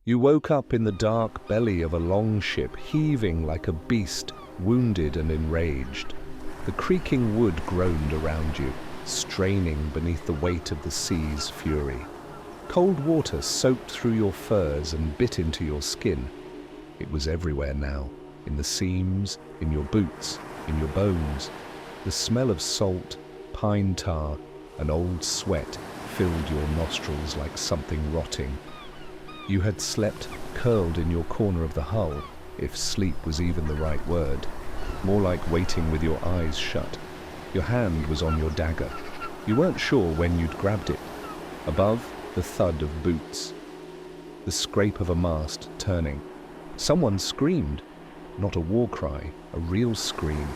You woke up in the dark belly of a longship, heaving like a beast, wounded and enraged. The creaking wood groaned around you, straining beneath the weight of the sea's fury. Cold water soaked through your furs and bit into your skin. It was everywhere now, in the seams, in your boots, in your bones. The smell of salt, pine tar, and old sweat filled your nostrils like something rotting. You had slept curled in your corner of the hull, if sleep was even the right word, more like waiting with your eyes shut. Your hand was on your dagger. You weren't sure when you'd grabbed it. Above, the thud of boots, the scrape of a mast turning. Someone screamed, not a war cry, a real scream,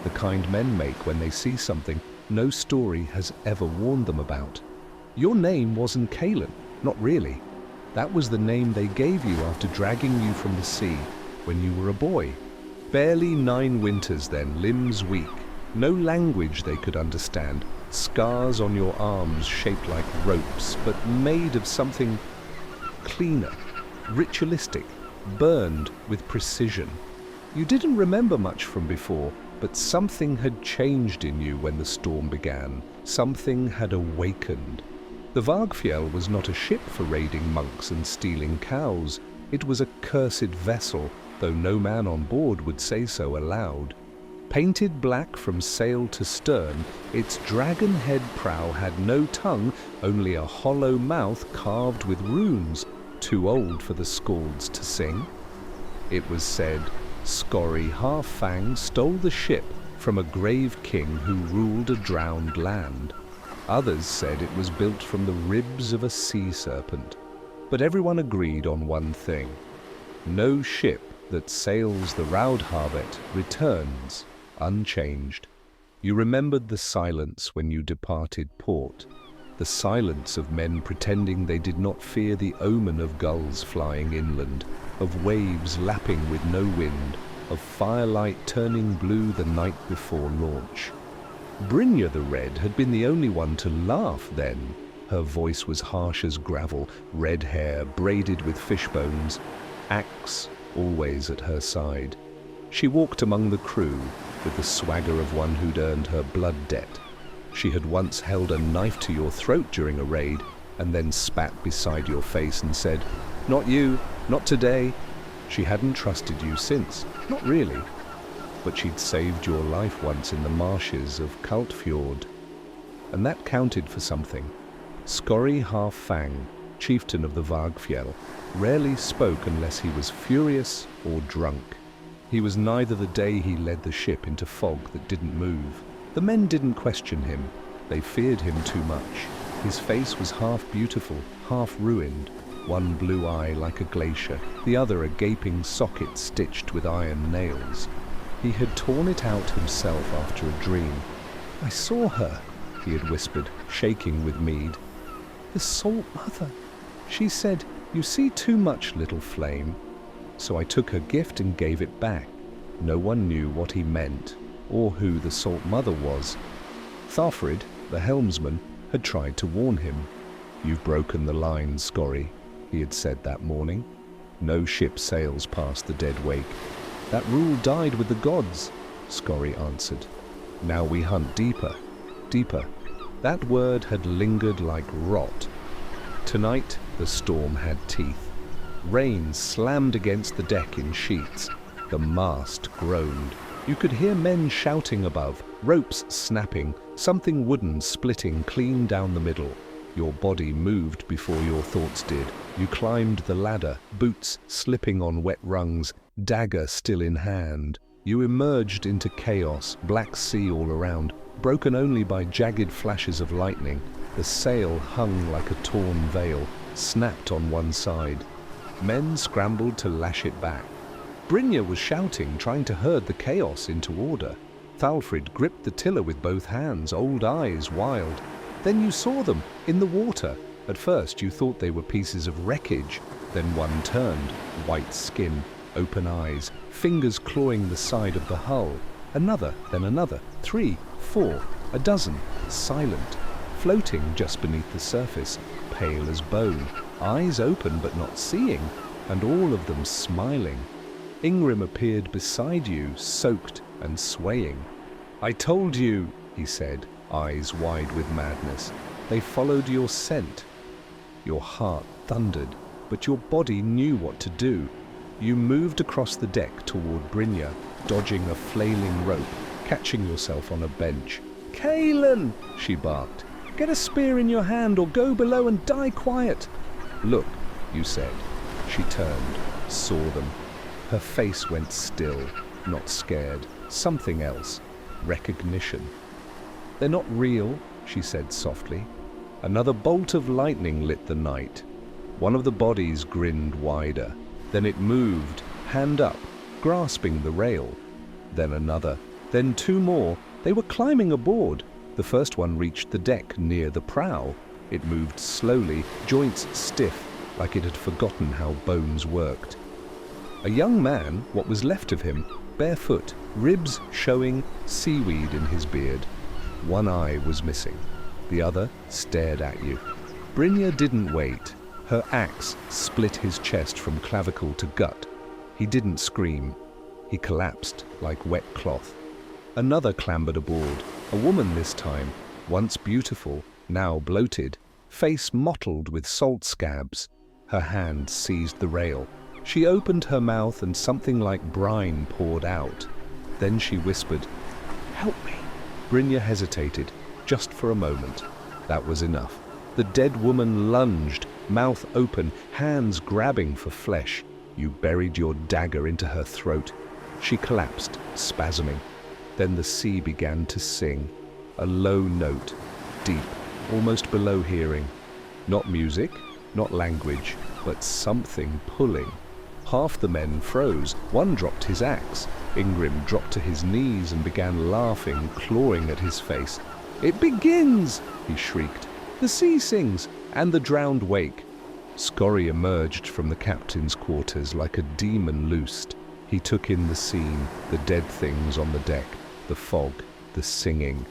the kind men make when they see something no story has ever warned them about. Your name wasn't Kalen, not really. That was the name they gave you after dragging you from the sea when you were a boy. Barely 9 winters then, limbs weak, no language they could understand, scars on your arms shaped like ropes, but made of something cleaner, ritualistic, burned with precision. You didn't remember much from before, but something had changed in you when the storm began. Something had awakened. The Vargfjell was not a ship for raiding monks and stealing cows. It was a cursed vessel, though no man on board would say so aloud. Painted black from sail to stern, its dragon-head prow had no tongue, only a hollow mouth carved with runes, too old for the skalds to sing. It was said, Skorri Half-Fang stole the ship from a grave king who ruled a drowned land. Others said it was built from the ribs of a sea serpent. But everyone agreed on one thing. No ship that sails the Rauðhavet returns unchanged. You remembered the silence when you departed port, the silence of men pretending they did not fear the omen of gulls flying inland, of waves lapping with no wind, of firelight turning blue the night before launch. Brynja the Red had been the only one to laugh then. Her voice was harsh as gravel, red hair braided with fish bones, axe always at her side. She walked among the crew with the swagger of one who'd earned her blood debt. She had once held a knife to your throat during a raid and then spat beside your face and said, "Not you, not today." She hadn't trusted you since, not really. But she'd saved your life once in the marshes of Kultfjord. And that counted for something. Skorri Half-Fang, chieftain of the Vargfjell, rarely spoke unless he was furious or drunk. He was neither the day he led the ship into fog that didn't move. The men didn't question him. They feared him too much. His face was half beautiful, half ruined. One blue eye like a glacier, the other a gaping socket stitched with iron nails. He had torn it out himself after a dream. "I saw her," he had whispered, shaking with mead. "The Salt Mother. She said, 'You see too much, little flame.' So I took her gift and gave it back." No one knew what he meant, or who the Salt Mother was. Thafrid, the helmsman, had tried to warn him. "You've broken the line, Skorri," he had said that morning. "No ship sails past the dead wake." "That rule died with the gods," Skorri answered. "Now we hunt deeper, deeper." That word had lingered like rot. Tonight, the storm had teeth. Rain slammed against the deck in sheets. The mast groaned. You could hear men shouting above, ropes snapping, something wooden splitting clean down the middle. Your body moved before your thoughts did. You climbed the ladder, boots slipping on wet rungs, dagger still in hand. You emerged into chaos, black sea all around, broken only by jagged flashes of lightning. The sail hung like a torn veil, snapped on one side. Men scrambled to lash it back. Brynja was shouting, trying to herd the chaos into order. Thalfrid gripped the tiller with both hands, old eyes wild. Then you saw them, in the water. At first you thought they were pieces of wreckage. Then one turned, white skin, open eyes, fingers clawing the side of the hull. Another, then another, 3, 4, a dozen, silent, floating just beneath the surface, pale as bone, eyes open but not seeing. and all of them smiling. Ingrim appeared beside you, soaked and swaying. "I told you," he said, eyes wide with madness. "They followed your scent." Your heart thundered, but your body knew what to do. You moved across the deck toward Brynja, dodging a flailing rope, catching yourself on a bench. "Kaelin!" she barked. "Get a spear in your hand or go below and die quiet." "Look," you said. She turned, saw them. Her face went still, not scared, something else. Recognition. "They're not real," she said softly. Another bolt of lightning lit the night. One of the bodies grinned wider. Then it moved, hand up, grasping the rail. Then another. Then two more. They were climbing aboard. The first one reached the deck near the prow. It moved slowly, joints stiff, like it had forgotten how bones worked. A young man, what was left of him, barefoot, ribs showing, seaweed in his beard. One eye was missing. The other stared at you. Brynja didn't wait. Her axe split his chest from clavicle to gut. He didn't scream. He collapsed like wet cloth. Another clambered aboard, a woman this time, once beautiful, now bloated, face mottled with salt scabs. Her hand seized the rail. She opened her mouth and something like brine poured out. Then she whispered, "Help me." Brynja hesitated, just for a moment. That was enough. The dead woman lunged, mouth open, hands grabbing for flesh. You buried your dagger into her throat. She collapsed, spasming. Then the sea began to sing, a low note, deep, almost below hearing. Not music, not language, but something pulling. Half the men froze. One dropped his axe. Ingrim dropped to his knees and began laughing, clawing at his face. "It begins!" he shrieked. "The sea sings, and the drowned wake." Skorri emerged from the captain's quarters like a demon loosed. He took in the scene, the dead things on the deck, the fog, the singing.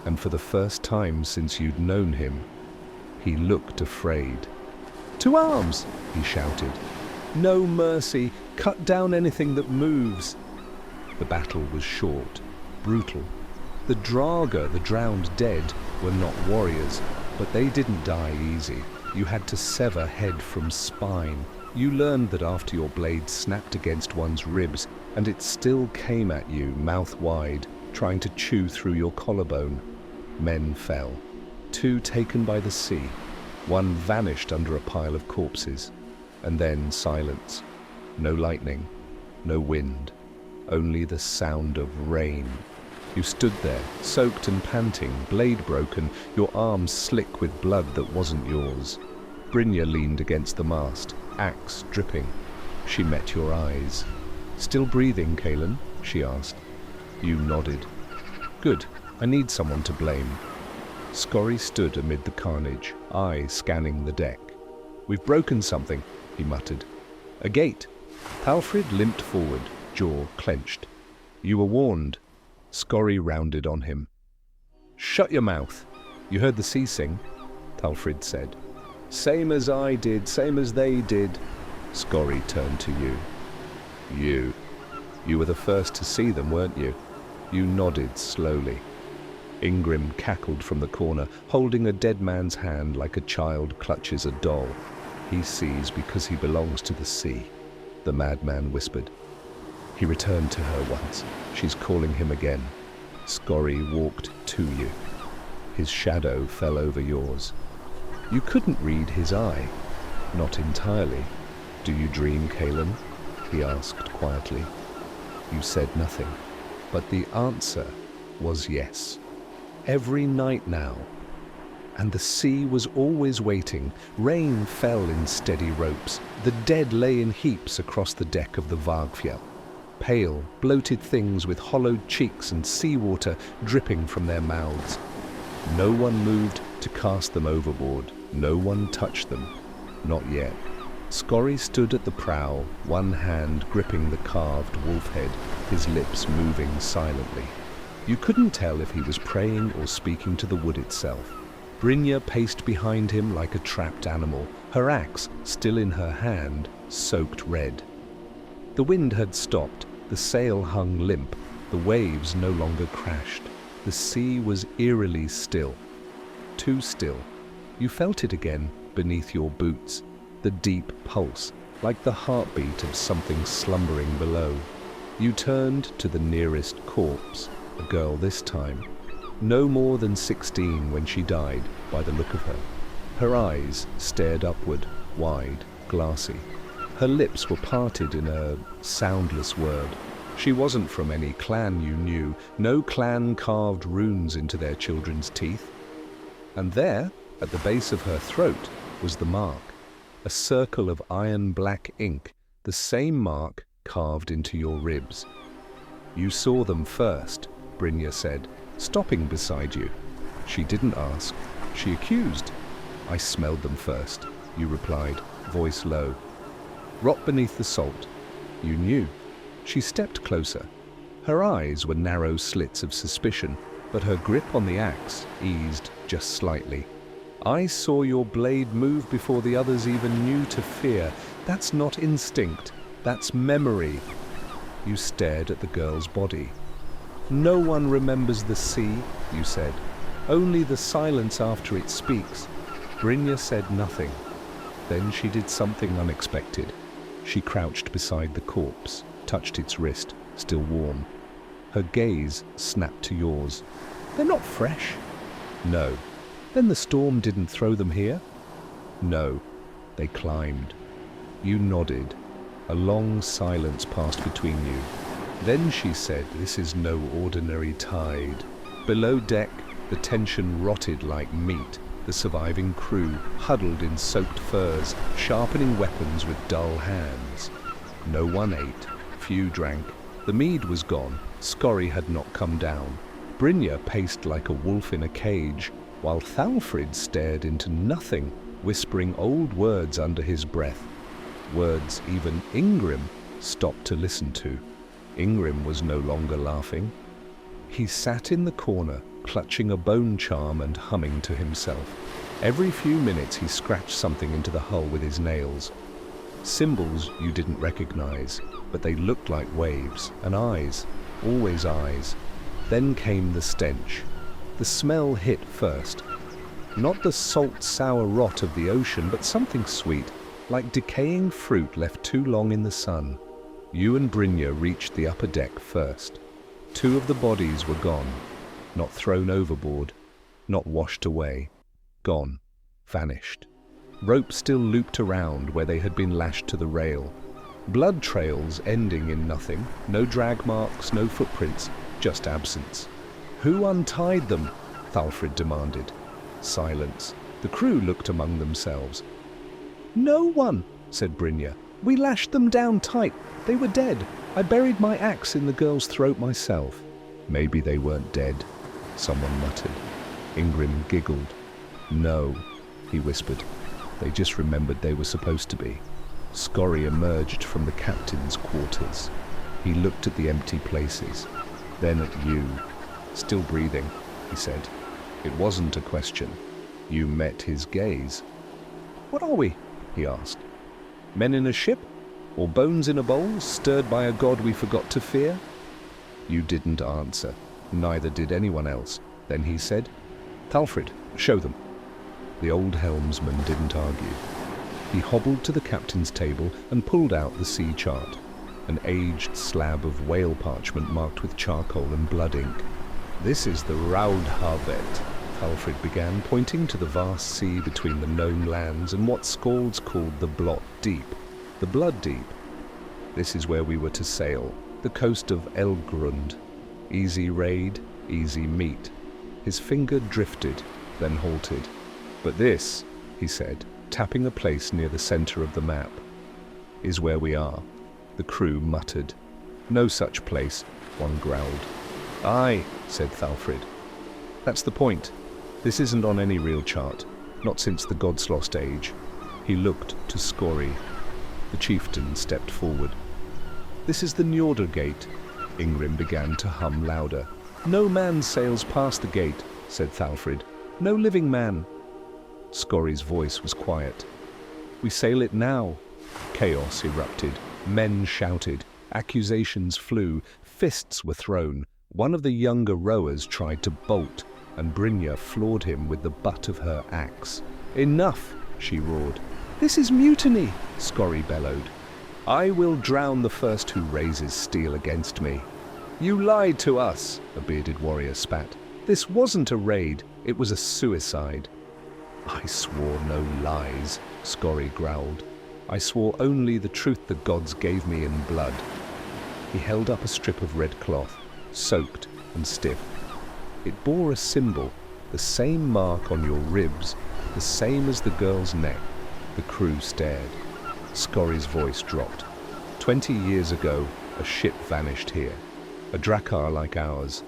And for the first time since you'd known him, he looked afraid. "To arms!" he shouted. "No mercy! Cut down anything that moves!" The battle was short, brutal. The Draga, the drowned dead, were not warriors, but they didn't die easy. You had to sever head from spine. You learned that after your blade snapped against one's ribs, and it still came at you, mouth wide, trying to chew through your collarbone. Men fell. Two taken by the sea. One vanished under a pile of corpses. And then silence. No lightning, no wind, only the sound of rain. You stood there, soaked and panting, blade broken, your arms slick with blood that wasn't yours. Brynja leaned against the mast, axe dripping. She met your eyes. "Still breathing, Kaelin?" she asked. You nodded. "Good. I need someone to blame." Skorri stood amid the carnage, eye scanning the deck. "We've broken something," he muttered. "A gate." Thalfrid limped forward, jaw clenched. "You were warned." Skorri rounded on him. "Shut your mouth. You heard the sea sing?" Thalfrid said. "Same as I did, same as they did." Skorri turned to you. You were the first to see them, weren't you?" You nodded slowly. Ingrim cackled from the corner, holding a dead man's hand like a child clutches a doll. "He sees because he belongs to the sea," the madman whispered. "He returned to her once. She's calling him again." Skorri walked to you. His shadow fell over yours. You couldn't read his eye. Not entirely. "Do you dream, Kaelin?" he asked quietly. You said nothing, but the answer was yes. Every night now. And the sea was always waiting. Rain fell in steady ropes. The dead lay in heaps across the deck of the Vargfjell. Pale, bloated things with hollowed cheeks and seawater dripping from their mouths. No one moved to cast them overboard. No one touched them. Not yet. Skorri stood at the prow, one hand gripping the carved wolf head, his lips moving silently. You couldn't tell if he was praying or speaking to the wood itself. Brynja paced behind him like a trapped animal, her axe, still in her hand, soaked red. The wind had stopped, the sail hung limp, the waves no longer crashed. The sea was eerily still. Too still. You felt it again beneath your boots, the deep pulse, like the heartbeat of something slumbering below. You turned to the nearest corpse, a girl this time. No more than 16 when she died, by the look of her. Her eyes stared upward, wide, glassy. Her lips were parted in a soundless word. She wasn't from any clan you knew. No clan carved runes into their children's teeth. And there, at the base of her throat, was the mark. A circle of iron-black ink, the same mark carved into your ribs. You saw them first, Brynja said, stopping beside you. She didn't ask. She accused. I smelled them first, you replied, voice low. Rot beneath the salt. You knew. She stepped closer. Her eyes were narrow slits of suspicion, but her grip on the axe eased just slightly. I saw your blade move before the others even knew to fear. That's not instinct. That's memory. You stared at the girl's body. No one remembers the sea, you said. Only the silence after it speaks. Brynja said nothing. Then she did something unexpected. She crouched beside the corpse, touched its wrist, still warm. Her gaze snapped to yours. They're not fresh. No. Then the storm didn't throw them here? No. They climbed. You nodded. A long silence passed between you. Then she said, this is no ordinary tide. Below deck, the tension rotted like meat. The surviving crew huddled in soaked furs, sharpening weapons with dull hands. No one ate. Few drank. The mead was gone. Skorri had not come down. Brynja paced like a wolf in a cage, while Thalfrid stared into nothing, whispering old words under his breath. Words even Ingrim stopped to listen to. Ingrim was no longer laughing. He sat in the corner, clutching a bone charm and humming to himself. Every few minutes he scratched something into the hull with his nails. Symbols you didn't recognize, but they looked like waves, and eyes, always eyes. Then came the stench. The smell hit first. Not the salt, sour rot of the ocean, but something sweet, like decaying fruit left too long in the sun. You and Brynja reached the upper deck first. 2 of the bodies were gone, not thrown overboard, not washed away. Gone, vanished. Rope still looped around where they had been lashed to the rail. Blood trails ending in nothing, no drag marks, no footprints, just absence. Who untied them? Thalfrid demanded. Silence. The crew looked among themselves. No one, said Brynja. We lashed them down tight. They were dead. I buried my axe in the girl's throat myself. Maybe they weren't dead, someone muttered. Ingrim giggled. No, he whispered. They just remembered they were supposed to be. Skorri emerged from the captain's quarters. He looked at the empty places, then at you. Still breathing, he said. It wasn't a question. You met his gaze. What are we? He asked. Men in a ship? Or bones in a bowl, stirred by a god we forgot to fear? You didn't answer. Neither did anyone else. Then he said, Thalfrid, show them. The old helmsman didn't argue. He hobbled to the captain's table and pulled out the sea chart, an aged slab of whale parchment marked with charcoal and blood ink. This is the Rauðhavet, Thalfrid began, pointing to the vast sea between the known lands and what Scalds called the Blot Deep, the Blood Deep. This is where we were to sail, the coast of Elgrund. Easy raid, easy meat. His finger drifted, then halted. But this, he said, tapping a place near the center of the map, is where we are. The crew muttered. No such place, one growled. Aye, said Thalfrid. That's the point. This isn't on any real chart, not since the God's Lost Age. He looked to Skorri. The chieftain stepped forward. This is the Njordr Gate. Ingrim began to hum louder. No man sails past the gate, said Thalfrid. No living man. Skorri's voice was quiet. We sail it now. Chaos erupted. Men shouted. Accusations flew. Fists were thrown. One of the younger rowers tried to bolt, and Brynja floored him with the butt of her axe. "Enough!" she roared. "This is mutiny!" Skorri bellowed. "I will drown the first who raises steel against me." "You lied to us," a bearded warrior spat. "This wasn't a raid, it was a suicide." "I swore no lies," Skorri growled. "I swore only the truth the gods gave me in blood." He held up a strip of red cloth, soaked and stiff. It bore a symbol, the same mark on your ribs, the same as the girl's neck. The crew stared. Skorri's voice dropped. 20 years ago, a ship vanished here, a drakkar like ours.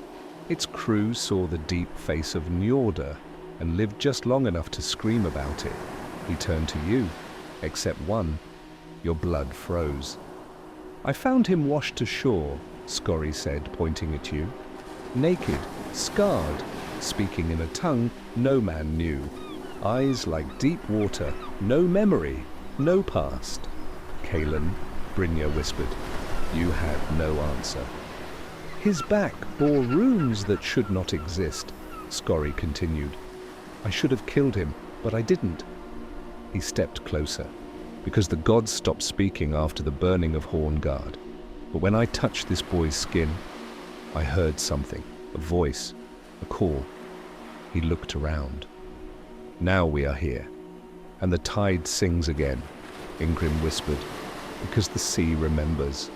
Its crew saw the deep face of Njordur and lived just long enough to scream about it. He turned to you, except one. Your blood froze. "I found him washed ashore," Skorri said, pointing at you. "Naked, scarred, speaking in a tongue no man knew. Eyes like deep water, no memory, no past." "Kaelin," Brynja whispered. You had no answer. "His back bore runes that should not exist," Skorri continued. "I should have killed him, but I didn't." He stepped closer, because the gods stopped speaking after the burning of Horngard. But when I touched this boy's skin, I heard something, a voice, a call. He looked around. "Now we are here, and the tide sings again," Ingrim whispered, "because the sea remembers.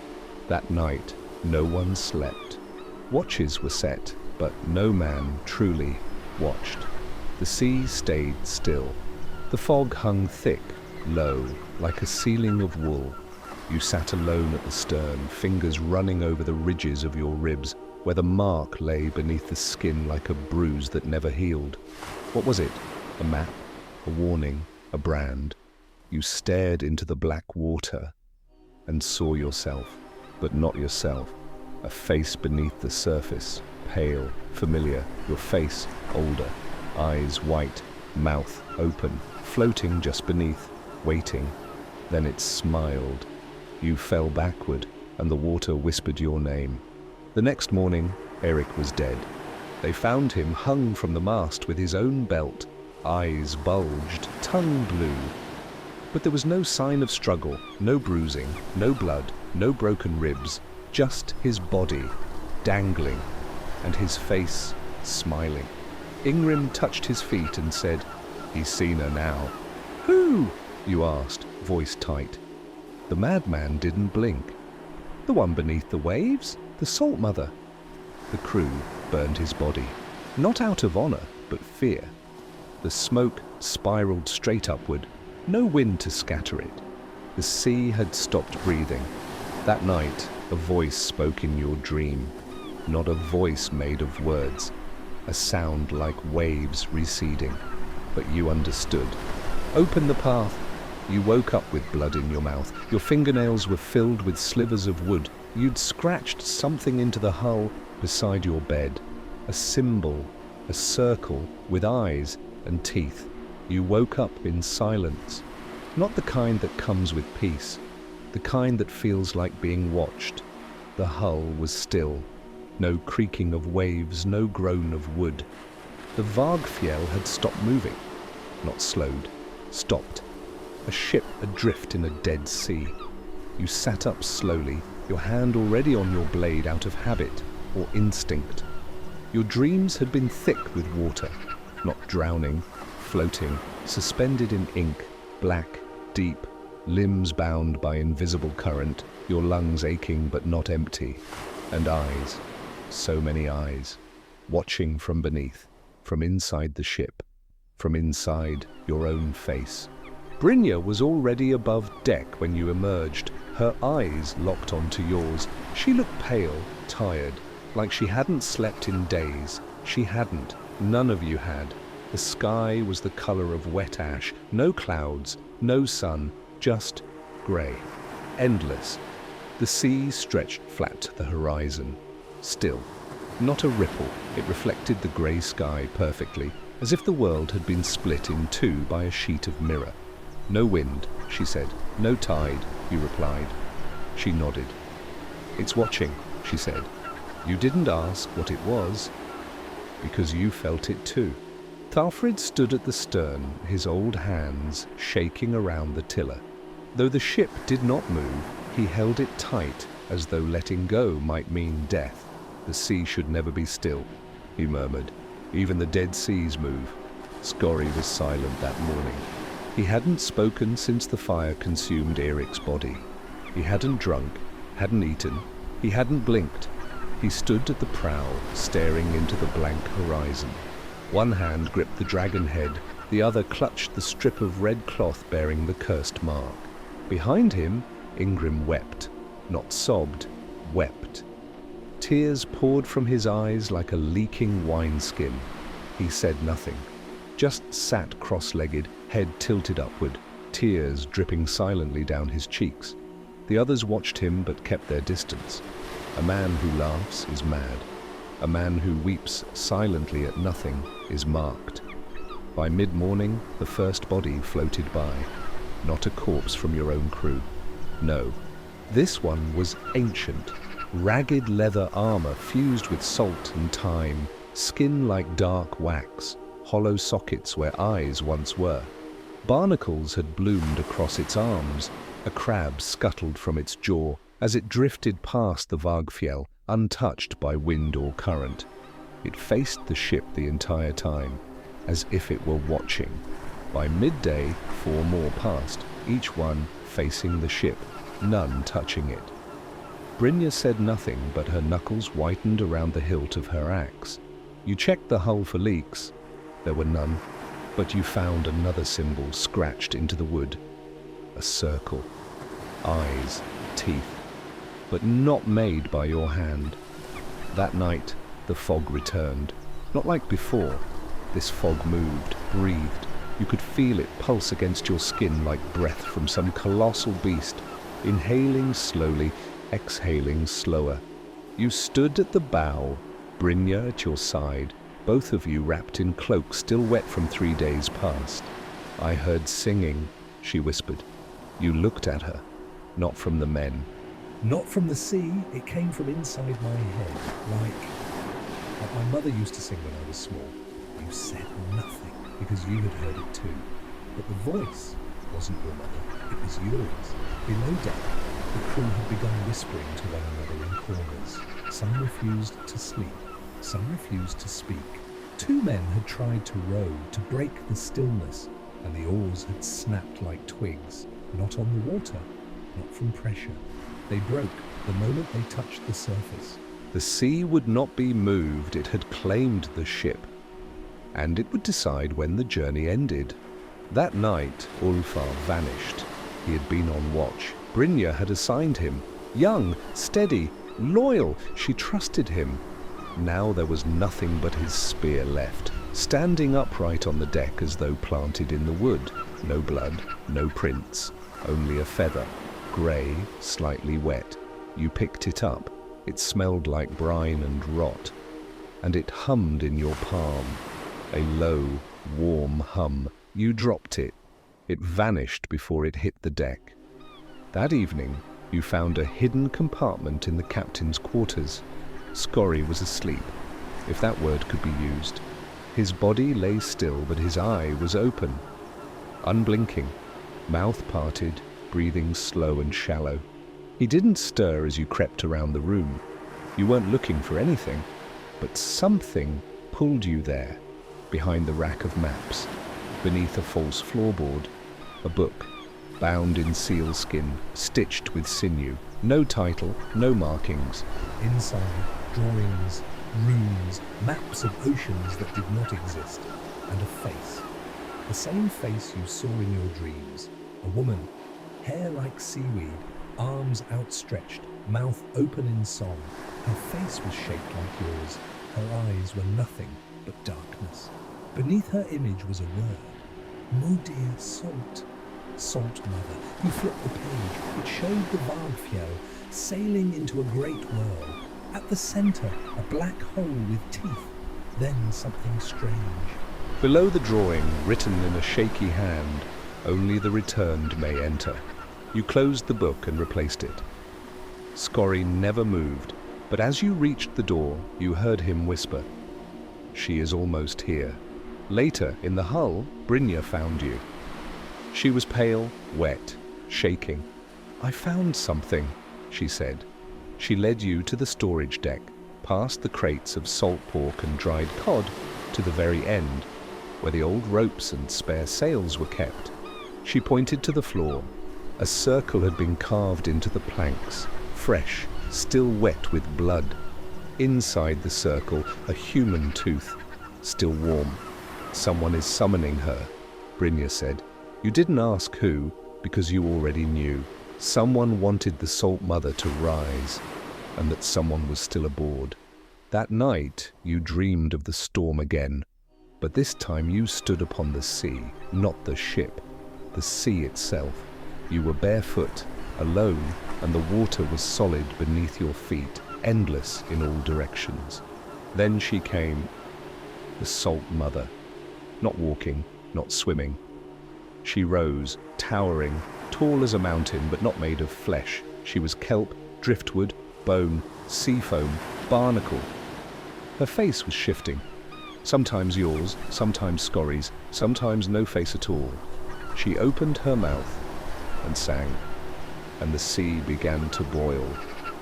That night, no one slept. Watches were set, but no man truly watched. The sea stayed still. The fog hung thick, low, like a ceiling of wool. You sat alone at the stern, fingers running over the ridges of your ribs, where the mark lay beneath the skin like a bruise that never healed. What was it? A map? A warning? A brand? You stared into the black water and saw yourself, but not yourself. A face beneath the surface, pale, familiar, your face older, eyes white, mouth open, floating just beneath, waiting. Then it smiled. You fell backward, and the water whispered your name. The next morning, Eric was dead. They found him hung from the mast with his own belt, eyes bulged, tongue blue. But there was no sign of struggle, no bruising, no blood, no broken ribs, just his body, dangling, and his face smiling. Ingrim touched his feet and said, "He's seen her now." "Who?" you asked, voice tight. The madman didn't blink. "The one beneath the waves, the Salt Mother." The crew burned his body, not out of honor, but fear. The smoke spiraled straight upward, no wind to scatter it. The sea had stopped breathing. That night, a voice spoke in your dream, not a voice made of words, a sound like waves receding. But you understood. Open the path. You woke up with blood in your mouth. Your fingernails were filled with slivers of wood. You'd scratched something into the hull beside your bed. A symbol, a circle with eyes and teeth. You woke up in silence. Not the kind that comes with peace. The kind that feels like being watched. The hull was still. No creaking of waves, no groan of wood. The Vargfjell had stopped moving. Not slowed. Stopped. A ship adrift in a dead sea. You sat up slowly, your hand already on your blade out of habit or instinct. Your dreams had been thick with water, not drowning, floating, suspended in ink, black, deep, limbs bound by invisible current, your lungs aching but not empty, and eyes, so many eyes, watching from beneath, from inside the ship, from inside your own face. Brynja was already above deck when you emerged, her eyes locked onto yours. She looked pale, tired, like she hadn't slept in days. She hadn't. None of you had. The sky was the color of wet ash. No clouds, no sun, just grey. Endless. The sea stretched flat to the horizon. Still. Not a ripple. It reflected the grey sky perfectly, as if the world had been split in two by a sheet of mirror. "No wind," she said. "No tide. you replied. She nodded. It's watching, she said. You didn't ask what it was, because you felt it too. Thalfrid stood at the stern, his old hands shaking around the tiller. Though the ship did not move, he held it tight, as though letting go might mean death. The sea should never be still, he murmured. Even the dead seas move. Skorri was silent that morning. He hadn't spoken since the fire consumed Eric's body. He hadn't drunk, hadn't eaten, he hadn't blinked. He stood at the prow, staring into the blank horizon. One hand gripped the dragon head, the other clutched the strip of red cloth bearing the cursed mark. Behind him, Ingrim wept, not sobbed, wept. Tears poured from his eyes like a leaking wineskin. He said nothing, just sat cross-legged, head tilted upward, tears dripping silently down his cheeks. The others watched him but kept their distance. A man who laughs is mad. A man who weeps silently at nothing is marked. By mid-morning, the first body floated by. Not a corpse from your own crew. No, this one was ancient. Ragged leather armor fused with salt and time, skin like dark wax, hollow sockets where eyes once were. Barnacles had bloomed across its arms. A crab scuttled from its jaw as it drifted past the Vargfjell, untouched by wind or current. It faced the ship the entire time, as if it were watching. By midday, 4 more passed, each one facing the ship, none touching it. Brynja said nothing, but her knuckles whitened around the hilt of her axe. You checked the hull for leaks. There were none, but you found another symbol scratched into the wood. A circle. Eyes, teeth, but not made by your hand. That night, the fog returned. Not like before. This fog moved, breathed. You could feel it pulse against your skin like breath from some colossal beast, inhaling slowly, exhaling slower. You stood at the bow, Brynja at your side, both of you wrapped in cloaks still wet from 3 days past. I heard singing, she whispered. You looked at her, not from the men. Not from the sea, it came from inside my head, like my mother used to sing when I was small. You said nothing, because you had heard it too. But the voice wasn't your mother, it was yours. Below deck, the crew had begun whispering to one another in corners. Some refused to sleep, some refused to speak. 2 men had tried to row, to break the stillness, and the oars had snapped like twigs, not on the water, not from pressure. They broke the moment they touched the surface. The sea would not be moved, it had claimed the ship, and it would decide when the journey ended. That night, Ulfar vanished. He had been on watch. Brynja had assigned him. Young, steady, loyal, she trusted him. Now there was nothing but his spear left, standing upright on the deck as though planted in the wood. No blood, no prints, only a feather. Grey, slightly wet. You picked it up. It smelled like brine and rot, and it hummed in your palm. A low, warm hum. You dropped it. It vanished before it hit the deck. That evening, you found a hidden compartment in the captain's quarters. Skorri was asleep, if that word could be used. His body lay still, but his eye was open, unblinking, mouth parted, breathing slow and shallow. He didn't stir as you crept around the room. You weren't looking for anything, but something pulled you there, behind the rack of maps, beneath a false floorboard, a book, bound in seal skin, stitched with sinew. No title, no markings. Inside, drawings, runes, maps of oceans that did not exist, and a face. The same face you saw in your dreams. A woman, hair like seaweed, arms outstretched, mouth open in song. Her face was shaped like yours. Her eyes were nothing but darkness. Beneath her image was a word. Modir Salt. Salt Mother. You flipped the page. It showed the Vargfjell sailing into a great world. At the center, a black hole with teeth. Then something strange. Below the drawing, written in a shaky hand, only the returned may enter. You closed the book and replaced it. Skorri never moved, but as you reached the door, you heard him whisper, "She is almost here." Later, in the hull, Brynja found you. She was pale, wet, shaking. "I found something," she said. She led you to the storage deck, past the crates of salt pork and dried cod, to the very end, where the old ropes and spare sails were kept. She pointed to the floor. A circle had been carved into the planks, fresh, still wet with blood. Inside the circle, a human tooth, still warm. "Someone is summoning her," Brynja said. "You didn't ask who, because you already knew. Someone wanted the Salt Mother to rise, and that someone was still aboard. That night, you dreamed of the storm again, but this time you stood upon the sea, not the ship, the sea itself. You were barefoot, alone, and the water was solid beneath your feet, endless in all directions. Then she came, the Salt Mother, not walking, not swimming. She rose, towering, tall as a mountain, but not made of flesh. She was kelp, driftwood, bone, sea foam, barnacle. Her face was shifting. Sometimes yours, sometimes Skorri's, sometimes no face at all. She opened her mouth and sang, and the sea began to boil.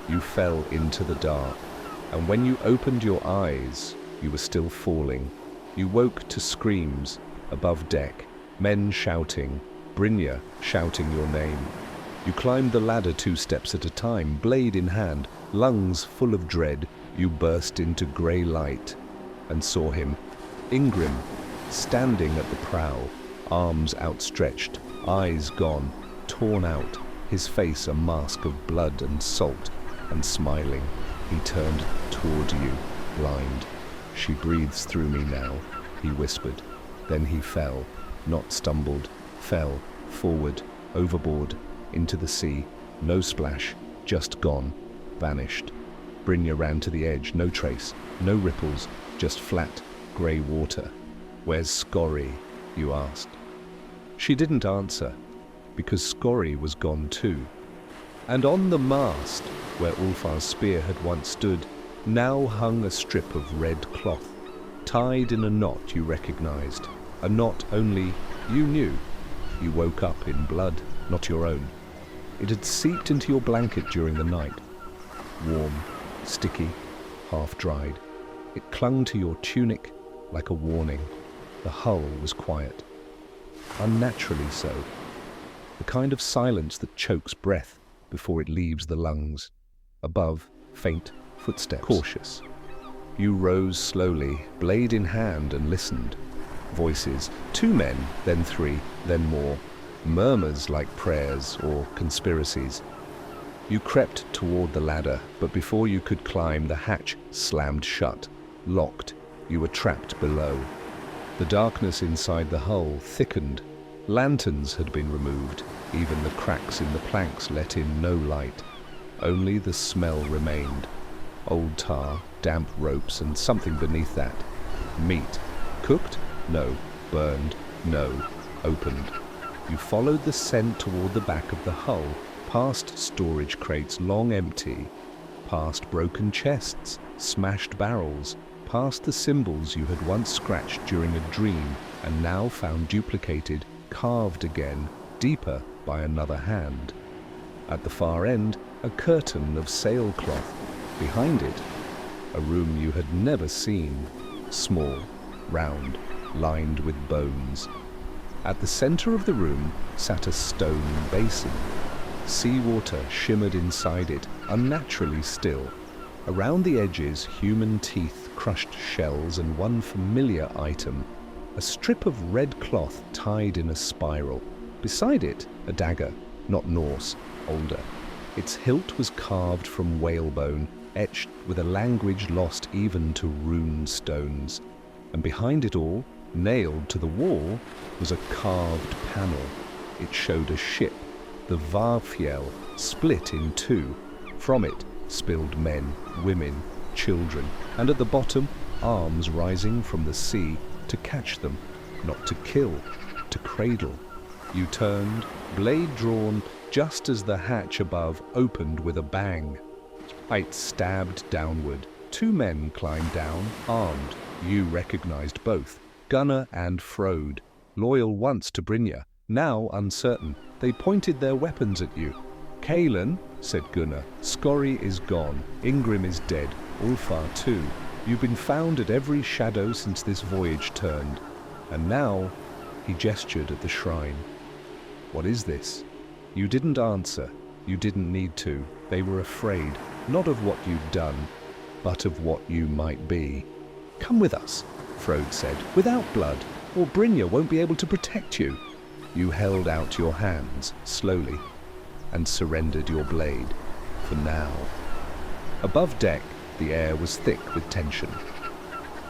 You fell into the dark, and when you opened your eyes, you were still falling. You woke to screams above deck, men shouting, Brynja shouting your name. You climbed the ladder 2 steps at a time, blade in hand, lungs full of dread. You burst into grey light and saw him, Ingrim, standing at the prow, arms outstretched, eyes gone, torn out, his face a mask of blood and salt, and smiling. He turned toward you, blind. "She breathes through me now," he whispered. Then he fell, not stumbled, fell, forward, overboard, into the sea. No splash, just gone, vanished. Brynja ran to the edge, no trace, no ripples, just flat, grey water. "Where's Skorri?" you asked. She didn't answer, because Skorri was gone too. And on the mast, where Ulfar's spear had once stood, now hung a strip of red cloth, tied in a knot you recognized, a knot only you knew. You woke up in blood, not your own. It had seeped into your blanket during the night, warm, sticky, half-dried. It clung to your tunic like a warning. The hull was quiet, unnaturally so, the kind of silence that chokes breath before it leaves the lungs. Above, faint footsteps, cautious. You rose slowly, blade in hand, and listened. Voices, 2 men, then 3, then more. Murmurs like prayers or conspiracies. You crept toward the ladder, but before you could climb, the hatch slammed shut, locked. You were trapped below. The darkness inside the hull thickened. Lanterns had been removed. Even the cracks in the planks let in no light. Only the smell remained. Old tar, damp ropes, and something beneath that. Meat. Cooked? No. Burned? No. Opened. You followed the scent toward the back of the hull, past storage crates long empty, past broken chests, smashed barrels, past the symbols you had once scratched during a dream and now found duplicated, carved again, deeper by another hand. At the far end, a curtain of sailcloth. Behind it, a room you had never seen, small, round, lined with bones. At the center of the room sat a stone basin. Seawater shimmered inside it, unnaturally still. Around the edges, human teeth, crushed shells, and one familiar item, a strip of red cloth tied in a spiral. Beside it, a dagger, not Norse, older. Its hilt was carved from whalebone, etched with a language lost even to rune stones. And behind it all, nailed to the wall, was a carved panel. It showed a ship, the Vargfjell, split in 2. From it spilled men, women, children, and at the bottom, arms rising from the sea to catch them, not to kill, to cradle. You turned, blade drawn, just as the hatch above opened with a bang. Light stabbed downward. Two men climbed down, armed. You recognized both, Gunnar and Frode. Loyal once to Brynja, now uncertain. They pointed their weapons at you. Kaelin, said Gunnar, Skorri is gone. Ingrim is dead. Ulfar too. You've been found at every shadow since this voyage turned. And now, he gestured at the shrine. What is this? You didn't answer. You didn't need to. They were afraid, not of what you'd done, but of what you might be. Come with us, Frode said, without blood, or Brynja won't be able to protect you. You held out your hands, slowly, and surrendered your blade, for now. Above deck, the air was thick with tension.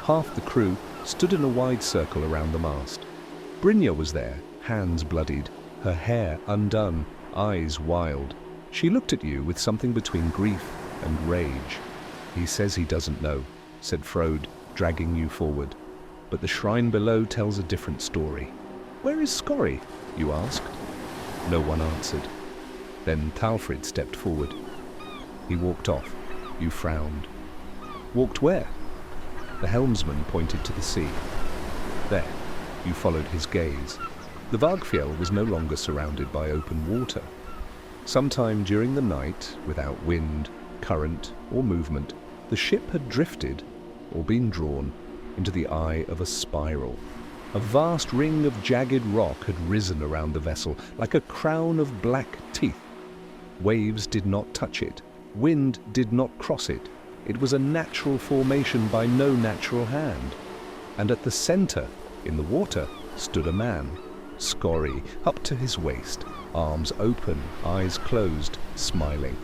Half the crew stood in a wide circle around the mast. Brynja was there, hands bloodied, her hair undone, eyes wild. She looked at you with something between grief and rage. He says he doesn't know, said Frode, dragging you forward. But the shrine below tells a different story. Where is Skorri? You asked. No one answered. Then Thalfrid stepped forward. He walked off. You frowned. Walked where? The helmsman pointed to the sea. There. You followed his gaze. The Vargfjell was no longer surrounded by open water. Sometime during the night, without wind, current, or movement, the ship had drifted, or been drawn, into the eye of a spiral. A vast ring of jagged rock had risen around the vessel, like a crown of black teeth. Waves did not touch it. Wind did not cross it. It was a natural formation by no natural hand. And at the center, in the water, stood a man, Skorri, up to his waist, arms open, eyes closed, smiling.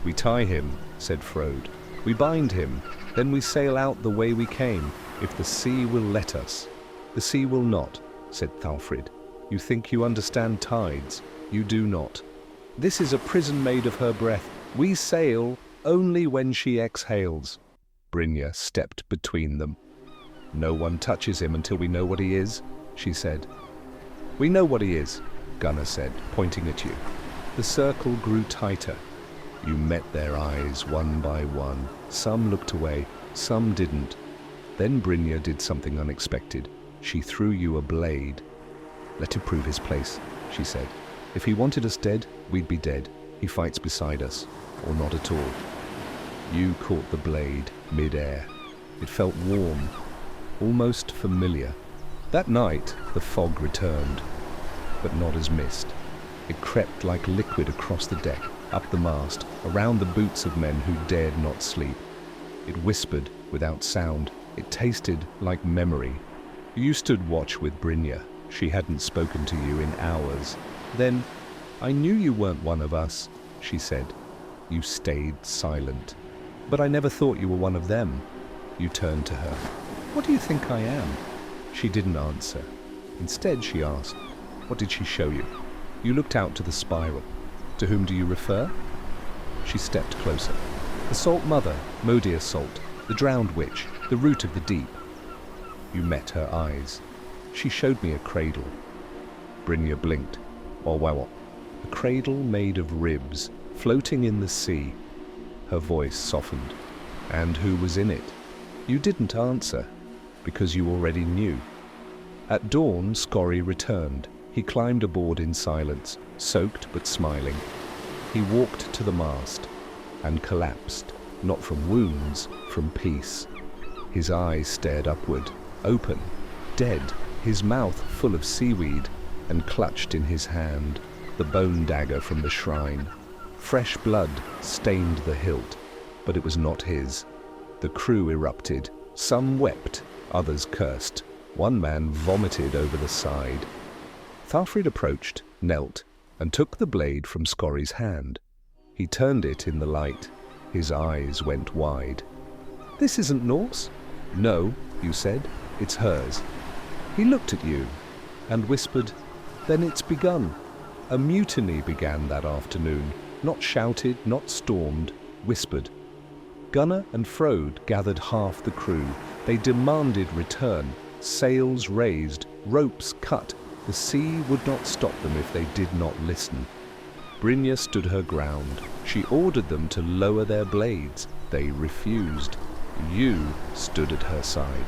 We tie him, said Frode. We bind him, then we sail out the way we came, if the sea will let us. The sea will not, said Thalfrid. You think you understand tides. You do not. This is a prison made of her breath. We sail only when she exhales. Brynja stepped between them. No one touches him until we know what he is, she said. We know what he is, Gunnar said, pointing at you. The circle grew tighter. You met their eyes one by one. Some looked away, some didn't. Then Brynja did something unexpected. She threw you a blade. Let him prove his place, she said. If he wanted us dead, we'd be dead. He fights beside us, or not at all. You caught the blade mid-air. It felt warm, almost familiar. That night, the fog returned, but not as mist. It crept like liquid across the deck, up the mast, around the boots of men who dared not sleep. It whispered without sound. It tasted like memory. You stood watch with Brynja. She hadn't spoken to you in hours. Then, I knew you weren't one of us, she said. You stayed silent. But I never thought you were one of them. You turned to her. What do you think I am? She didn't answer. Instead, she asked, what did she show you? You looked out to the spiral. To whom do you refer? She stepped closer. The Salt Mother, Modir Salt, the drowned witch, the root of the deep. You met her eyes. She showed me a cradle. Brynja blinked. Oh, wow. A cradle made of ribs, floating in the sea. Her voice softened. And who was in it? You didn't answer, because you already knew. At dawn, Skorri returned. He climbed aboard in silence, soaked but smiling. He walked to the mast and collapsed, not from wounds, from peace. His eyes stared upward, open, dead, his mouth full of seaweed, and clutched in his hand the bone dagger from the shrine. Fresh blood stained the hilt, but it was not his. The crew erupted. Some wept, others cursed. One man vomited over the side. Thalfrid approached, knelt, and took the blade from Skorri's hand. He turned it in the light. His eyes went wide. This isn't Norse? No, you said. It's hers. He looked at you and whispered, then it's begun. A mutiny began that afternoon. Not shouted, not stormed, whispered. Gunnar and Frode gathered half the crew. They demanded return. Sails raised, ropes cut, The sea would not stop them if they did not listen. Brynja stood her ground. She ordered them to lower their blades. They refused. You stood at her side.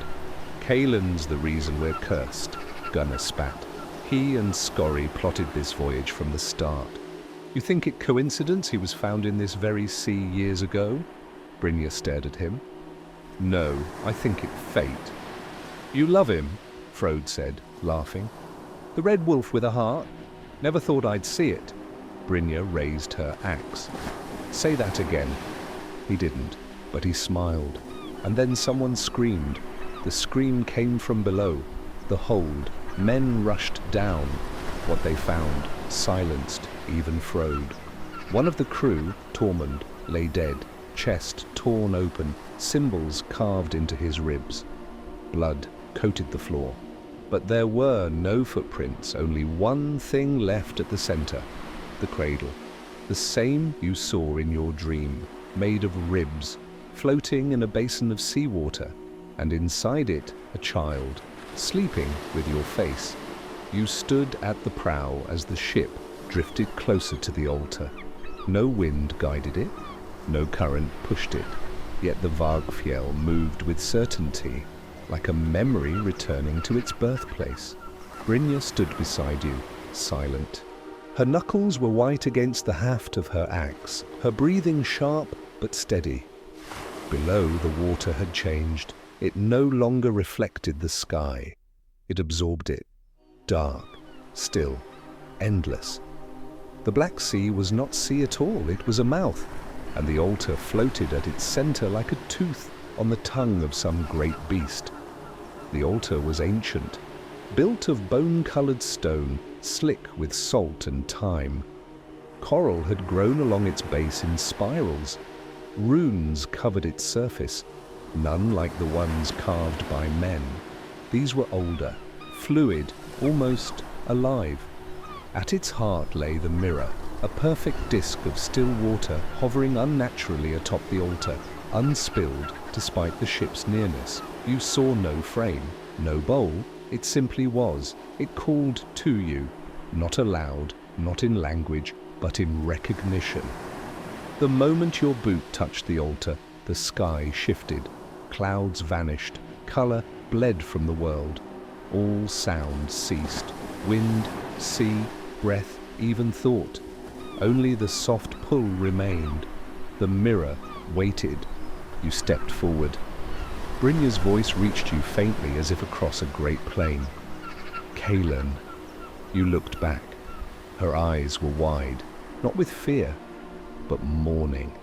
Kaelin's the reason we're cursed, Gunnar spat. He and Skorri plotted this voyage from the start. You think it coincidence he was found in this very sea years ago? Brynja stared at him. No, I think it fate. You love him, Frode said, laughing. The red wolf with a heart? Never thought I'd see it. Brynja raised her axe. Say that again. He didn't, but he smiled. And then someone screamed. The scream came from below. The hold. Men rushed down. What they found silenced even Frode. One of the crew, Tormund, lay dead, chest torn open, symbols carved into his ribs. Blood coated the floor. But there were no footprints, only one thing left at the center. The cradle. The same you saw in your dream, made of ribs, floating in a basin of seawater, and inside it a child, sleeping with your face. You stood at the prow as the ship drifted closer to the altar. No wind guided it, no current pushed it, yet the Vargfjell moved with certainty, like a memory returning to its birthplace. Brynja stood beside you, silent. Her knuckles were white against the haft of her axe, her breathing sharp but steady. Below, the water had changed. It no longer reflected the sky. It absorbed it. Dark, still, endless. The Black Sea was not sea at all, it was a mouth, and the altar floated at its center like a tooth on the tongue of some great beast. The altar was ancient, built of bone-colored stone, slick with salt and time. Coral had grown along its base in spirals. Runes covered its surface, none like the ones carved by men. These were older, fluid, almost alive. At its heart lay the mirror, a perfect disk of still water hovering unnaturally atop the altar, unspilled despite the ship's nearness. You saw no frame, no bowl. It simply was. It called to you, not aloud, not in language, but in recognition. The moment your boot touched the altar, the sky shifted. Clouds vanished. Color bled from the world. All sound ceased. Wind, sea, breath, even thought. Only the soft pull remained. The mirror waited. You stepped forward. Brynja's voice reached you faintly as if across a great plain. Kaelin. You looked back. Her eyes were wide, not with fear, but mourning.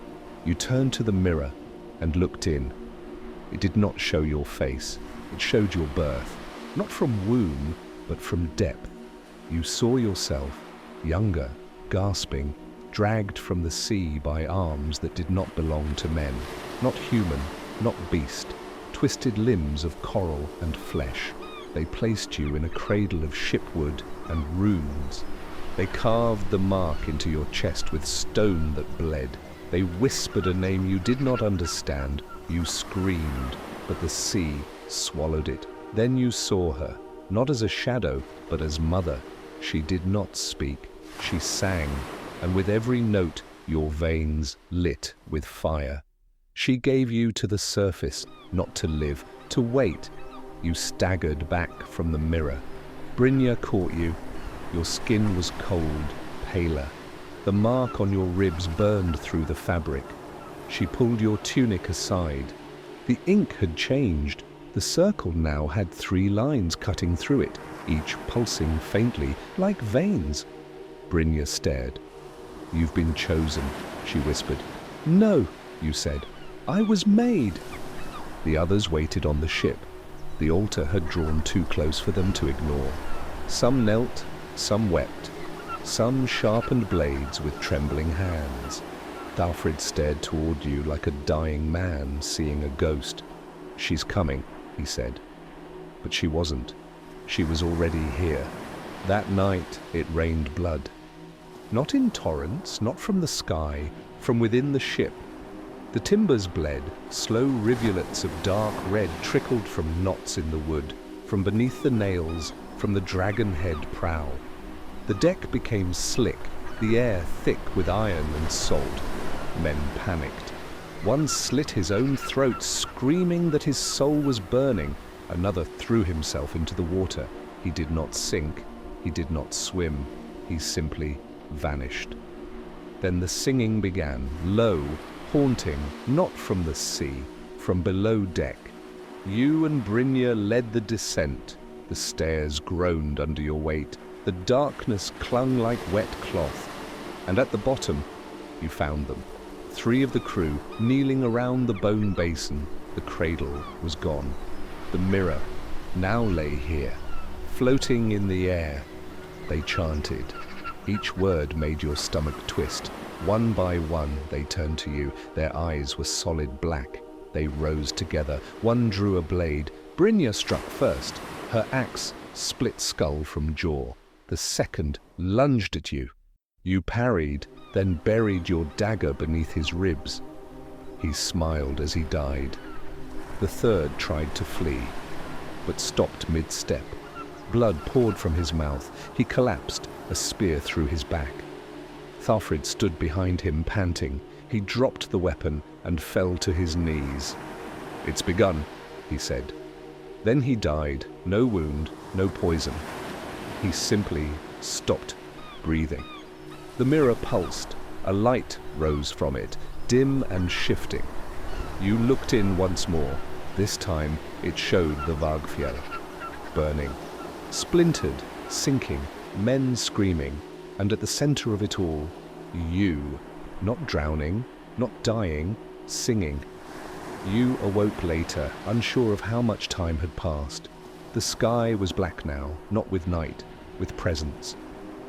You turned to the mirror and looked in. It did not show your face. It showed your birth, not from womb, but from depth. You saw yourself, younger, gasping, dragged from the sea by arms that did not belong to men, not human, not beast, twisted limbs of coral and flesh. They placed you in a cradle of shipwood and runes. They carved the mark into your chest with stone that bled. They whispered a name you did not understand. You screamed, but the sea swallowed it. Then you saw her, not as a shadow, but as mother. She did not speak. She sang, and with every note your veins lit with fire. She gave you to the surface, not to live, to wait. You staggered back from the mirror. Brynja caught you. Your skin was cold, paler. The mark on your ribs burned through the fabric. She pulled your tunic aside. The ink had changed. The circle now had 3 lines cutting through it, each pulsing faintly, like veins. Brynja stared. You've been chosen, she whispered. No, you said. I was made. The others waited on the ship. The altar had drawn too close for them to ignore. Some knelt, some wept. Some sharpened blades with trembling hands. Dalfrid stared toward you like a dying man seeing a ghost. She's coming, he said. But she wasn't. She was already here. That night it rained blood. Not in torrents, not from the sky, from within the ship. The timbers bled. Slow rivulets of dark red trickled from knots in the wood. From beneath the nails, from the dragon-head prow. The deck became slick, the air thick with iron and salt. Men panicked. One slit his own throat, screaming that his soul was burning. Another threw himself into the water. He did not sink, he did not swim, he simply vanished. Then the singing began, low, haunting, not from the sea, from below deck. You and Brynja led the descent. The stairs groaned under your weight. The darkness clung like wet cloth. And at the bottom, you found them. 3 of the crew kneeling around the bone basin. The cradle was gone. The mirror now lay here, floating in the air. They chanted. Each word made your stomach twist. One by one, they turned to you. Their eyes were solid black. They rose together. One drew a blade. Brynja struck first. Her axe split skull from jaw. The second lunged at you. You parried, then buried your dagger beneath his ribs. He smiled as he died. The third tried to flee, but stopped mid-step. Blood poured from his mouth. He collapsed, a spear through his back. Thafrid stood behind him, panting. He dropped the weapon and fell to his knees. "It's begun," he said. Then he died, no wound, no poison. He simply stopped breathing. The mirror pulsed. A light rose from it, dim and shifting. You looked in once more. This time it showed the Vargfjell, burning, splintered, sinking, men screaming, and at the center of it all, you, not drowning, not dying, singing. You awoke later, unsure of how much time had passed. The sky was black now, not with night, with presence.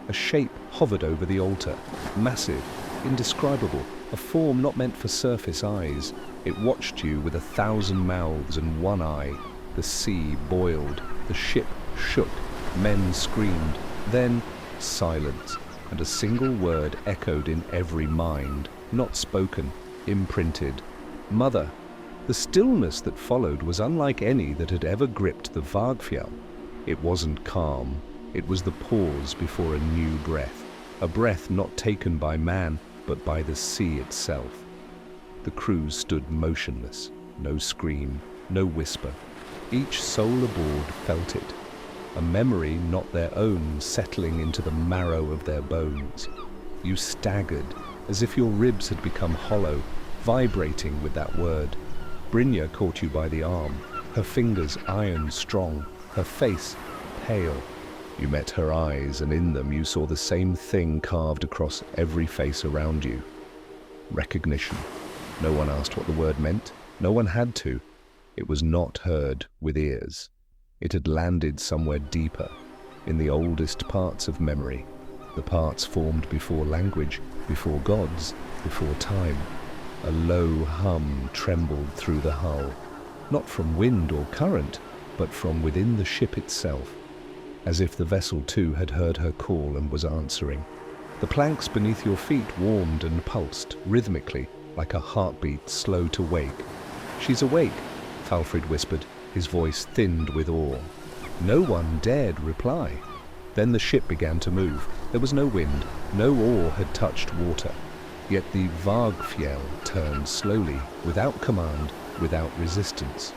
A shape hovered over the altar, massive, indescribable, a form not meant for surface eyes. It watched you with 1,000 mouths and one eye. The sea boiled, the ship shook, men screamed. Then silence, and a single word echoed in every mind, not spoken, imprinted. Mother. The stillness that followed was unlike any that had ever gripped the Vargfjell. It wasn't calm. It was the pause before a new breath, a breath not taken by man, but by the sea itself. The crew stood motionless, no scream, no whisper. Each soul aboard felt it, a memory not their own settling into the marrow of their bones. You staggered, as if your ribs had become hollow, vibrating with that word. Brynja caught you by the arm, her fingers iron strong, her face pale. You met her eyes, and in them you saw the same thing carved across every face around you. Recognition. No one asked what the word meant. No one had to. It was not heard with ears. It had landed somewhere deeper, in the oldest parts of memory, the parts formed before language, before gods, before time. A low hum trembled through the hull, not from wind or current, but from within the ship itself, as if the vessel too had heard her call and was answering. The planks beneath your feet warmed and pulsed, rhythmically, like a heartbeat slow to wake. "She's awake," Thafrid whispered, his voice thinned with awe. No one dared reply. Then the ship began to move. There was no wind, no oar had touched water. Yet the Vargfjell turned slowly, without command, without resistance.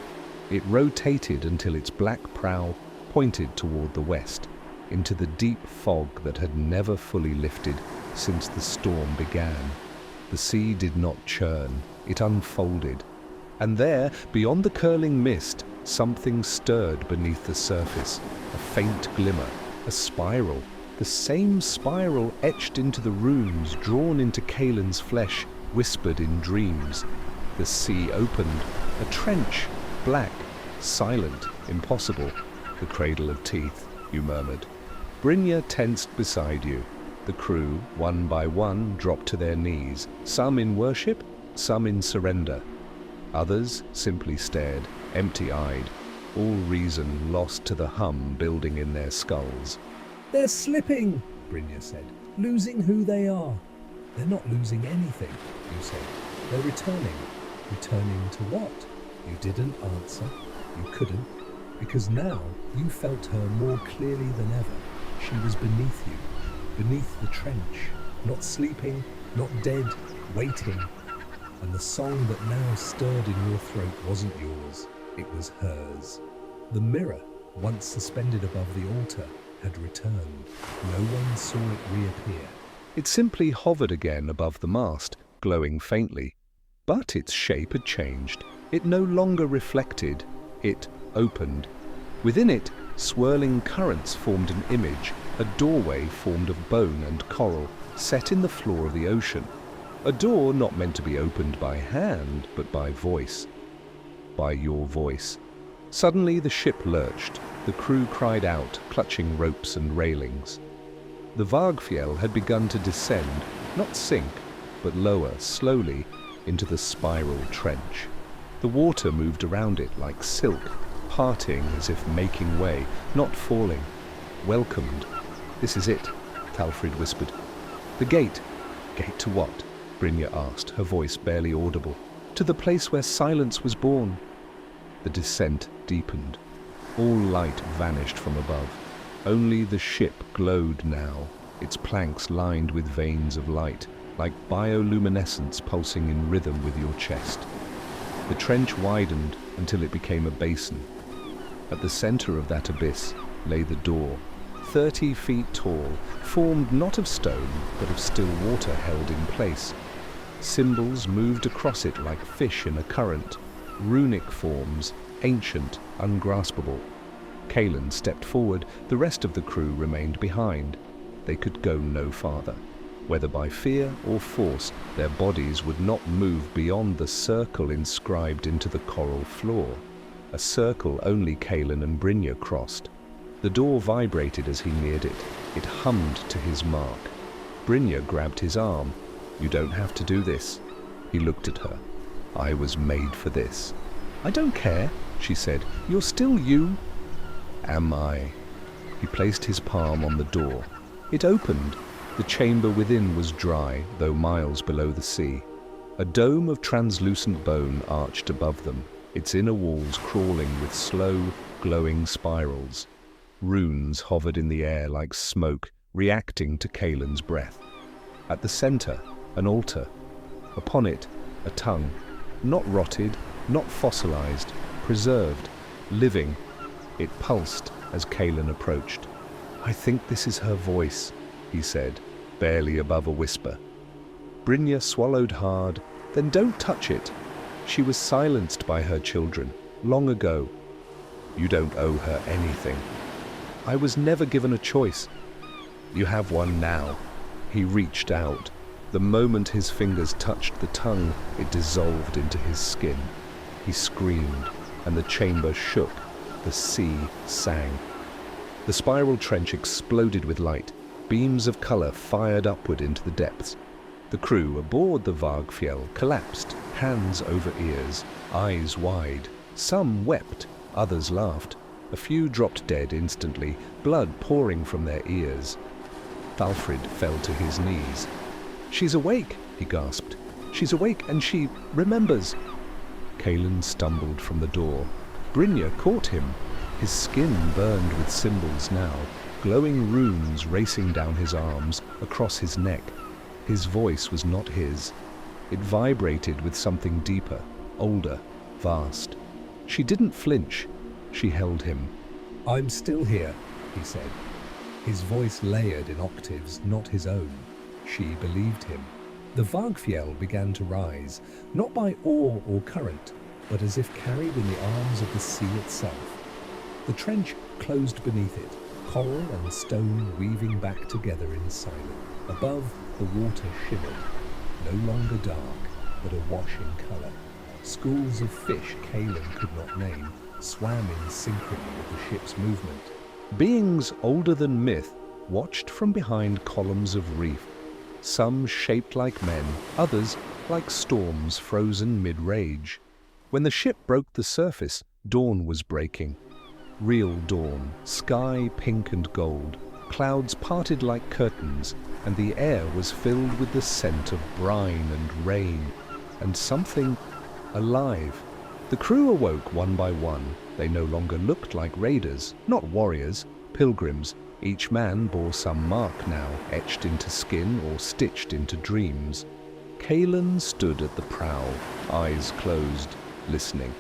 It rotated until its black prow pointed toward the west, into the deep fog that had never fully lifted since the storm began. The sea did not churn, it unfolded. And there, beyond the curling mist, something stirred beneath the surface, a faint glimmer, a spiral, the same spiral etched into the runes, drawn into Kaelin's flesh, whispered in dreams. The sea opened, a trench, black, silent, impossible. "The cradle of teeth," you murmured. Brynja tensed beside you. The crew, one by one, dropped to their knees, some in worship, some in surrender. Others simply stared, empty-eyed, all reason lost to the hum building in their skulls. "They're slipping," Brynja said, "losing who they are." "They're not losing anything," you said. "They're returning." "Returning to what?" You didn't answer. You couldn't. because now you felt her more clearly than ever. She was beneath you, beneath the trench, not sleeping, not dead, waiting. And the song that now stirred in your throat wasn't yours, it was hers. The mirror, once suspended above the altar, had returned. No one saw it reappear. It simply hovered again above the mast, glowing faintly. But its shape had changed. It no longer reflected, it opened. Within it, swirling currents formed an image, a doorway formed of bone and coral, set in the floor of the ocean. A door not meant to be opened by hand, but by voice. By your voice. Suddenly the ship lurched. The crew cried out, clutching ropes and railings. The Vargfjell had begun to descend, not sink, but lower, slowly, into the spiral trench. The water moved around it like silk, parting as if making way, not falling. Welcomed. This is it, Talfrid whispered. The gate. Gate to what? Brynja asked, her voice barely audible. To the place where silence was born. The descent deepened. All light vanished from above. Only the ship glowed now, its planks lined with veins of light, like bioluminescence pulsing in rhythm with your chest. The trench widened until it became a basin. At the center of that abyss lay the door, 30 feet tall, formed not of stone, but of still water held in place. Symbols moved across it like fish in a current, runic forms, ancient, ungraspable. Kaelin stepped forward, the rest of the crew remained behind. They could go no farther. Whether by fear or force, their bodies would not move beyond the circle inscribed into the coral floor. A circle only Kaelin and Brynja crossed. The door vibrated as he neared it. It hummed to his mark. Brynja grabbed his arm. You don't have to do this. He looked at her. I was made for this. I don't care, she said. You're still you. Am I? He placed his palm on the door. It opened. The chamber within was dry, though miles below the sea. A dome of translucent bone arched above them, its inner walls crawling with slow, glowing spirals. Runes hovered in the air like smoke, reacting to Kaelin's breath. At the center, an altar. Upon it, a tongue, not rotted, not fossilized, preserved, living. It pulsed as Kaelin approached. I think this is her voice, he said, barely above a whisper. Brynja swallowed hard. Then don't touch it. She was silenced by her children, long ago. You don't owe her anything. I was never given a choice. You have one now. He reached out. The moment his fingers touched the tongue, it dissolved into his skin. He screamed, and the chamber shook. The sea sang. The spiral trench exploded with light. Beams of color fired upward into the depths. The crew aboard the Vargfjell collapsed, hands over ears, eyes wide. Some wept, others laughed. A few dropped dead instantly, blood pouring from their ears. Thalfrid fell to his knees. She's awake, he gasped. She's awake and she remembers. Kaelin stumbled from the door. Brynja caught him. His skin burned with symbols now, glowing runes racing down his arms, across his neck. His voice was not his. It vibrated with something deeper, older, vast. She didn't flinch. She held him. I'm still here, he said. His voice layered in octaves not his own. She believed him. The Vargfjell began to rise, not by oar or current, but as if carried in the arms of the sea itself. The trench closed beneath it, coral and stone weaving back together in silence. Above, the water shimmered, no longer dark, but awash in colour. Schools of fish Kaelin could not name swam in synchrony with the ship's movement. Beings older than myth watched from behind columns of reef, some shaped like men, others like storms frozen mid-rage. When the ship broke the surface, dawn was breaking. Real dawn, sky pink and gold, clouds parted like curtains, and the air was filled with the scent of brine and rain, and something alive. The crew awoke one by one. They no longer looked like raiders, not warriors, pilgrims. Each man bore some mark now, etched into skin or stitched into dreams. Kaelin stood at the prow, eyes closed, listening.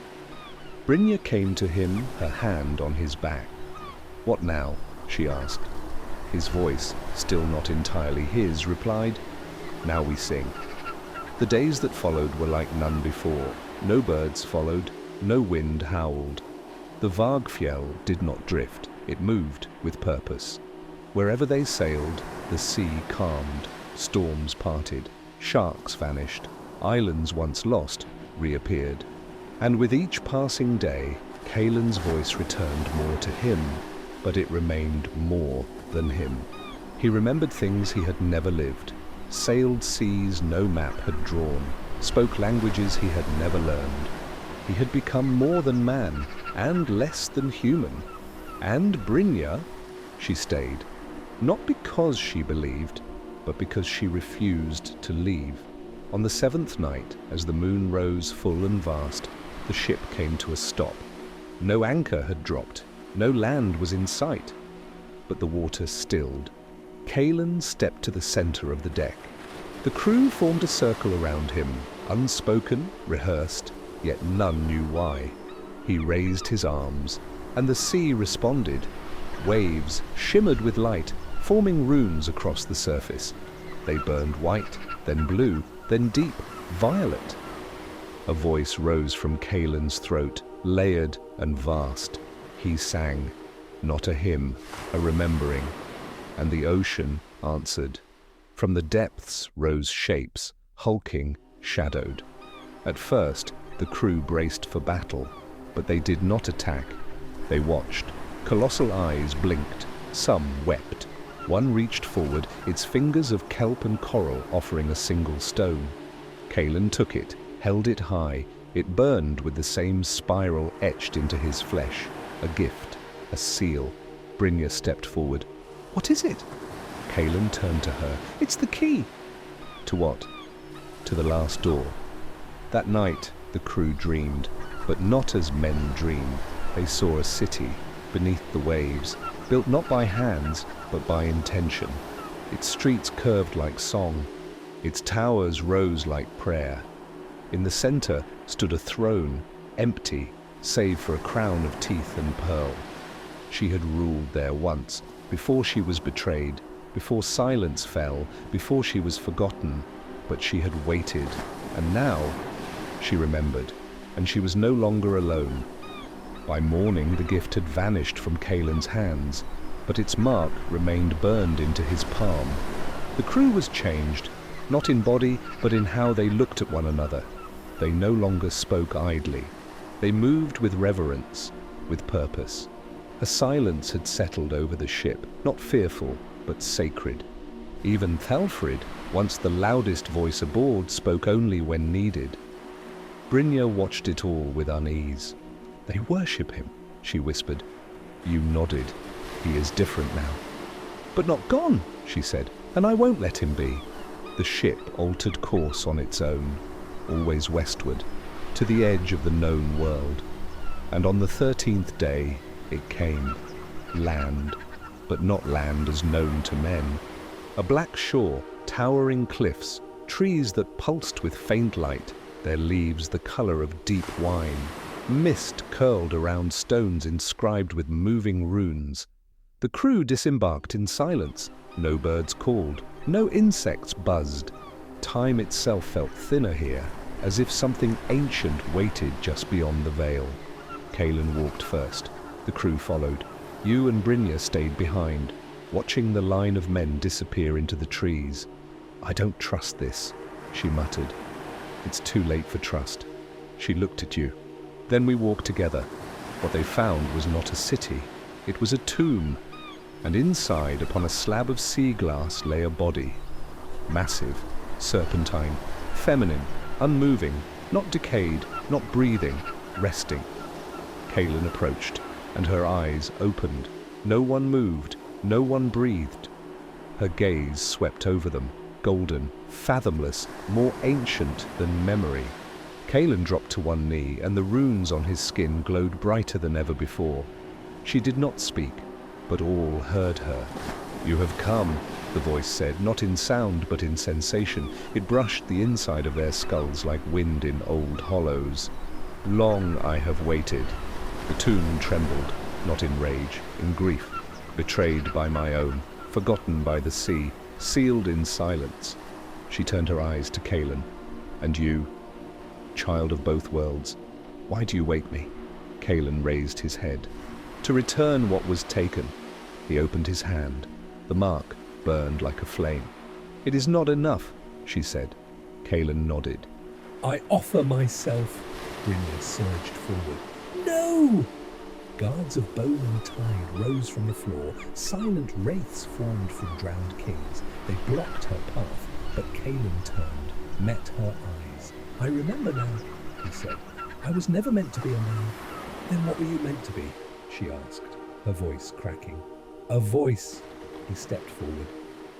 Brynja came to him, her hand on his back. "What now?" she asked. His voice, still not entirely his, replied, "Now we sing." The days that followed were like none before. No birds followed, no wind howled. The Vargfjell did not drift, it moved with purpose. Wherever they sailed, the sea calmed, storms parted, sharks vanished, islands once lost reappeared. And with each passing day, Kaelin's voice returned more to him, but it remained more than him. He remembered things he had never lived, sailed seas no map had drawn, spoke languages he had never learned. He had become more than man, and less than human. And Brynja, she stayed, not because she believed, but because she refused to leave. On the seventh night, as the moon rose full and vast, the ship came to a stop. No anchor had dropped, no land was in sight, but the water stilled. Kaelin stepped to the center of the deck. The crew formed a circle around him, unspoken, rehearsed, yet none knew why. He raised his arms, and the sea responded. Waves shimmered with light, forming runes across the surface. They burned white, then blue, then deep, violet. A voice rose from Kaelin's throat, layered and vast. He sang, not a hymn, a remembering, and the ocean answered. From the depths rose shapes, hulking, shadowed. At first, the crew braced for battle, but they did not attack. They watched. Colossal eyes blinked. Some wept. One reached forward, its fingers of kelp and coral offering a single stone. Kaelin took it, held it high. It burned with the same spiral etched into his flesh. A gift, a seal. Brynja stepped forward. "What is it?" Kaelin turned to her. "It's the key." To what? To the last door. That night, the crew dreamed, but not as men dream. They saw a city, beneath the waves, built not by hands, but by intention. Its streets curved like song. Its towers rose like prayer. In the center stood a throne, empty, save for a crown of teeth and pearl. She had ruled there once, before she was betrayed, before silence fell, before she was forgotten, but she had waited, and now she remembered, and she was no longer alone. By morning the gift had vanished from Kaelin's hands, but its mark remained burned into his palm. The crew was changed, not in body, but in how they looked at one another. They no longer spoke idly. They moved with reverence, with purpose. A silence had settled over the ship, not fearful, but sacred. Even Thalfrid, once the loudest voice aboard, spoke only when needed. Brynja watched it all with unease. "They worship him," she whispered. You nodded. "He is different now." "But not gone," she said, "and I won't let him be." The ship altered course on its own, always westward, to the edge of the known world. And on the 13th day it came. Land, but not land as known to men. A black shore, towering cliffs, trees that pulsed with faint light, their leaves the color of deep wine. Mist curled around stones inscribed with moving runes. The crew disembarked in silence. No birds called, no insects buzzed. Time itself felt thinner here, as if something ancient waited just beyond the veil. Kaelin walked first. The crew followed. You and Brynja stayed behind, watching the line of men disappear into the trees. "I don't trust this," she muttered. "It's too late for trust." She looked at you. Then we walked together. What they found was not a city. It was a tomb. And inside, upon a slab of sea glass, lay a body. Massive, serpentine, feminine, unmoving, not decayed, not breathing, resting. Kaelin approached, and her eyes opened. No one moved, no one breathed. Her gaze swept over them, golden, fathomless, more ancient than memory. Kaelin dropped to one knee, and the runes on his skin glowed brighter than ever before. She did not speak, but all heard her. "You have come," the voice said, not in sound but in sensation. It brushed the inside of their skulls like wind in old hollows. "Long I have waited." The tomb trembled, not in rage, in grief, betrayed by my own, forgotten by the sea, sealed in silence. She turned her eyes to Kaelin. "And you, child of both worlds, why do you wake me?" Kaelin raised his head. "To return what was taken." He opened his hand. The mark burned like a flame. "It is not enough," she said. Kaelin nodded. "I offer myself." Brynja surged forward. "No!" Guards of bone and tide rose from the floor. Silent wraiths formed from drowned kings. They blocked her path, but Kaelin turned, met her eyes. "I remember now," he said. "I was never meant to be a man." "Then what were you meant to be?" she asked, her voice cracking. "A voice." He stepped forward.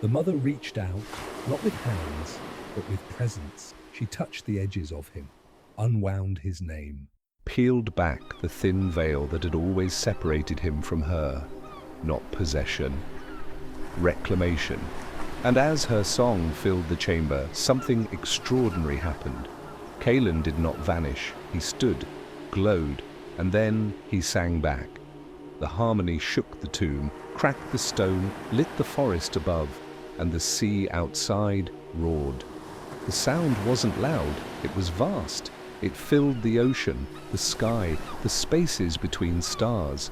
The mother reached out, not with hands, but with presence. She touched the edges of him, unwound his name. Peeled back the thin veil that had always separated him from her. Not possession. Reclamation. And as her song filled the chamber, something extraordinary happened. Kaelin did not vanish. He stood, glowed, and then he sang back. The harmony shook the tomb, cracked the stone, lit the forest above, and the sea outside roared. The sound wasn't loud, it was vast. It filled the ocean, the sky, the spaces between stars.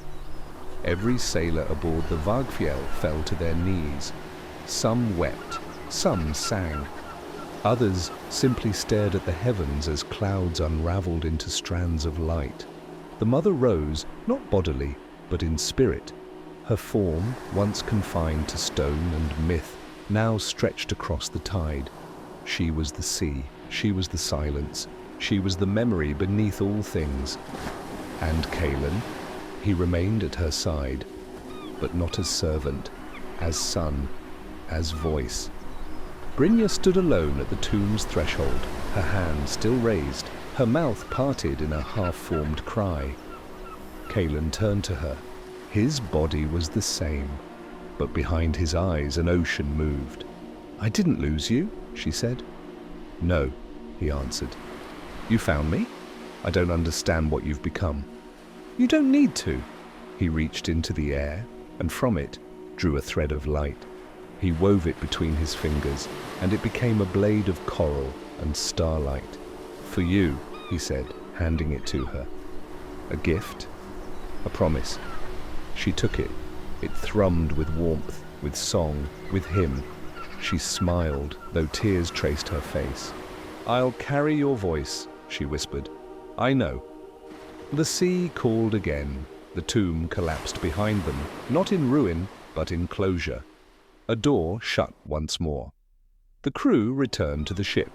Every sailor aboard the Vargfjell fell to their knees. Some wept, some sang. Others simply stared at the heavens as clouds unraveled into strands of light. The mother rose, not bodily, but in spirit. Her form, once confined to stone and myth, now stretched across the tide. She was the sea, she was the silence, she was the memory beneath all things. And Kaelin, he remained at her side, but not as servant, as son, as voice. Brynja stood alone at the tomb's threshold, her hand still raised, her mouth parted in a half-formed cry. Kaelin turned to her. His body was the same, but behind his eyes an ocean moved. "I didn't lose you," she said. "No," he answered. "You found me? I don't understand what you've become." "You don't need to." He reached into the air, and from it drew a thread of light. He wove it between his fingers, and it became a blade of coral and starlight. "For you," he said, handing it to her. "A gift? A promise." She took it. It thrummed with warmth, with song, with him. She smiled, though tears traced her face. "I'll carry your voice," she whispered. "I know." The sea called again. The tomb collapsed behind them, not in ruin, but in closure. A door shut once more. The crew returned to the ship.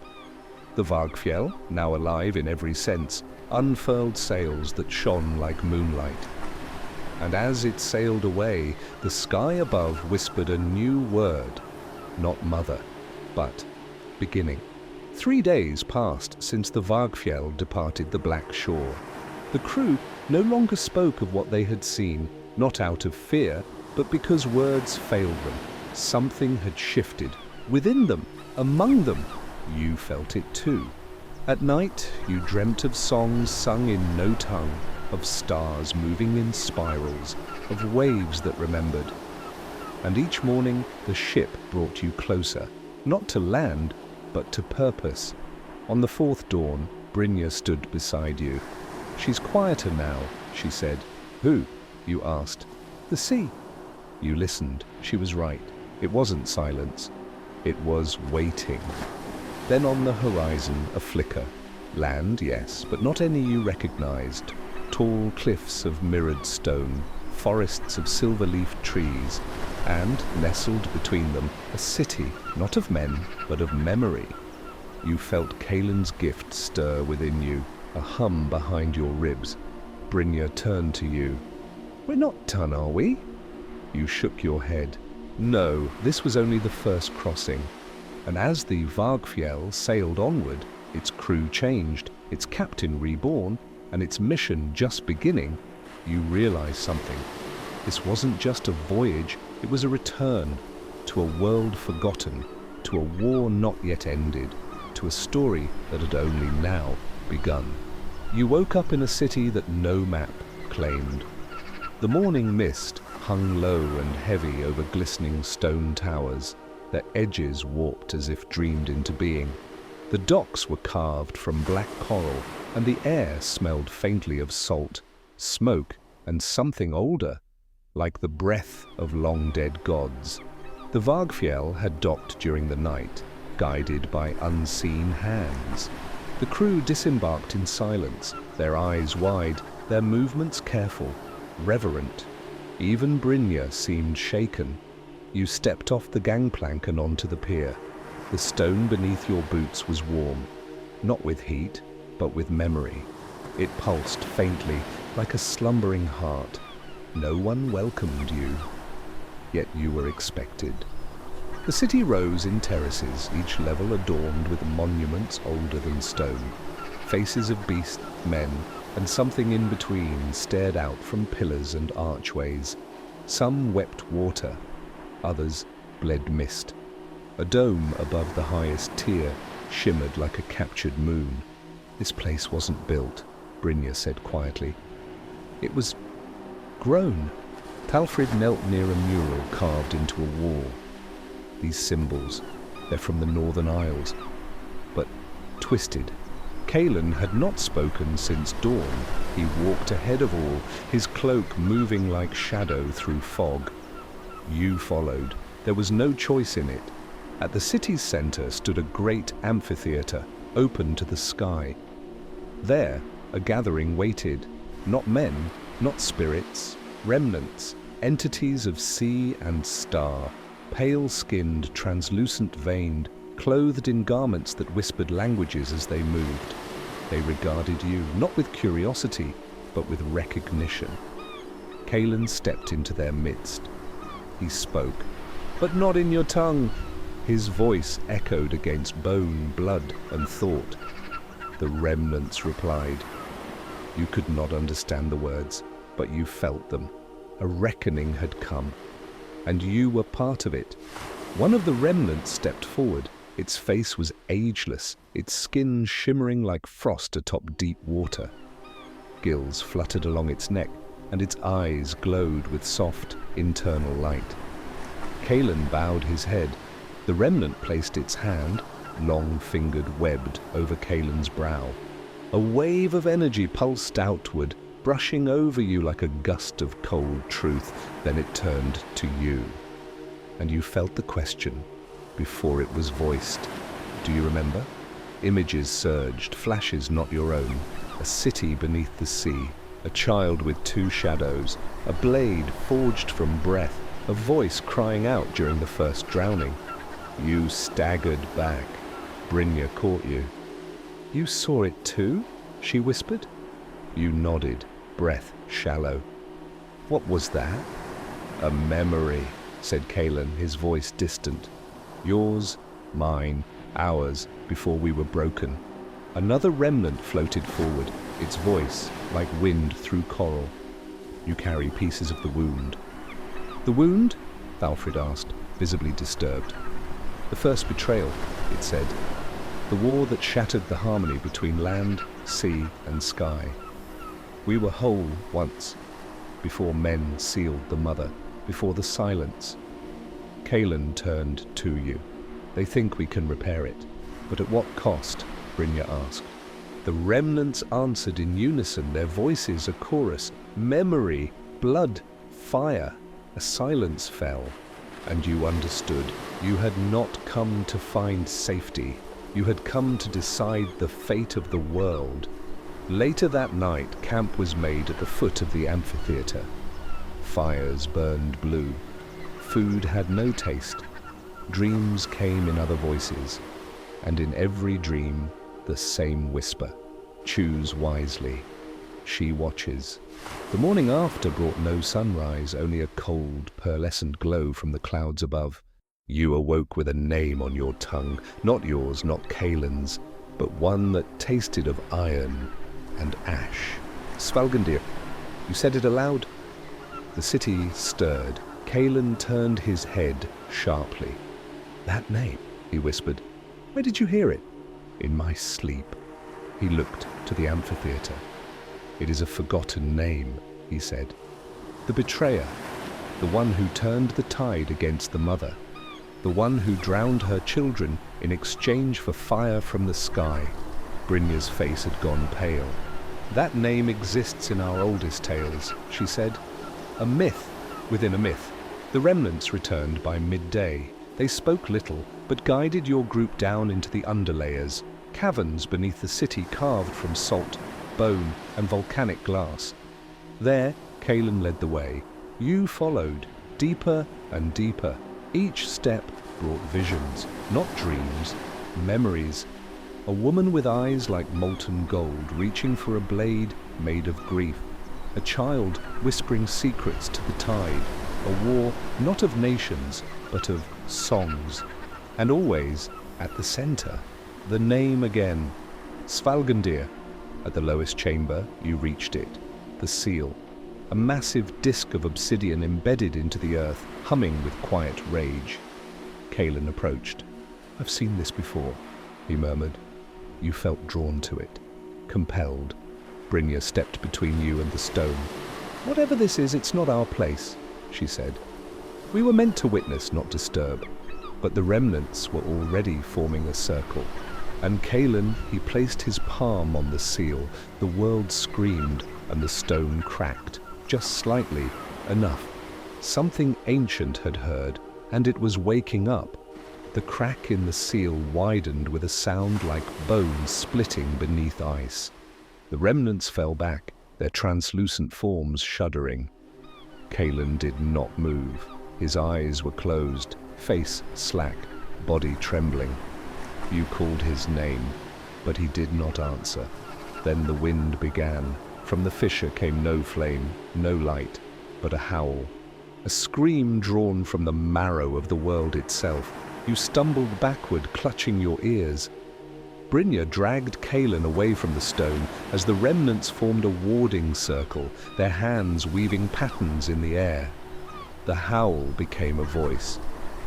The Vargfjell, now alive in every sense, unfurled sails that shone like moonlight. And as it sailed away, the sky above whispered a new word, not mother, but beginning. 3 days passed since the Vargfjell departed the black shore. The crew no longer spoke of what they had seen, not out of fear, but because words failed them. Something had shifted, within them, among them. You felt it too. At night, you dreamt of songs sung in no tongue, of stars moving in spirals, of waves that remembered. And each morning, the ship brought you closer, not to land, but to purpose. On the 4th dawn, Brynja stood beside you. "She's quieter now," she said. "Who?" you asked. "The sea." You listened. She was right. It wasn't silence. It was waiting. Then on the horizon, a flicker. Land, yes, but not any you recognized. Tall cliffs of mirrored stone, forests of silver-leafed trees, and, nestled between them, a city, not of men, but of memory. You felt Kaelin's gift stir within you, a hum behind your ribs. Brynja turned to you. "We're not done, are we?" You shook your head. No, this was only the first crossing. And as the Vargfjell sailed onward, its crew changed. its captain reborn, and its mission just beginning, you realize something. This wasn't just a voyage, it was a return to a world forgotten, to a war not yet ended, to a story that had only now begun. You woke up in a city that no map claimed. The morning mist hung low and heavy over glistening stone towers, their edges warped as if dreamed into being. The docks were carved from black coral, and the air smelled faintly of salt, smoke, and something older, like the breath of long-dead gods. The Vargfjell had docked during the night, guided by unseen hands. The crew disembarked in silence, their eyes wide, their movements careful, reverent. Even Brynja seemed shaken. You stepped off the gangplank and onto the pier. The stone beneath your boots was warm, not with heat, but with memory. It pulsed faintly, like a slumbering heart. No one welcomed you, yet you were expected. The city rose in terraces, each level adorned with monuments older than stone. Faces of beasts, men, and something in between stared out from pillars and archways. Some wept water, others bled mist. A dome above the highest tier shimmered like a captured moon. This place wasn't built, Brynja said quietly. It was grown. Talfrid knelt near a mural carved into a wall. These symbols, they're from the Northern Isles, but twisted. Kalen had not spoken since dawn. He walked ahead of all, his cloak moving like shadow through fog. You followed. There was no choice in it. At the city's center stood a great amphitheater, open to the sky. There, a gathering waited. Not men, not spirits, remnants, entities of sea and star, pale-skinned, translucent-veined, clothed in garments that whispered languages as they moved. They regarded you, not with curiosity, but with recognition. Kalen stepped into their midst. He spoke, but not in your tongue. His voice echoed against bone, blood, and thought. The remnants replied. You could not understand the words, but you felt them. A reckoning had come, and you were part of it. One of the remnants stepped forward. Its face was ageless, its skin shimmering like frost atop deep water. Gills fluttered along its neck, and its eyes glowed with soft, internal light. Kalen bowed his head. The remnant placed its hand, long-fingered, webbed, over Kalen's brow. A wave of energy pulsed outward, brushing over you like a gust of cold truth. Then it turned to you, and you felt the question before it was voiced. Do you remember? Images surged, flashes not your own. A city beneath the sea, a child with two shadows, a blade forged from breath, a voice crying out during the first drowning. You staggered back. Brynja caught you. You saw it too? She whispered. You nodded, breath shallow. What was that? A memory, said Kalen, his voice distant. Yours, mine, ours, before we were broken. Another remnant floated forward, its voice like wind through coral. You carry pieces of the wound. The wound? Thalfrid asked, visibly disturbed. The first betrayal, it said. The war that shattered the harmony between land, sea, and sky. We were whole once, before men sealed the mother, before the silence. Kalen turned to you. They think we can repair it. But at what cost? Brynja asked. The remnants answered in unison, their voices a chorus. Memory, blood, fire. A silence fell, and you understood. You had not come to find safety. You had come to decide the fate of the world. Later that night, camp was made at the foot of the amphitheater. Fires burned blue. Food had no taste. Dreams came in other voices, and in every dream, the same whisper. Choose wisely. She watches. The morning after brought no sunrise, only a cold, pearlescent glow from the clouds above. You awoke with a name on your tongue, not yours, not Kalen's. but one that tasted of iron and ash. Svalgandir, you said it aloud? The city stirred. Kalen turned his head sharply. That name, he whispered. Where did you hear it? In my sleep. He looked to the amphitheater. It is a forgotten name, he said. The betrayer, the one who turned the tide against the mother, the one who drowned her children in exchange for fire from the sky. Brynja's face had gone pale. That name exists in our oldest tales, she said. A myth within a myth. The remnants returned by midday. They spoke little, but guided your group down into the underlayers, caverns beneath the city carved from salt, bone, and volcanic glass. There, Kalen led the way. You followed, deeper and deeper. Each step brought visions, not dreams, memories. A woman with eyes like molten gold, reaching for a blade made of grief. A child whispering secrets to the tide. A war not of nations, but of songs. And always, at the center, the name again. Svalgandir. At the lowest chamber, you reached it. The seal. A massive disk of obsidian embedded into the earth, humming with quiet rage. Kalen approached. I've seen this before, he murmured. You felt drawn to it, compelled. Brynja stepped between you and the stone. Whatever this is, it's not our place, she said. We were meant to witness, not disturb. But the remnants were already forming a circle. And Kalen, he placed his palm on the seal. The world screamed and the stone cracked, just slightly, enough. Something ancient had heard, and it was waking up. The crack in the seal widened with a sound like bones splitting beneath ice. The remnants fell back, their translucent forms shuddering. Kalen did not move. His eyes were closed, face slack, body trembling. You called his name, but he did not answer. Then the wind began. From the fissure came no flame, no light, but a howl. A scream drawn from the marrow of the world itself. You stumbled backward, clutching your ears. Brynja dragged Kalen away from the stone as the remnants formed a warding circle, their hands weaving patterns in the air. The howl became a voice.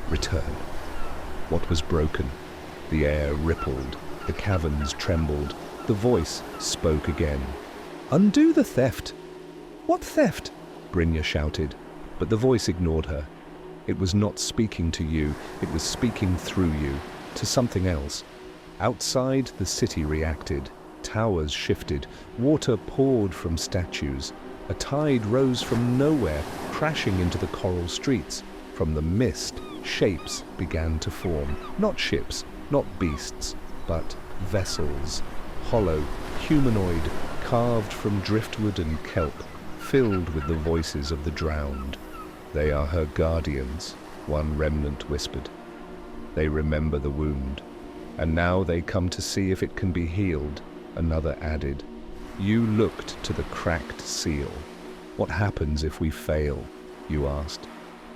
Return. What was broken? The air rippled, the caverns trembled. The voice spoke again. Undo the theft. What theft? Brynja shouted, but the voice ignored her. It was not speaking to you, it was speaking through you, to something else. Outside, the city reacted. Towers shifted, water poured from statues. A tide rose from nowhere, crashing into the coral streets. From the mist, shapes began to form. Not ships, not beasts, but vessels. Hollow, humanoid, carved from driftwood and kelp, filled with the voices of the drowned. They are her guardians, one remnant whispered. They remember the wound. And now they come to see if it can be healed, another added. You looked to the cracked seal. What happens if we fail? You asked.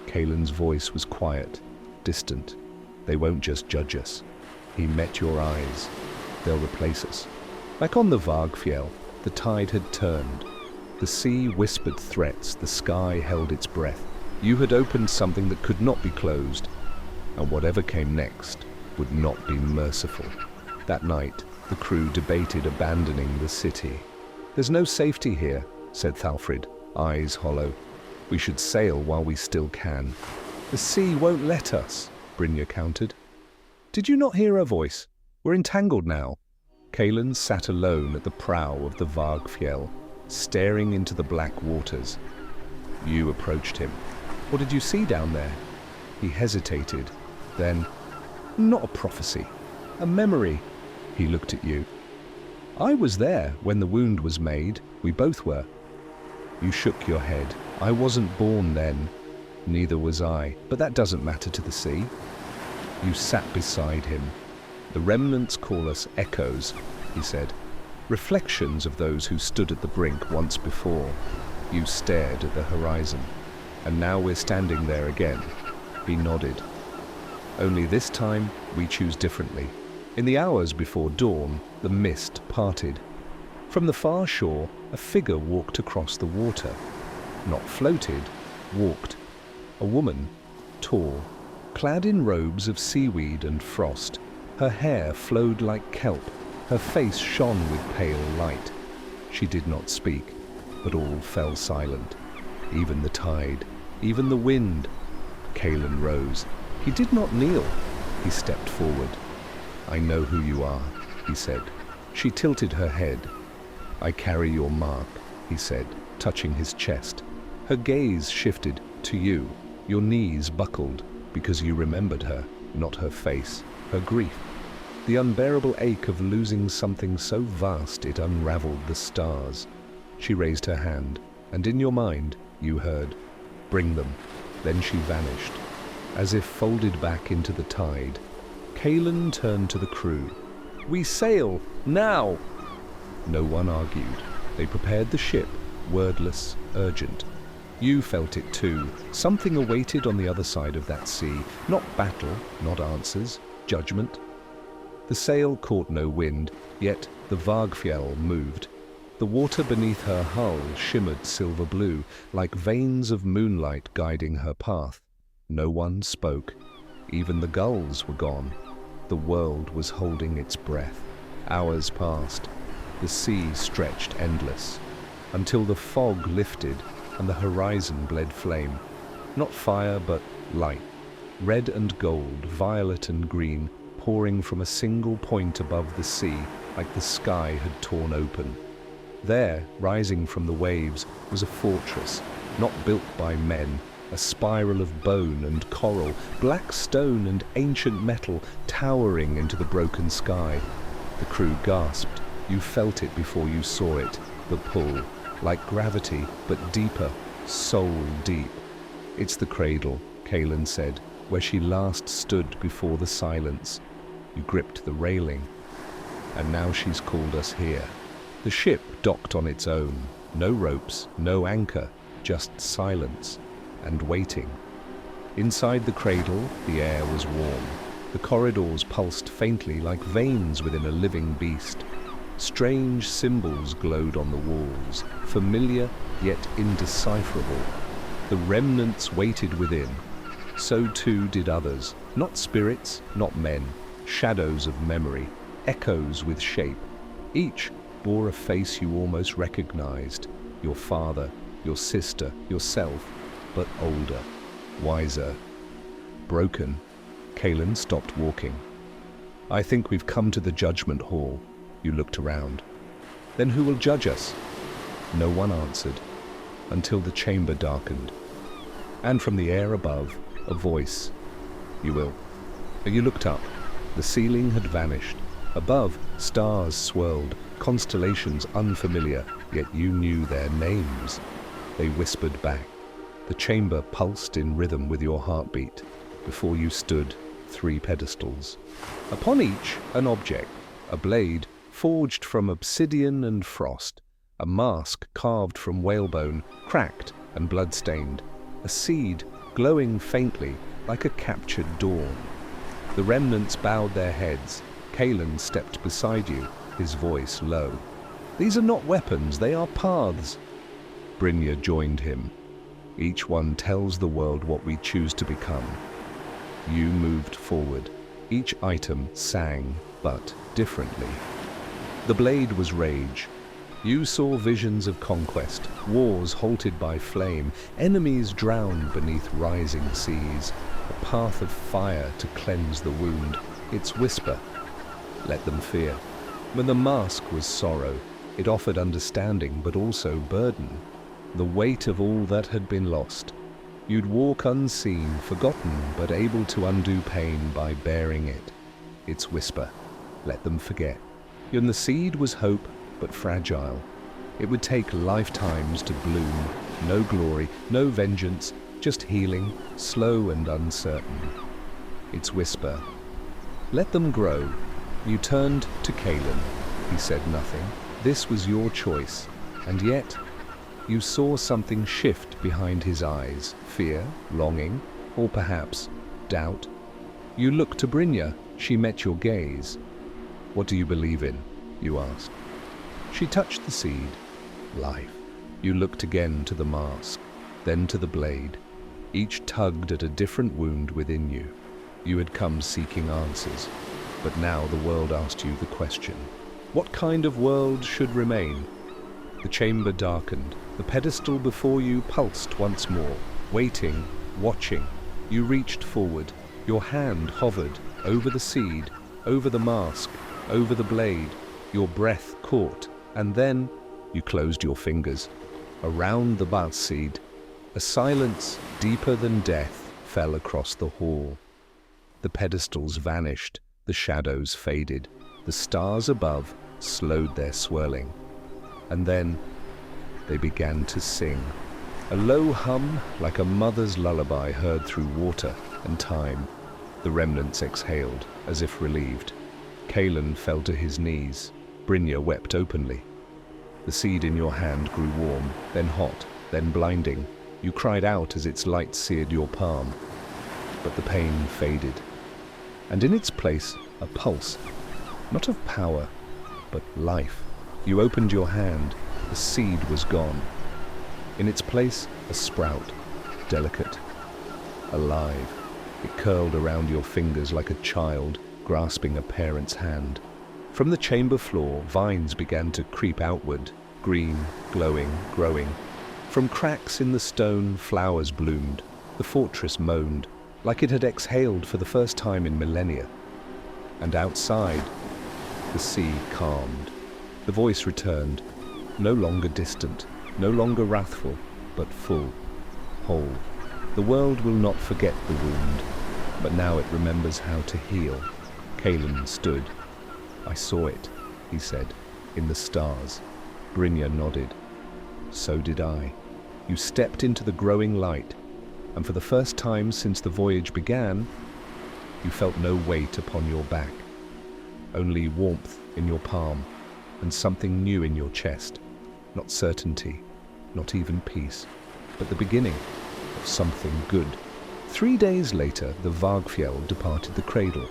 Kalen's voice was quiet, distant. They won't just judge us. He met your eyes. They'll replace us. Like on the Vargfjell, the tide had turned. The sea whispered threats, the sky held its breath. You had opened something that could not be closed, and whatever came next would not be merciful. That night, the crew debated abandoning the city. There's no safety here, said Thalfrid, eyes hollow. We should sail while we still can. The sea won't let us, Brynja countered. Did you not hear her voice? We're entangled now. Kalen sat alone at the prow of the Vargfjell, staring into the black waters. You approached him. What did you see down there? He hesitated, then, not a prophecy, a memory. He looked at you. I was there when the wound was made. We both were. You shook your head. I wasn't born then. Neither was I. But that doesn't matter to the sea. You sat beside him. The remnants call us echoes, he said. Reflections of those who stood at the brink once before. You stared at the horizon. And now we're standing there again. He nodded. Only this time, we choose differently. In the hours before dawn, the mist parted. From the far shore, a figure walked across the water. Not floated, walked. A woman, tall, clad in robes of seaweed and frost. Her hair flowed like kelp, her face shone with pale light. She did not speak, but all fell silent. Even the tide, even the wind. Kalen rose. He did not kneel. He stepped forward. "I know who you are," he said. She tilted her head. "I carry your mark," he said, touching his chest. Her gaze shifted to you. Your knees buckled because you remembered her, not her face, her grief. The unbearable ache of losing something so vast it unraveled the stars. She raised her hand, and in your mind you heard, "Bring them." Then she vanished, as if folded back into the tide. Kalen turned to the crew. "We sail, now!" No one argued. They prepared the ship, wordless, urgent. You felt it too. Something awaited on the other side of that sea. Not battle, not answers, judgment. The sail caught no wind, yet the Vargfjell moved. The water beneath her hull shimmered silver blue, like veins of moonlight guiding her path. No one spoke. Even the gulls were gone. The world was holding its breath. Hours passed. The sea stretched endless, until the fog lifted and the horizon bled flame. Not fire, but light. Red and gold, violet and green, pouring from a single point above the sea, like the sky had torn open. There, rising from the waves, was a fortress, not built by men, a spiral of bone and coral, black stone and ancient metal towering into the broken sky. The crew gasped. You felt it before you saw it, the pull, like gravity, but deeper, soul deep. "It's the cradle," Kalen said, "where she last stood before the silence." You gripped the railing. "And now she's called us here." The ship docked on its own. No ropes, no anchor, just silence and waiting. Inside the cradle, the air was warm. The corridors pulsed faintly like veins within a living beast. Strange symbols glowed on the walls, familiar yet indecipherable. The remnants waited within. So too did others, not spirits, not men, shadows of memory, echoes with shape. Each bore a face you almost recognized, your father, your sister, yourself, but older, wiser. Broken, Kalen stopped walking. "I think we've come to the judgment hall." You looked around. "Then who will judge us?" No one answered, until the chamber darkened. And from the air above, a voice. "You will." You looked up. The ceiling had vanished. Above, stars swirled, constellations unfamiliar, yet you knew their names. They whispered back. The chamber pulsed in rhythm with your heartbeat. Before you stood, 3 pedestals. Upon each, an object, a blade forged from obsidian and frost, a mask carved from whalebone, cracked and blood-stained, a seed glowing faintly like a captured dawn. The remnants bowed their heads. Kalen stepped beside you, his voice low. "These are not weapons, they are paths." Brynja joined him. "Each one tells the world what we choose to become." You moved forward. Each item sang, but differently. The blade was rage. You saw visions of conquest, wars halted by flame, enemies drowned beneath rising seas, a path of fire to cleanse the wound, its whisper. Let them fear. When the mask was sorrow, it offered understanding but also burden, the weight of all that had been lost. You'd walk unseen, forgotten, but able to undo pain by bearing it. Its whisper. Let them forget. And the seed was hope, but fragile. It would take lifetimes to bloom. No glory, no vengeance, just healing, slow and uncertain. Its whisper. Let them grow. You turned to Kalen. He said nothing. This was your choice. And yet, you saw something shift behind his eyes. Fear, longing, or perhaps doubt. You looked to Brynja. She met your gaze. What do you believe in? You asked. She touched the seed. Life. You looked again to the mask, then to the blade. Each tugged at a different wound within you. You had come seeking answers, but now the world asked you the question. What kind of world should remain? The chamber darkened. The pedestal before you pulsed once more, waiting, watching. You reached forward. Your hand hovered over the seed, over the mask, over the blade. Your breath caught, and then you closed your fingers. Around the bas seed, a silence deeper than death fell across the hall. The pedestals vanished, the shadows faded, the stars above slowed their swirling. And then they began to sing. A low hum like a mother's lullaby heard through water and time. The remnants exhaled, as if relieved. Kalen fell to his knees. Brynja wept openly. The seed in your hand grew warm, then hot, then blinding. You cried out as its light seared your palm. But the pain faded. And in its place, a pulse, not of power, but life. You opened your hand. The seed was gone. In its place, a sprout, delicate, alive. It curled around your fingers like a child grasping a parent's hand. From the chamber floor, vines began to creep outward, green, glowing, growing. From cracks in the stone, flowers bloomed. The fortress moaned, like it had exhaled for the first time in millennia. And outside, the sea calmed. The voice returned, no longer distant, no longer wrathful, but full, whole. The world will not forget the wound, but now it remembers how to heal. Kalen stood. I saw it, he said, in the stars. Brynja nodded. So did I. You stepped into the growing light, and for the first time since the voyage began, you felt no weight upon your back, only warmth in your palm, and something new in your chest. Not certainty, not even peace, but the beginning of something good. 3 days later, the Vargfjell departed the cradle.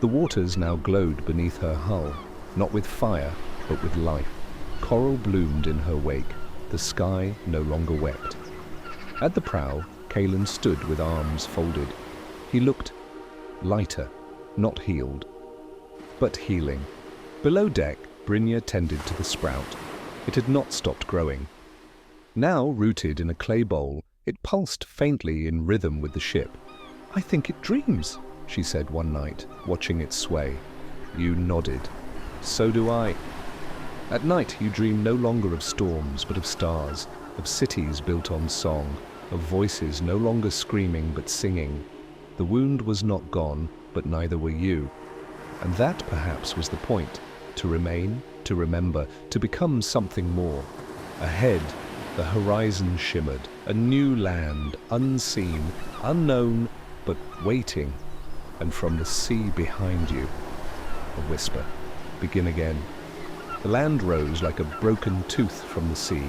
The waters now glowed beneath her hull, not with fire, but with life. Coral bloomed in her wake. The sky no longer wept. At the prow, Kalen stood with arms folded. He looked lighter, not healed, but healing. Below deck, Brynja tended to the sprout. It had not stopped growing. Now, rooted in a clay bowl, it pulsed faintly in rhythm with the ship. I think it dreams, she said one night, watching it sway. You nodded. So do I. At night, you dream no longer of storms, but of stars, of cities built on song, of voices no longer screaming but singing. The wound was not gone, but neither were you. And that, perhaps, was the point. To remain, to remember, to become something more. Ahead, the horizon shimmered, a new land, unseen, unknown, but waiting. And from the sea behind you, a whisper. Begin again. The land rose like a broken tooth from the sea.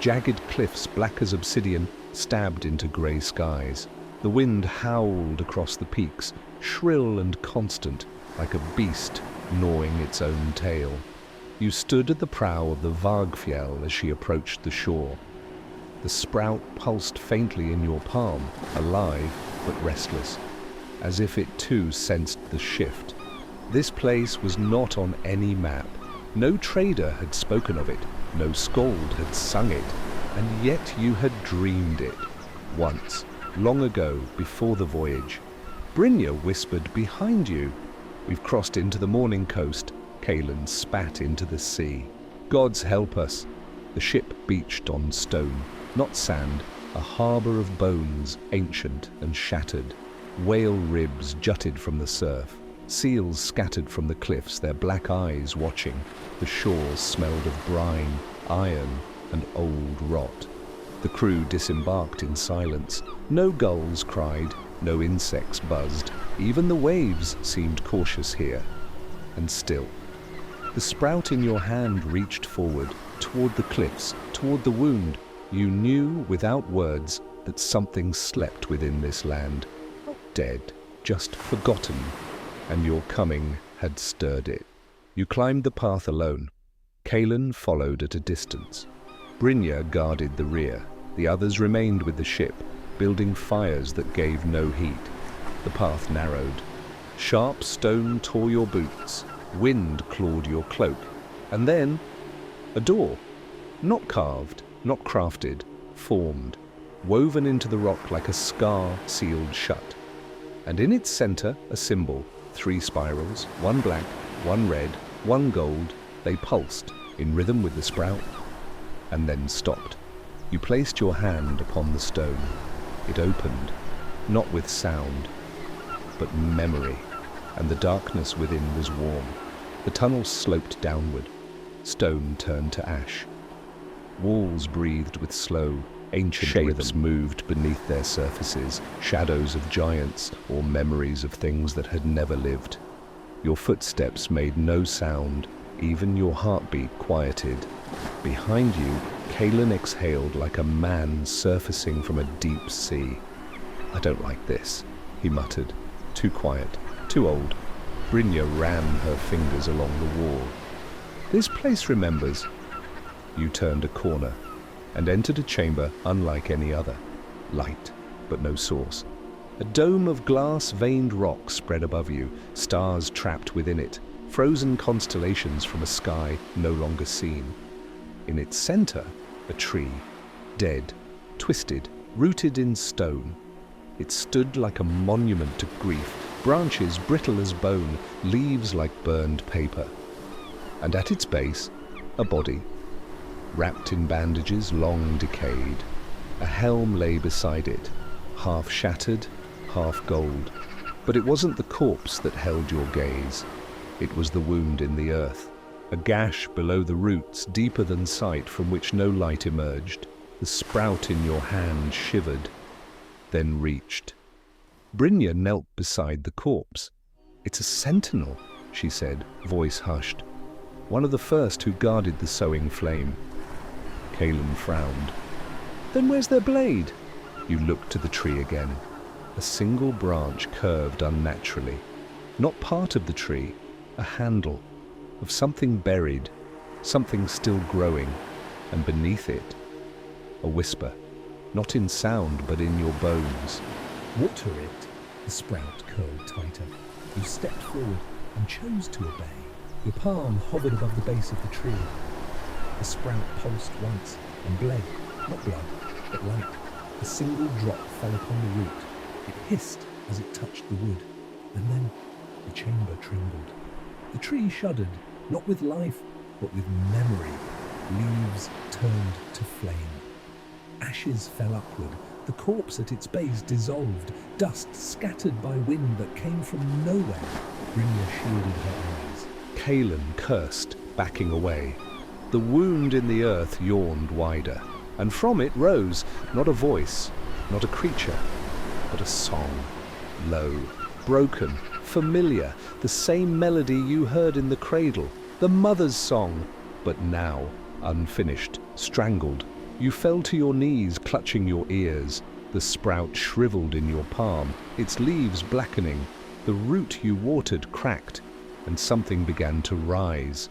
Jagged cliffs, black as obsidian, stabbed into grey skies. The wind howled across the peaks, shrill and constant, like a beast gnawing its own tail. You stood at the prow of the Vargfjell as she approached the shore. The sprout pulsed faintly in your palm, alive but restless, as if it too sensed the shift. This place was not on any map. No trader had spoken of it, no skald had sung it, and yet you had dreamed it. Once, long ago, before the voyage. Brynja whispered behind you. We've crossed into the morning coast. Kalen spat into the sea. Gods help us. The ship beached on stone, not sand, a harbour of bones, ancient and shattered. Whale ribs jutted from the surf. Seals scattered from the cliffs, their black eyes watching. The shores smelled of brine, iron, and old rot. The crew disembarked in silence. No gulls cried, no insects buzzed. Even the waves seemed cautious here. And still, the sprout in your hand reached forward, toward the cliffs, toward the wound. You knew, without words, that something slept within this land. Not dead, just forgotten. And your coming had stirred it. You climbed the path alone. Kaelin followed at a distance. Brynja guarded the rear. The others remained with the ship, building fires that gave no heat. The path narrowed. Sharp stone tore your boots. Wind clawed your cloak. And then, a door. Not carved, not crafted, formed, woven into the rock like a scar sealed shut. And in its center, a symbol, 3 spirals, one black, one red, one gold. They pulsed, in rhythm with the sprout, and then stopped. You placed your hand upon the stone. It opened, not with sound, but memory, and the darkness within was warm. The tunnel sloped downward. Stone turned to ash. Walls breathed with slow, ancient shapes moved beneath their surfaces, shadows of giants or memories of things that had never lived. Your footsteps made no sound, even your heartbeat quieted. Behind you, Kaelin exhaled like a man surfacing from a deep sea. "I don't like this," he muttered. "Too quiet, too old." Brynja ran her fingers along the wall. "This place remembers." You turned a corner and entered a chamber unlike any other. Light, but no source. A dome of glass-veined rock spread above you, stars trapped within it, frozen constellations from a sky no longer seen. In its center, a tree, dead, twisted, rooted in stone. It stood like a monument to grief, branches brittle as bone, leaves like burned paper. And at its base, a body, wrapped in bandages long decayed. A helm lay beside it, half shattered, half gold. But it wasn't the corpse that held your gaze. It was the wound in the earth, a gash below the roots deeper than sight from which no light emerged. The sprout in your hand shivered, then reached. Brynja knelt beside the corpse. "It's a sentinel," she said, voice hushed. "One of the first who guarded the sowing flame." Kaelin frowned. "Then where's their blade?" You looked to the tree again. A single branch curved unnaturally. Not part of the tree, a handle of something buried, something still growing, and beneath it, a whisper, not in sound but in your bones. "Water it." The sprout curled tighter. You stepped forward and chose to obey. Your palm hovered above the base of the tree. The sprout pulsed once and bled, not blood, but light. A single drop fell upon the root. It hissed as it touched the wood, and then the chamber trembled. The tree shuddered, not with life, but with memory. Leaves turned to flame. Ashes fell upward. The corpse at its base dissolved, dust scattered by wind that came from nowhere. Brynja shielded her eyes. Kaelin cursed, backing away. The wound in the earth yawned wider, and from it rose not a voice, not a creature, but a song. Low, broken, familiar, the same melody you heard in the cradle, the mother's song, but now unfinished, strangled. You fell to your knees, clutching your ears. The sprout shriveled in your palm, its leaves blackening. The root you watered cracked, and something began to rise.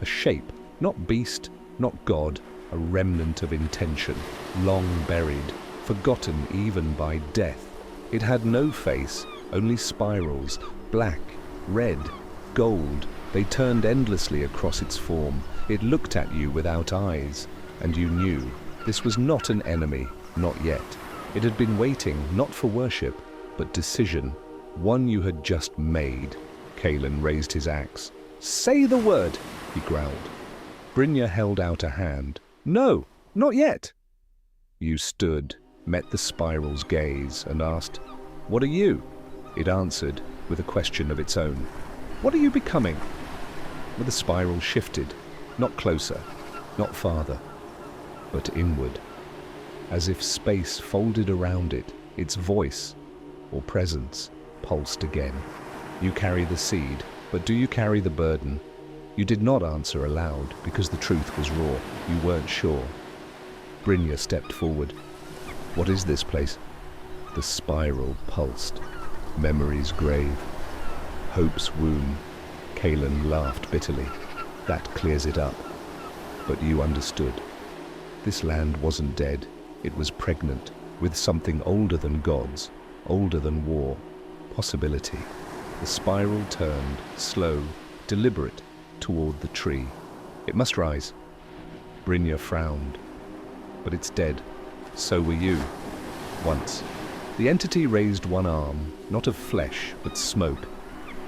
A shape, not beast, not god, a remnant of intention, long buried, forgotten even by death. It had no face, only spirals, black, red, gold. They turned endlessly across its form. It looked at you without eyes, and you knew this was not an enemy, not yet. It had been waiting, not for worship, but decision, one you had just made. Kaelin raised his axe. "Say the word," he growled. Brynja held out a hand. "No, not yet." You stood, met the spiral's gaze, and asked, "What are you?" It answered with a question of its own. "What are you becoming?" But the spiral shifted, not closer, not farther, but inward, as if space folded around it. Its voice, or presence, pulsed again. "You carry the seed, but do you carry the burden?" You did not answer aloud, because the truth was raw. You weren't sure. Brynja stepped forward. "What is this place?" The spiral pulsed. Memory's grave. Hope's womb. Kalen laughed bitterly. That clears it up. But you understood. This land wasn't dead. It was pregnant with something older than gods, older than war, possibility. The spiral turned, slow, deliberate, toward the tree. It must rise. Brynja frowned. But it's dead. So were you. Once. The entity raised one arm, not of flesh, but smoke.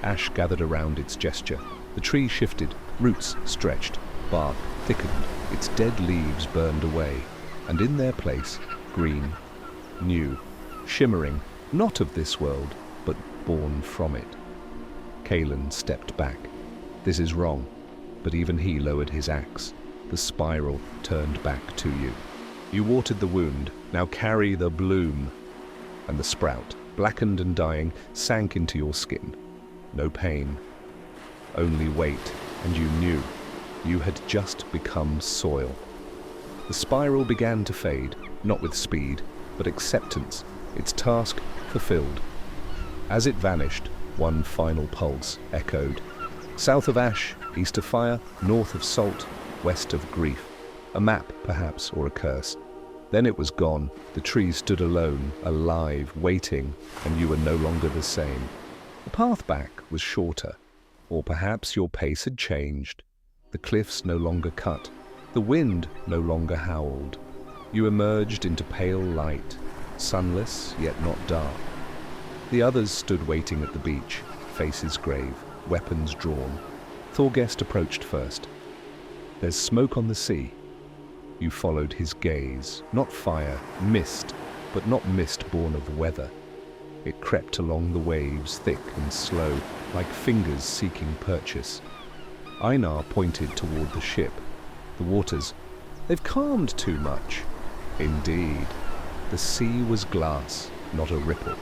Ash gathered around its gesture. The tree shifted, roots stretched, bark thickened, its dead leaves burned away, and in their place, green, new, shimmering, not of this world, but born from it. Kalen stepped back. This is wrong, but even he lowered his axe. The spiral turned back to you. You watered the wound, now carry the bloom. And the sprout, blackened and dying, sank into your skin. No pain, only weight, and you knew. You had just become soil. The spiral began to fade, not with speed, but acceptance, its task fulfilled. As it vanished, one final pulse echoed. South of ash, east of fire, north of salt, west of grief. A map, perhaps, or a curse. Then it was gone. The tree stood alone, alive, waiting, and you were no longer the same. The path back was shorter, or perhaps your pace had changed. The cliffs no longer cut, the wind no longer howled. You emerged into pale light, sunless yet not dark. The others stood waiting at the beach, faces grave, weapons drawn. Thorgest approached first. There's smoke on the sea. You followed his gaze, not fire, mist, but not mist born of weather. It crept along the waves, thick and slow, like fingers seeking purchase. Einar pointed toward the ship. The waters, they've calmed too much. Indeed. The sea was glass, not a ripple.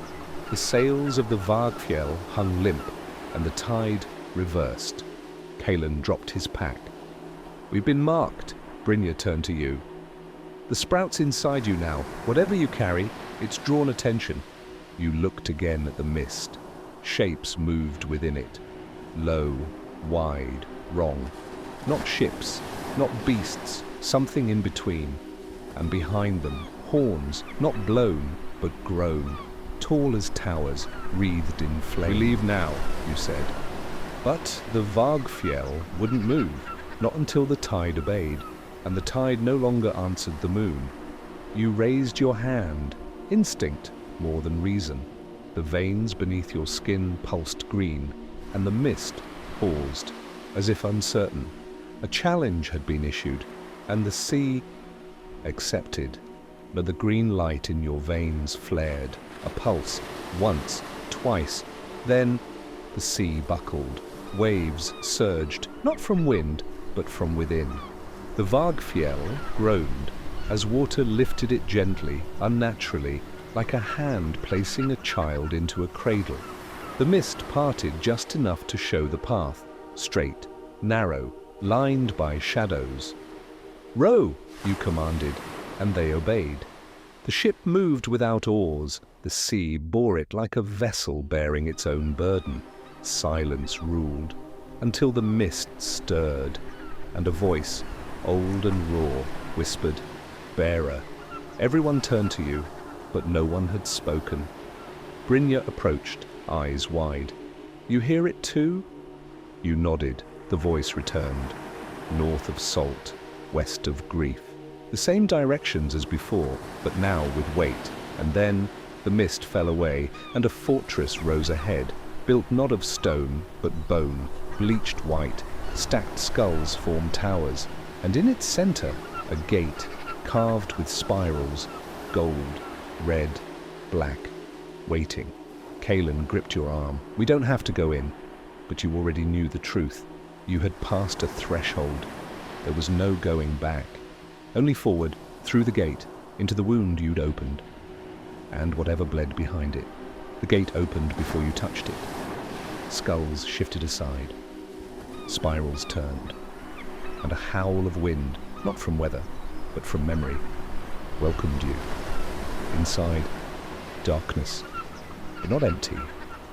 The sails of the Vargfjell hung limp, and the tide reversed. Kalen dropped his pack. We've been marked. Brynja turned to you. The sprout's inside you now. Whatever you carry, it's drawn attention. You looked again at the mist. Shapes moved within it. Low, wide, wrong. Not ships, not beasts, something in between. And behind them, horns, not blown, but groan. Tall as towers, wreathed in flame. We leave now, you said. But the Vargfjell wouldn't move, not until the tide obeyed, and the tide no longer answered the moon. You raised your hand, instinct more than reason. The veins beneath your skin pulsed green, and the mist paused, as if uncertain. A challenge had been issued, and the sea accepted. But the green light in your veins flared, a pulse, once, twice. Then the sea buckled. Waves surged, not from wind, but from within. The Vargfjell groaned as water lifted it gently, unnaturally, like a hand placing a child into a cradle. The mist parted just enough to show the path, straight, narrow, lined by shadows. Row, you commanded, and they obeyed. The ship moved without oars. The sea bore it like a vessel bearing its own burden. Silence ruled, until the mist stirred, and a voice, old and raw, whispered, "Bearer." Everyone turned to you, but no one had spoken. Brynja approached, eyes wide. You hear it too? You nodded. The voice returned. North of salt, west of grief. The same directions as before, but now with weight. And then the mist fell away, and a fortress rose ahead, built not of stone, but bone, bleached white. Stacked skulls formed towers, and in its center, a gate, carved with spirals, gold, red, black, waiting. Kalen gripped your arm. We don't have to go in. But you already knew the truth. You had passed a threshold. There was no going back. Only forward, through the gate, into the wound you'd opened. And whatever bled behind it. The gate opened before you touched it. Skulls shifted aside. Spirals turned. And a howl of wind, not from weather, but from memory, welcomed you. Inside, darkness, but not empty,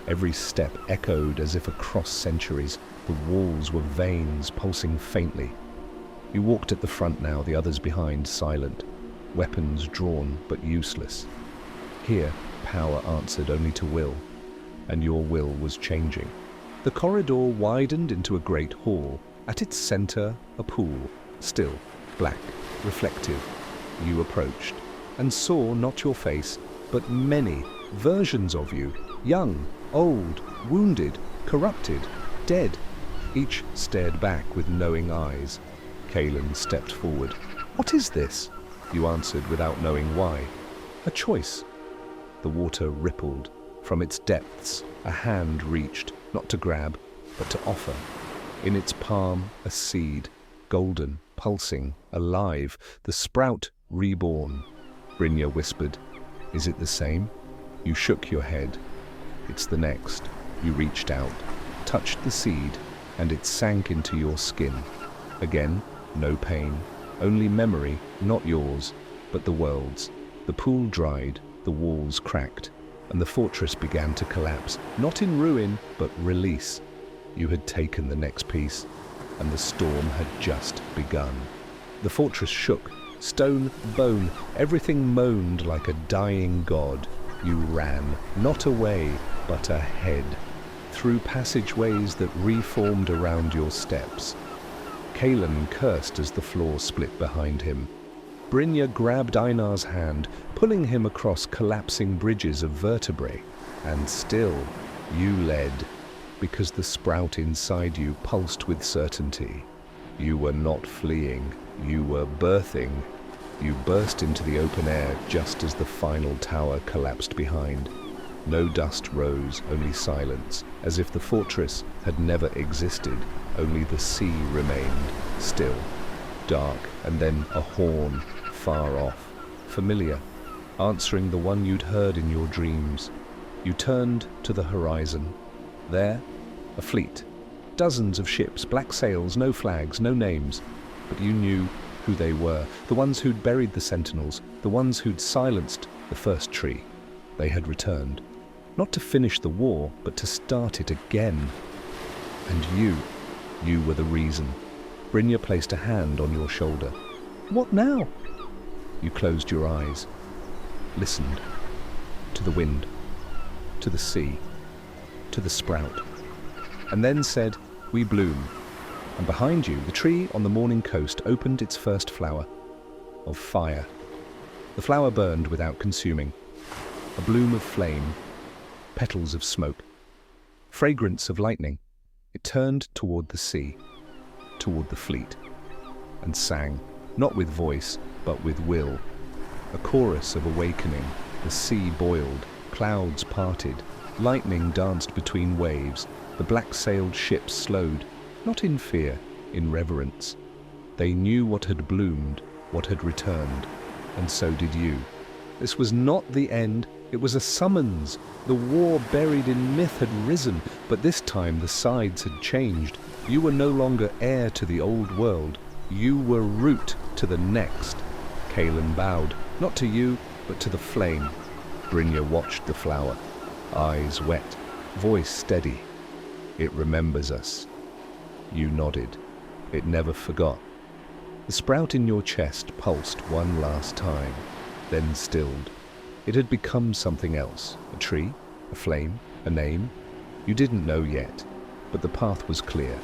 Every step echoed as if across centuries. The walls were veins pulsing faintly. You walked at the front now, the others behind, silent, weapons drawn but useless. Here, power answered only to will, and your will was changing. The corridor widened into a great hall. At its center, a pool, still, black, reflective. You approached, and saw not your face, but many versions of you, young, old, wounded, corrupted, dead. Each stared back with knowing eyes. Kaelin stepped forward. "What is this?" You answered without knowing why. "A choice." The water rippled. From its depths, a hand reached, not to grab, but to offer. In its palm, a seed, golden, pulsing, alive, the sprout reborn. Brynja whispered, "Is it the same?" You shook your head. "It's the next." You reached out, touched the seed, and it sank into your skin. Again, no pain, only memory, not yours, but the world's. The pool dried, the walls cracked, and the fortress began to collapse, not in ruin, but release. You had taken the next piece, and the storm had just begun. The fortress shook, stone, bone, everything moaned like a dying god. You ran, not away, but ahead, through passageways that reformed around your steps. Kaelin cursed as the floor split behind him. Brynja grabbed Einar's hand, pulling him across collapsing bridges of vertebrae. And still, you led, because the sprout inside you pulsed with certainty. You were not fleeing, you were birthing. You burst into the open air just as the final tower collapsed behind. No dust rose, only silence, as if the fortress had never existed. Only the sea remained, still, dark, and then a horn, far off, familiar, answering the one you'd heard in your dreams. You turned to the horizon. There, a fleet, dozens of ships, black sails, no flags, no names, but you knew who they were, the ones who'd buried the sentinels, the ones who'd silenced the first tree. They had returned, not to finish the war, but to start it again. And you were the reason. Brynja placed a hand on your shoulder. "What now?" You closed your eyes, listened, to the wind, to the sea, to the sprout, and then said, "We bloom." And behind you, the tree on the morning coast opened its first flower, of fire. The flower burned without consuming, a bloom of flame, petals of smoke, fragrance of lightning. It turned toward the sea, toward the fleet, and sang, not with voice, but with will. A chorus of awakening. The sea boiled, clouds parted, lightning danced between waves. The black-sailed ships slowed, not in fear, in reverence. They knew what had bloomed, what had returned, and so did you. This was not the end, it was a summons. The war buried in myth had risen, but this time the sides had changed. You were no longer heir to the old world, you were root to the next. Kaelin bowed, not to you, but to the flame. Brynja watched the flower, eyes wet, voice steady. "It remembers us." You nodded. It never forgot. The sprout in your chest pulsed one last time, then stilled. It had become something else, a tree, a flame, a name. You didn't know yet, but the path was clear.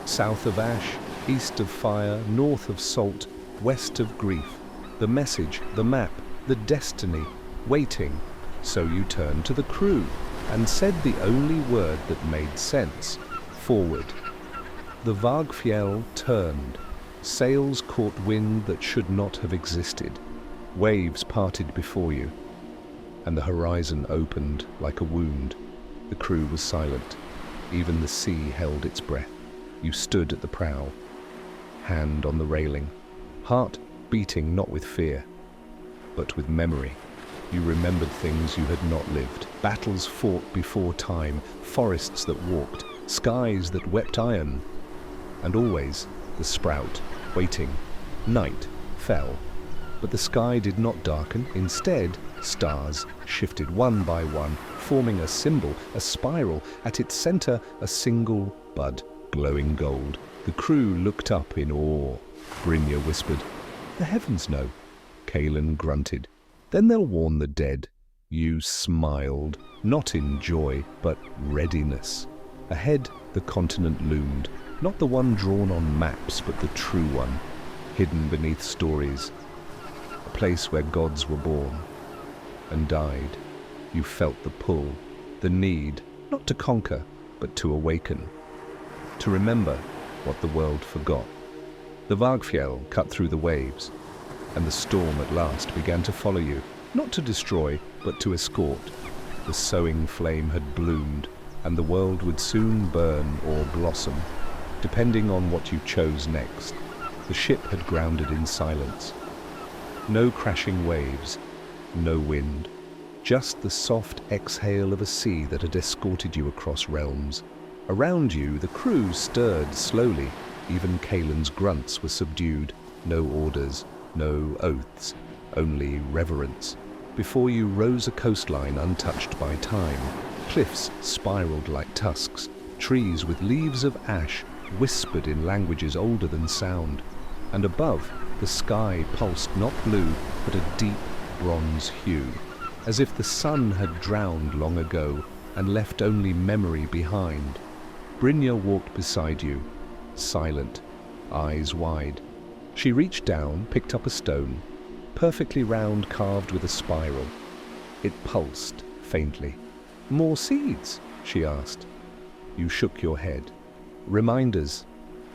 South of ash, east of fire, north of salt, west of grief. The message, the map, the destiny, waiting. So you turned to the crew and said the only word that made sense: forward. The Vargfjell turned. Sails caught wind that should not have existed. Waves parted before you, and the horizon opened like a wound. The crew was silent. Even the sea held its breath. You stood at the prow, hand on the railing, heart beating not with fear, but with memory. You remembered things you had not lived, battles fought before time, forests that walked, skies that wept iron, and always the sprout, waiting. Night fell, but the sky did not darken. Instead, Stars shifted one by one, forming a symbol, a spiral. At its center, a single bud, glowing gold. The crew looked up in awe. Brynja whispered, "The heavens know." Kaelin grunted, "Then they'll warn the dead." You smiled, not in joy, but readiness. Ahead, the continent loomed, not the one drawn on maps, but the true one, hidden beneath stories. A place where gods were born and died. You felt the pull, the need, not to conquer, but to awaken, to remember what the world forgot. The Vargfjell cut through the waves, and the storm at last began to follow you, not to destroy, but to escort. The sowing flame had bloomed, and the world would soon burn or blossom, depending on what you chose next. The ship had grounded in silence. No crashing waves, no wind, just the soft exhale of a sea that had escorted you across realms. Around you, the crew stirred slowly. Even Kaelin's grunts were subdued. No orders, no oaths, only reverence. Before you rose a coastline untouched by time. Cliffs spiraled like tusks. Trees with leaves of ash whispered in languages older than sound. And above, the sky pulsed not blue, but a deep bronze hue, as if the sun had drowned long ago and left only memory behind. Brynja walked beside you, silent, eyes wide. She reached down, picked up a stone, perfectly round, carved with a spiral. It pulsed faintly. "More seeds?" she asked. You shook your head. Reminders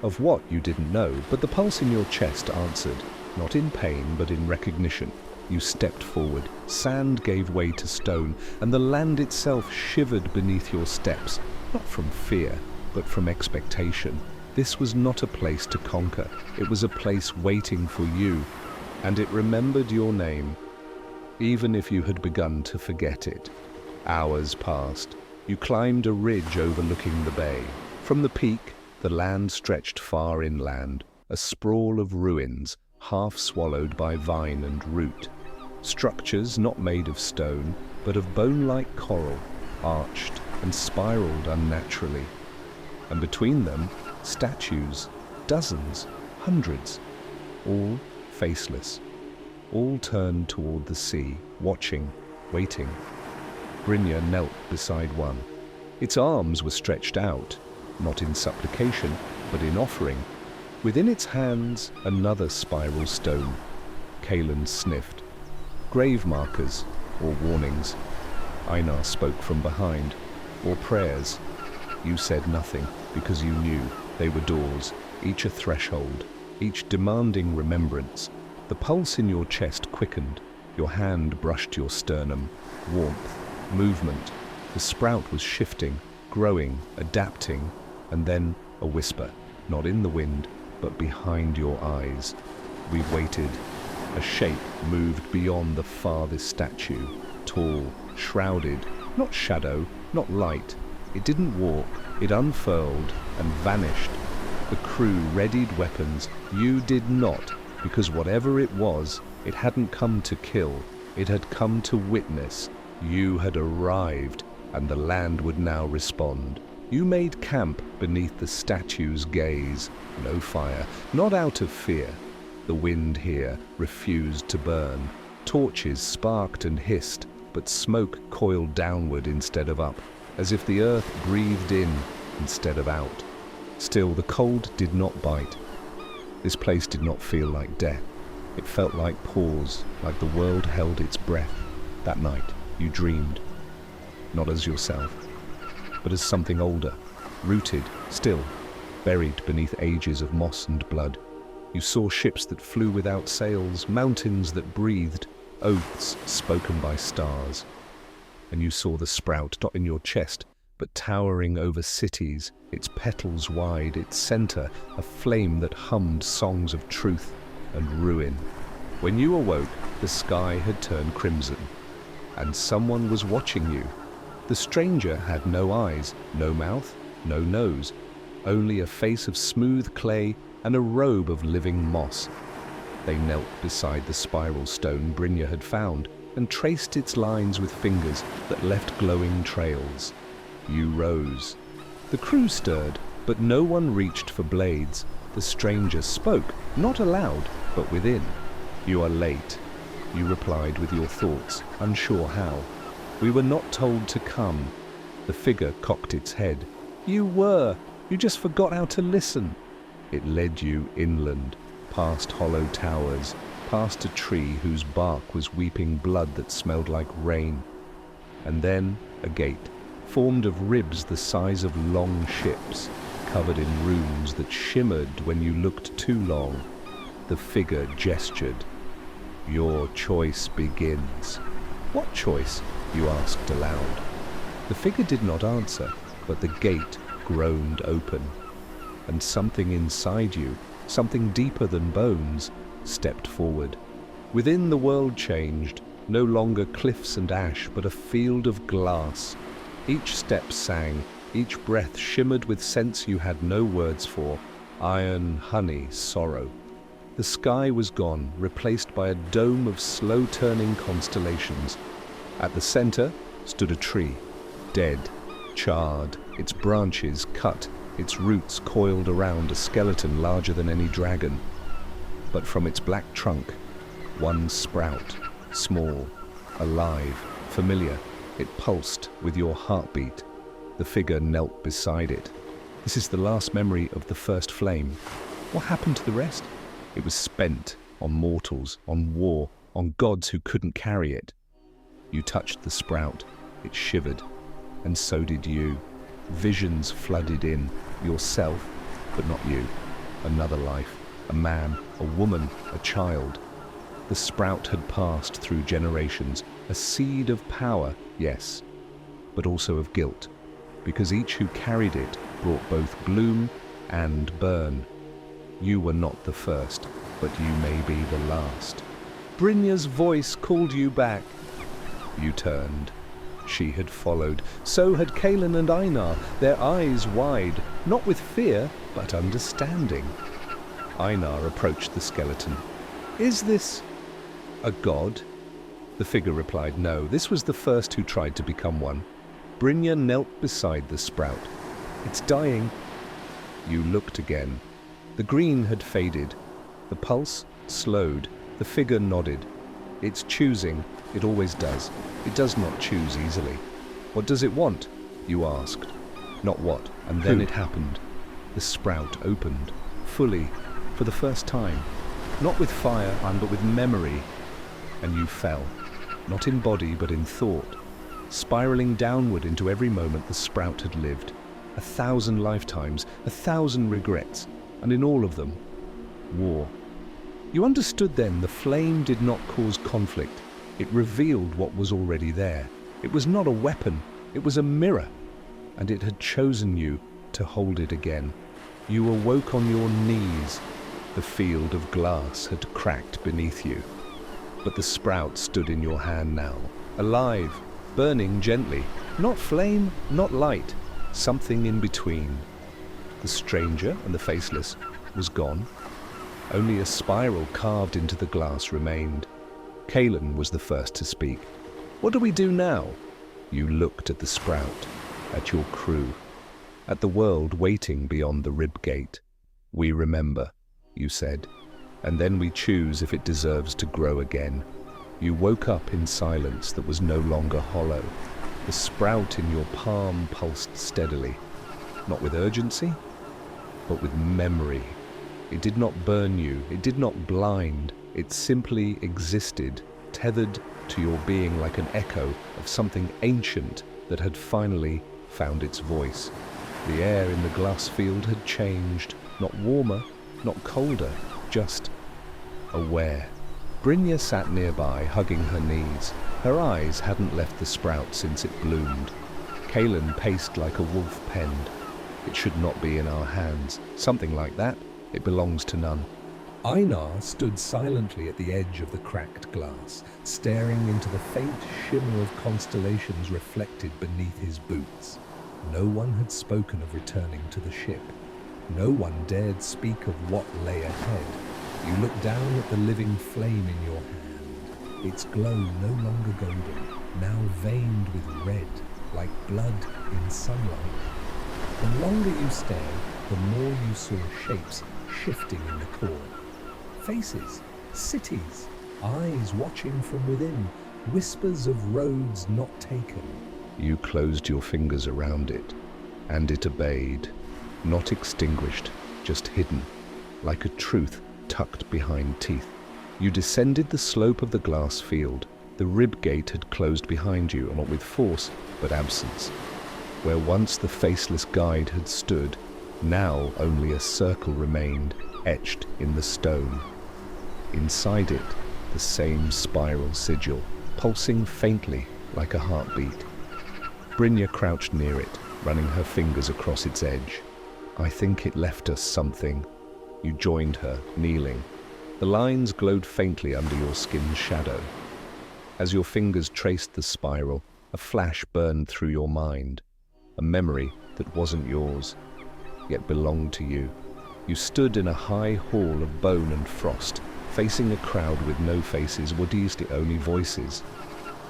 of what you didn't know, but the pulse in your chest answered, not in pain, but in recognition. You stepped forward. Sand gave way to stone, and the land itself shivered beneath your steps, not from fear, but from expectation. This was not a place to conquer. It was a place waiting for you, and it remembered your name, even if you had begun to forget it. Hours passed. You climbed a ridge overlooking the bay. From the peak, the land stretched far inland, a sprawl of ruins, half swallowed by vine and root. Structures not made of stone, but of bone-like coral, arched and spiraled unnaturally. And between them, statues, dozens, hundreds, all faceless, all turned toward the sea, watching, waiting. Brynja knelt beside one. Its arms were stretched out, not in supplication, but in offering. Within its hands, another spiral stone. Kaelin sniffed. Grave markers, or warnings. Einar spoke from behind, or prayers. You said nothing, because you knew they were doors, each a threshold, each demanding remembrance. The pulse in your chest quickened. Your hand brushed your sternum. Warmth, movement. The sprout was shifting, growing, adapting, and then a whisper, not in the wind, but behind your eyes. We waited. A shape moved beyond the farthest statue, tall, shrouded, not shadow, not light. It didn't walk, it unfurled and vanished. The crew readied weapons. You did not, because whatever it was, it hadn't come to kill, it had come to witness. You had arrived, and the land would now respond. You made camp beneath the statue's gaze. No fire, not out of fear. The wind here refused to burn. Torches sparked and hissed, but smoke coiled downward instead of up, as if the earth breathed in instead of out. Still, the cold did not bite. This place did not feel like death. It felt like pause, like the world held its breath. That night, you dreamed, not as yourself, but as something older, rooted, still, buried beneath ages of moss and blood. You saw ships that flew without sails, mountains that breathed, oaths spoken by stars. And you saw the sprout, not in your chest, but towering over cities, its petals wide, its center a flame that hummed songs of truth and ruin. When you awoke, the sky had turned crimson, and someone was watching you. The stranger had no eyes, no mouth, no nose, only a face of smooth clay and a robe of living moss. They knelt beside the spiral stone Brynja had found. and traced its lines with fingers that left glowing trails. You rose. The crew stirred, but no one reached for blades. The stranger spoke, not aloud, but within. "You are late," you replied with your thoughts, unsure how. "We were not told to come." The figure cocked its head. "You were. You just forgot how to listen." It led you inland, past hollow towers, past a tree whose bark was weeping blood that smelled like rain. And then a gate, formed of ribs the size of long ships, covered in runes that shimmered when you looked too long. The figure gestured. "Your choice begins." "What choice?" you asked aloud. The figure did not answer, but the gate groaned open, and something inside you, something deeper than bones, stepped forward. Within, the world changed, no longer cliffs and ash, but a field of glass. Each step sang, each breath shimmered with scents you had no words for: iron, honey, sorrow. The sky was gone, replaced by a dome of slow-turning constellations. At the center stood a tree, dead, charred, its branches cut, its roots coiled around a skeleton larger than any dragon. But from its black trunk, one sprout, small, alive, familiar. It pulsed with your heartbeat. The figure knelt beside it. "This is the last memory of the first flame. What happened to the rest?" "It was spent on mortals, on war, on gods who couldn't carry it." You touched the sprout. It shivered, and so did you. Visions flooded in, yourself, but not you. Another life, a man, a woman, a child. The sprout had passed through generations, a seed of power, yes, but also of guilt, because each who carried it brought both bloom and burn. You were not the first, but you may be the last. Brynja's voice called you back. You turned. She had followed. So had Kaelin and Einar, their eyes wide, not with fear, but understanding. Einar approached the skeleton. "Is this a god?" The figure replied, "No, this was the first who tried to become one." Brynja knelt beside the sprout. "It's dying." You looked again. The green had faded. The pulse slowed. The figure nodded. "It's choosing. It always does. It does not choose easily." "What does it want?" you asked. "Not what." And then it happened. The sprout opened, fully, for the first time. Not with fire, but with memory. And you fell. Not in body, but in thought. Spiraling downward into every moment the sprout had lived. 1,000 lifetimes, 1,000 regrets, and in all of them, war. You understood then the flame did not cause conflict. It revealed what was already there. It was not a weapon, it was a mirror, and it had chosen you to hold it again. You awoke on your knees. The field of glass had cracked beneath you. But the sprout stood in your hand now, alive, burning gently. Not flame, not light, something in between. The stranger and the faceless was gone. Only a spiral carved into the glass remained. Kaelin was the first to speak. "What do we do now?" You looked at the sprout, at your crew, at the world waiting beyond the rib gate. "We remember," you said, "and then we choose if it deserves to grow again." You woke up in silence that was no longer hollow. The sprout in your palm pulsed steadily, not with urgency, but with memory. It did not burn you, it did not blind, it simply existed, tethered to your being like an echo of something ancient that had finally found its voice. The air in the glass field had changed, not warmer, not colder, just aware. Brynja sat nearby, hugging her knees. Her eyes hadn't left the sprout since it bloomed. Kaelin paced like a wolf penned. "It should not be in our hands. Something like that. It belongs to none." Einar stood silently at the edge of the cracked glass, staring into the faint shimmer of constellations reflected beneath his boots. No one had spoken of returning to the ship. No one dared speak of what lay ahead. You looked down at the living flame in your hand. its glow no longer golden, now veined with red, like blood in sunlight. The longer you stared, the more you saw shapes shifting in the core. Faces, cities, eyes watching from within, whispers of roads not taken. You closed your fingers around it, and it obeyed, not extinguished, just hidden, like a truth tucked behind teeth. You descended the slope of the glass field. The rib gate had closed behind you, not with force, but absence. Where once the faceless guide had stood, now only a circle remained, etched in the stone. Inside it, the same spiral sigil, pulsing faintly like a heartbeat. Brynja crouched near it, running her fingers across its edge. I think it left us something. You joined her, kneeling. The lines glowed faintly under your skin's shadow. As your fingers traced the spiral, a flash burned through your mind. A memory that wasn't yours, yet belonged to you. You stood in a high hall of bone and frost, facing a crowd with no faces, what is the only voices.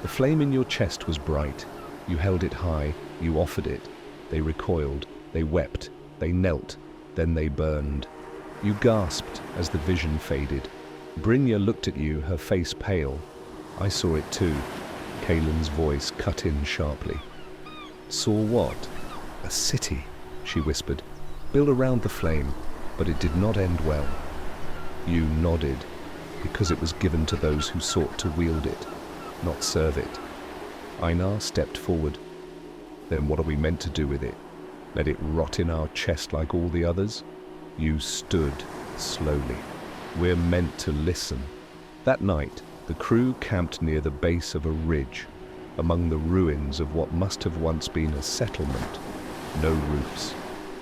The flame in your chest was bright. You held it high, you offered it. They recoiled, they wept, they knelt, then they burned. You gasped as the vision faded. Brynja looked at you, her face pale. I saw it too. Kaelin's voice cut in sharply. Saw what? A city, she whispered, built around the flame, but it did not end well. You nodded, because it was given to those who sought to wield it, not serve it. Einar stepped forward. Then what are we meant to do with it? Let it rot in our chest like all the others? You stood slowly. We're meant to listen. That night, the crew camped near the base of a ridge, among the ruins of what must have once been a settlement. No roofs,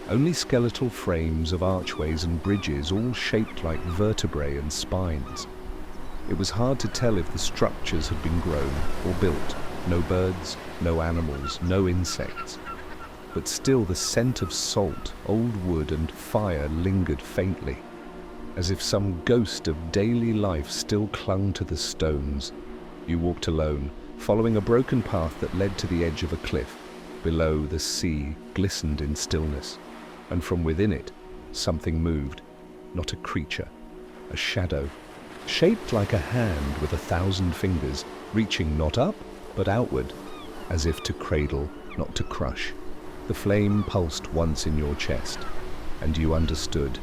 only skeletal frames of archways and bridges, all shaped like vertebrae and spines. It was hard to tell if the structures had been grown or built. No birds, no animals, no insects. But still the scent of salt, old wood and fire lingered faintly, as if some ghost of daily life still clung to the stones. You walked alone, following a broken path that led to the edge of a cliff. Below, the sea glistened in stillness, and from within it, something moved. Not a creature, a shadow, shaped like a hand with 1,000 fingers, reaching not up, but outward, as if to cradle, not to crush. The flame pulsed once in your chest, and you understood.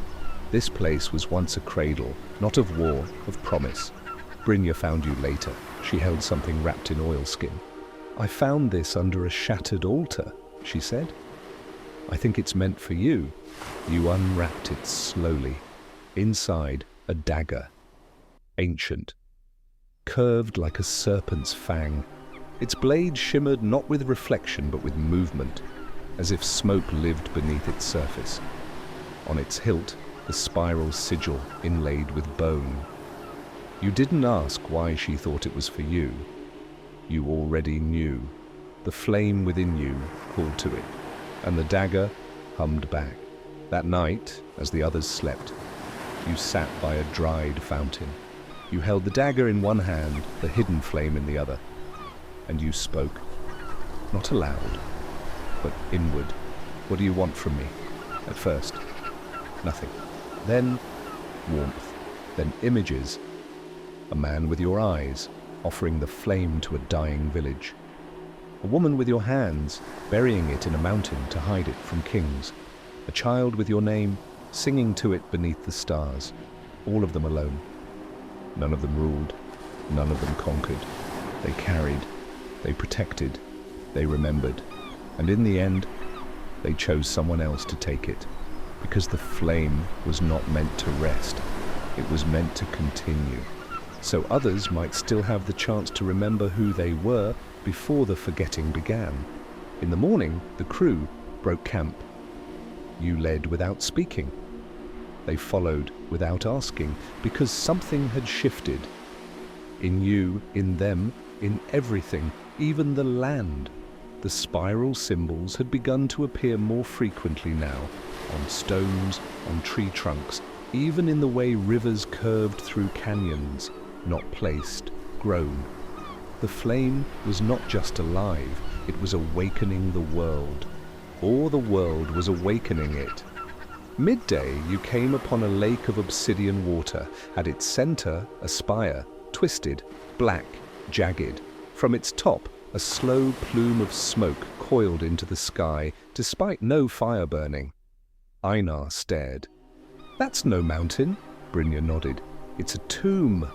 This place was once a cradle, not of war, of promise. Brynja found you later. She held something wrapped in oilskin. I found this under a shattered altar, she said. I think it's meant for you. You unwrapped it slowly. Inside, a dagger. Ancient. Curved like a serpent's fang. Its blade shimmered not with reflection but with movement, as if smoke lived beneath its surface. On its hilt, the spiral sigil inlaid with bone. You didn't ask why she thought it was for you. You already knew. The flame within you called to it, and the dagger hummed back. That night, as the others slept, you sat by a dried fountain. You held the dagger in one hand, the hidden flame in the other, and you spoke. Not aloud, but inward. What do you want from me? At first, nothing. Then, warmth. Then images. A man with your eyes, offering the flame to a dying village. A woman with your hands, burying it in a mountain to hide it from kings. A child with your name, singing to it beneath the stars. All of them alone. None of them ruled. None of them conquered. They carried. They protected. They remembered. And in the end, they chose someone else to take it. Because the flame was not meant to rest. It was meant to continue. So others might still have the chance to remember who they were before the forgetting began. In the morning, the crew broke camp. You led without speaking. They followed without asking, because something had shifted. In you, in them, in everything, even the land. The spiral symbols had begun to appear more frequently now, on stones, on tree trunks, even in the way rivers curved through canyons, not placed, groan. The flame was not just alive, it was awakening the world. Or the world was awakening it. Midday, you came upon a lake of obsidian water. At its center, a spire, twisted, black, jagged. From its top, a slow plume of smoke coiled into the sky, despite no fire burning. Einar stared. "That's no mountain," Brynja nodded. "It's a tomb."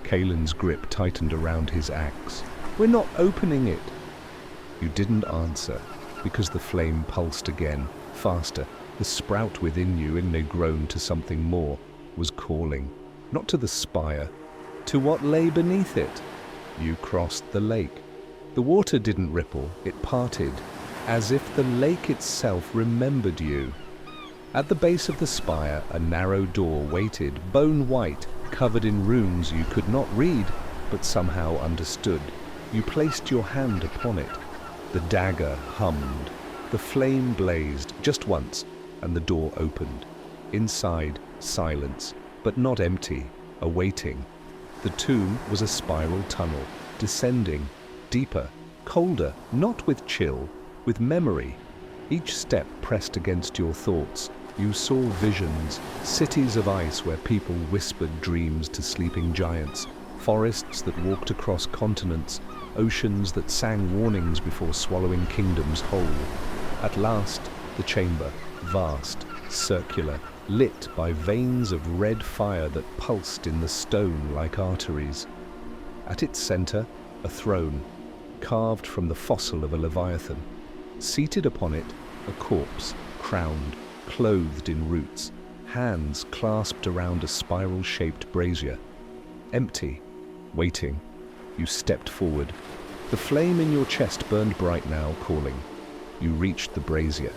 Kaelin's grip tightened around his axe. "We're not opening it." You didn't answer, because the flame pulsed again, faster. The sprout within you, in a groan to something more, was calling, not to the spire, to what lay beneath it. You crossed the lake. The water didn't ripple, it parted, as if the lake itself remembered you. At the base of the spire, a narrow door waited, bone white, covered in runes you could not read, but somehow understood. You placed your hand upon it. The dagger hummed. The flame blazed, just once, and the door opened. Inside, silence, but not empty, awaiting. The tomb was a spiral tunnel, descending, deeper, colder, not with chill, with memory. Each step pressed against your thoughts. You saw visions, cities of ice where people whispered dreams to sleeping giants, forests that walked across continents, oceans that sang warnings before swallowing kingdoms whole. At last, the chamber, vast, circular, lit by veins of red fire that pulsed in the stone like arteries. At its center, a throne, carved from the fossil of a leviathan. Seated upon it, a corpse, crowned, clothed in roots, hands clasped around a spiral-shaped brazier. Empty, waiting. You stepped forward. The flame in your chest burned bright now, calling. You reached the brazier,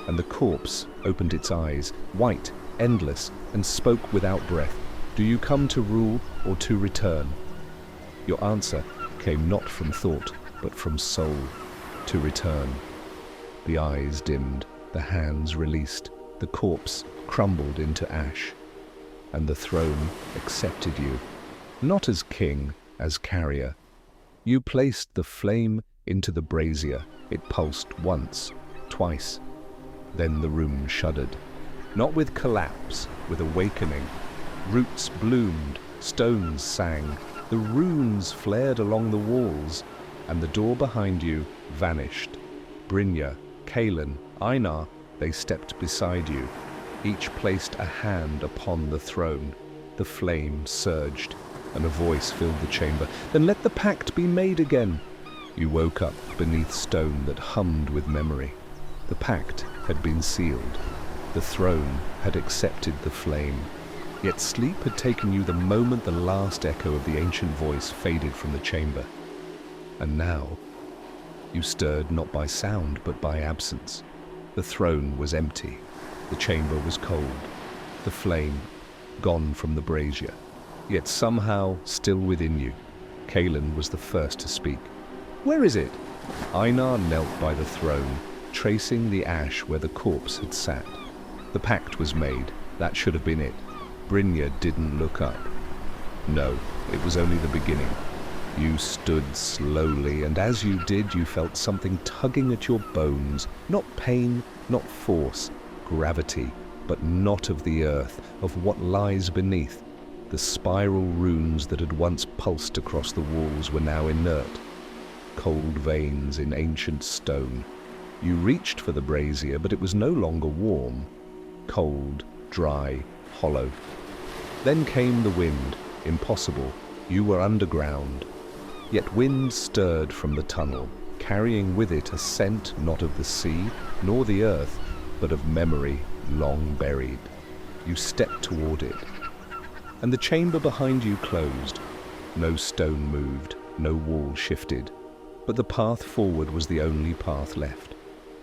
and the corpse opened its eyes, white, endless, and spoke without breath. "Do you come to rule or to return?" Your answer came not from thought, but from soul. To return. The eyes dimmed, the hands released, the corpse crumbled into ash, and the throne accepted you, not as king, as carrier. You placed the flame into the brazier. It pulsed once, twice. Then the room shuddered. Not with collapse, with awakening. Roots bloomed, stones sang, the runes flared along the walls, and the door behind you vanished. Brynja, Kaelin, Einar, they stepped beside you. Each placed a hand upon the throne. The flame surged, and a voice filled the chamber. "Then let the pact be made again." You woke up beneath stone that hummed with memory. The pact had been sealed. The throne had accepted the flame. Yet sleep had taken you the moment the last echo of the ancient voice faded from the chamber. And now, you stirred not by sound, but by absence. The throne was empty. The chamber was cold. The flame gone from the brazier. Yet somehow still within you. Kaelin was the first to speak. "Where is it?" Einar knelt by the throne, tracing the ash where the corpse had sat. The pact was made. That should have been it. Brynja didn't look up. No, it was only the beginning. You stood slowly, and as you did, you felt something tugging at your bones. Not pain, not force, gravity, but not of the earth, of what lies beneath. The spiral runes that had once pulsed across the walls were now inert. Cold veins in ancient stone. You reached for the brazier, but it was no longer warm. Cold, dry, hollow. Then came the wind. Impossible. You were underground. Yet wind stirred from the tunnel, carrying with it a scent not of the sea, nor the earth, but of memory long buried. You stepped toward it. And the chamber behind you closed. No stone moved, no wall shifted. But the path forward was the only path left.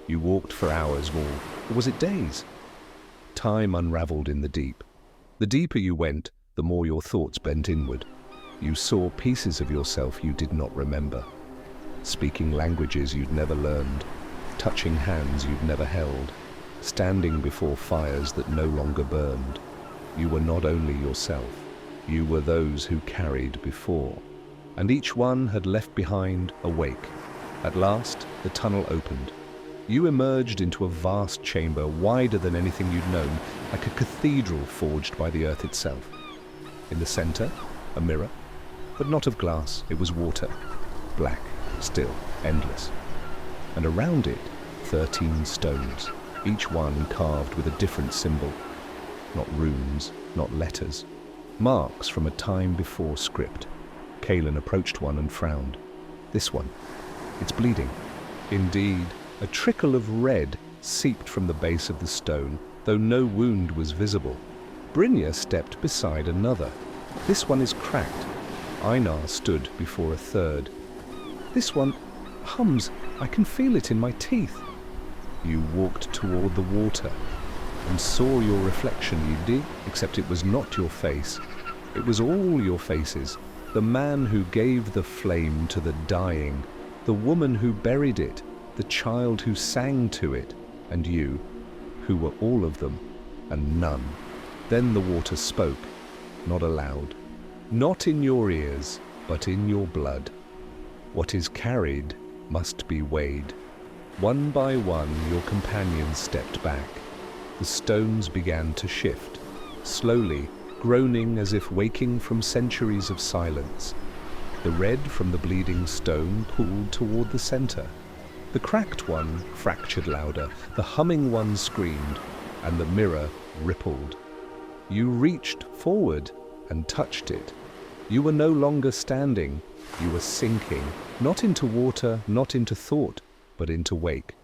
You walked for hours more, or was it days? Time unraveled in the deep. The deeper you went, the more your thoughts bent inward. You saw pieces of yourself you did not remember. Speaking languages you'd never learned. Touching hands you'd never held. Standing before fires that no longer burned. You were not only yourself. You were those who carried before, and each one had left behind a wake. At last, the tunnel opened. You emerged into a vast chamber wider than anything you'd known, like a cathedral forged by the earth itself. In the center, a mirror, but not of glass, it was water, black, still, endless. And around it, 13 stones, each one carved with a different symbol. Not runes, not letters. Marks from a time before script. Kaelin approached one and frowned. This one. It's bleeding. Indeed, a trickle of red seeped from the base of the stone, though no wound was visible. Brynja stepped beside another. This one is cracked. Einar stood before a third. This one hums. I can feel it in my teeth. You walked toward the water and saw your reflection, Ydi, except it was not your face. It was all your faces. The man who gave the flame to the dying, the woman who buried it, the child who sang to it, and you, who were all of them, and none. Then the water spoke, not aloud, not in your ears, but in your blood. What is carried must be weighed. One by one, your companions stepped back. The stones began to shift, slowly, groaning as if waking from centuries of silence. The red from the bleeding stone pulled toward the center. The cracked one fractured louder, the humming one screamed, and the mirror rippled. You reached forward and touched it. You were no longer standing, you were sinking, not into water, not into thought, but into wake.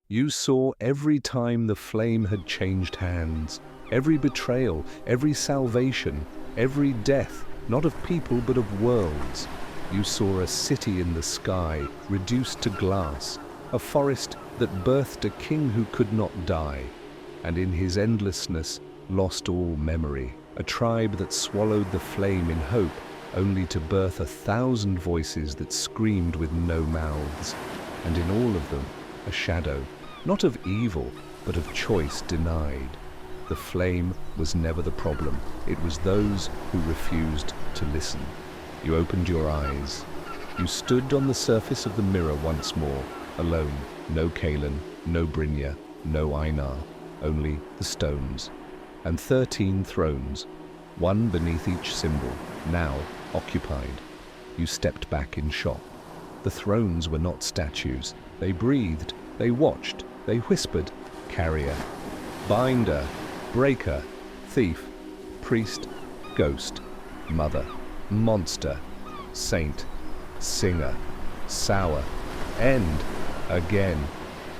You saw every time the flame had changed hands, every betrayal, every salvation, every death, not of people but of worlds. You saw a city in the sky, reduced to glass, a forest that birthed a king who could not die, and in his endlessness lost all memory, a tribe that swallowed the flame in hope, only to birth 1,000 voices that screamed with no mouths, and in all of them a shadow, not of evil, but of choice denied. The flame was never the problem, it was those who refused to listen. You opened your eyes. You stood on the surface of the mirror once more, alone, no Kaelin, no Brynja, no Einar, only the stones, and 13 thrones, one beneath each symbol, now occupied. You stepped back in shock. The thrones were not statues. They breathed, they watched, they whispered, carrier, binder, breaker, thief, priest, ghost, mother, monster, saint, singer, sour, end, again.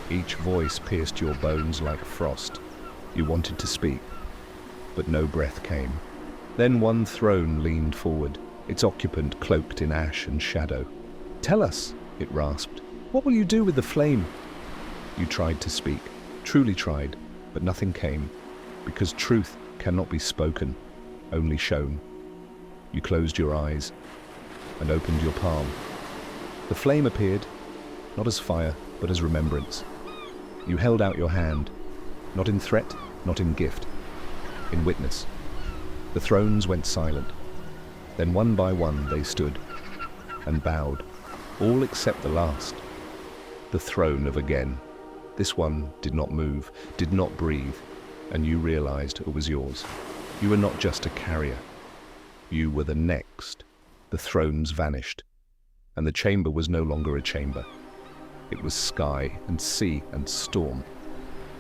Each voice pierced your bones like frost. You wanted to speak, but no breath came. Then one throne leaned forward, its occupant cloaked in ash and shadow. "Tell us," it rasped. "What will you do with the flame?" You tried to speak, truly tried, but nothing came, because truth cannot be spoken, only shown. You closed your eyes and opened your palm. The flame appeared, not as fire, but as remembrance. You held out your hand, not in threat, not in gift, in witness. The thrones went silent. Then one by one they stood and bowed, all except the last, the throne of again. This one did not move, did not breathe, and you realized it was yours. You were not just a carrier. You were the next. The thrones vanished, and the chamber was no longer a chamber. It was sky and sea and storm.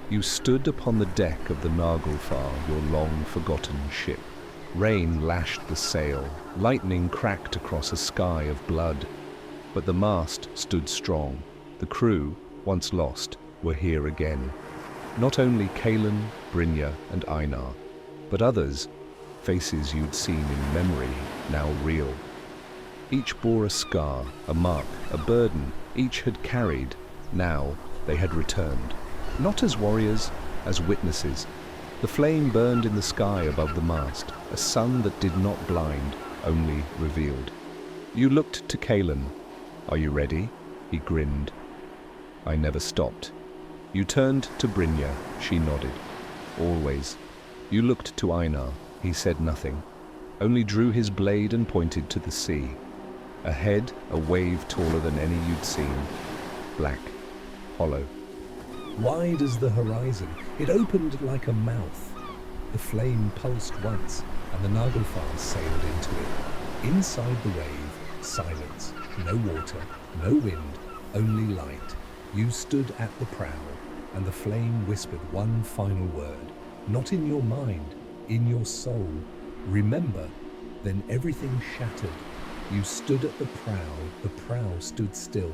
You stood upon the deck of the Naglfar, your long-forgotten ship. Rain lashed the sail, lightning cracked across a sky of blood. But the mast stood strong. The crew, once lost, were here again. Not only Kaelin, Brynja, and Einar, but others, faces you'd seen in memory, now real. Each bore a scar, a mark, a burden. Each had carried. Now they had returned. Not as warriors, as witnesses. The flame burned in the sky above the mast, a sun that did not blind, only revealed. You looked to Kaelin. "Are you ready?" He grinned. I never stopped. You turned to Brynja. She nodded. Always. You looked to Einar. He said nothing. only drew his blade and pointed to the sea. Ahead, a wave taller than any you'd seen. Black, hollow. Wide as the horizon, it opened like a mouth. The flame pulsed once, and the Naglfar sailed into it. Inside the wave, silence. No water, no wind, only light. You stood at the prow, and the flame whispered one final word. Not in your mind, in your soul. Remember. Then everything shattered. You stood at the prow stood still.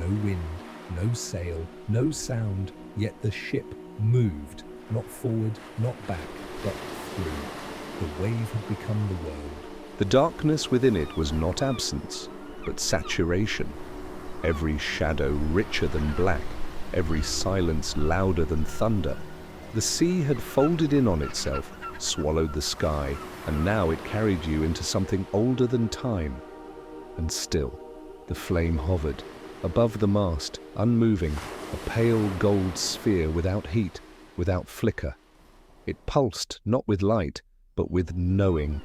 No wind, no sail, no sound, yet the ship moved, not forward, not back, but through. The wave had become the world. The darkness within it was not absence, but saturation. Every shadow richer than black, every silence louder than thunder. The sea had folded in on itself, swallowed the sky, and now it carried you into something older than time. And still, the flame hovered, above the mast, unmoving, a pale gold sphere without heat, without flicker. It pulsed not with light, but with knowing.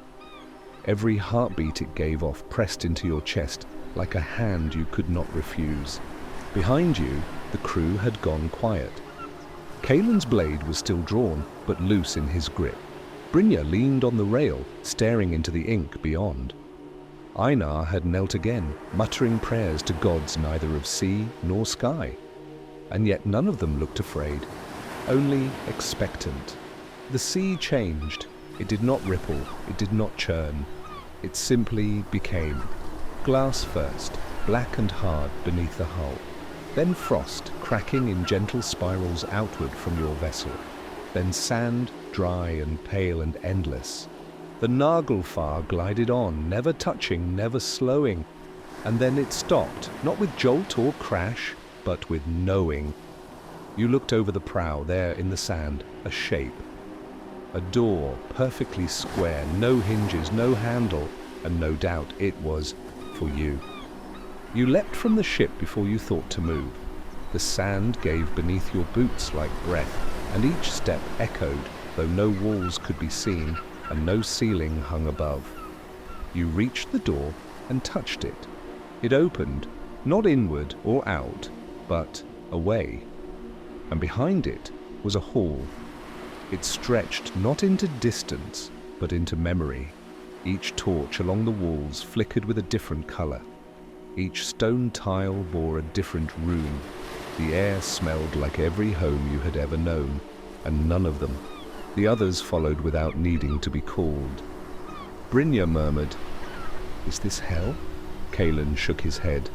Every heartbeat it gave off pressed into your chest, like a hand you could not refuse. Behind you, the crew had gone quiet. Kaelin's blade was still drawn, but loose in his grip. Brynja leaned on the rail, staring into the ink beyond. Einar had knelt again, muttering prayers to gods neither of sea nor sky. And yet none of them looked afraid, only expectant. The sea changed. It did not ripple, it did not churn. It simply became. Glass first, black and hard beneath the hull. Then frost, cracking in gentle spirals outward from your vessel. Then sand, dry and pale and endless. The Naglfar glided on, never touching, never slowing. And then it stopped, not with jolt or crash, but with knowing. You looked over the prow, there in the sand, a shape. A door, perfectly square, no hinges, no handle, and no doubt it was for you. You leapt from the ship before you thought to move. The sand gave beneath your boots like breath, and each step echoed, though no walls could be seen, and no ceiling hung above. You reached the door and touched it. It opened, not inward or out, but away. And behind it was a hall. It stretched not into distance, but into memory. Each torch along the walls flickered with a different color. Each stone tile bore a different rune. The air smelled like every home you had ever known, and none of them. The others followed without needing to be called. Brynja murmured, "Is this hell?" Kaelin shook his head.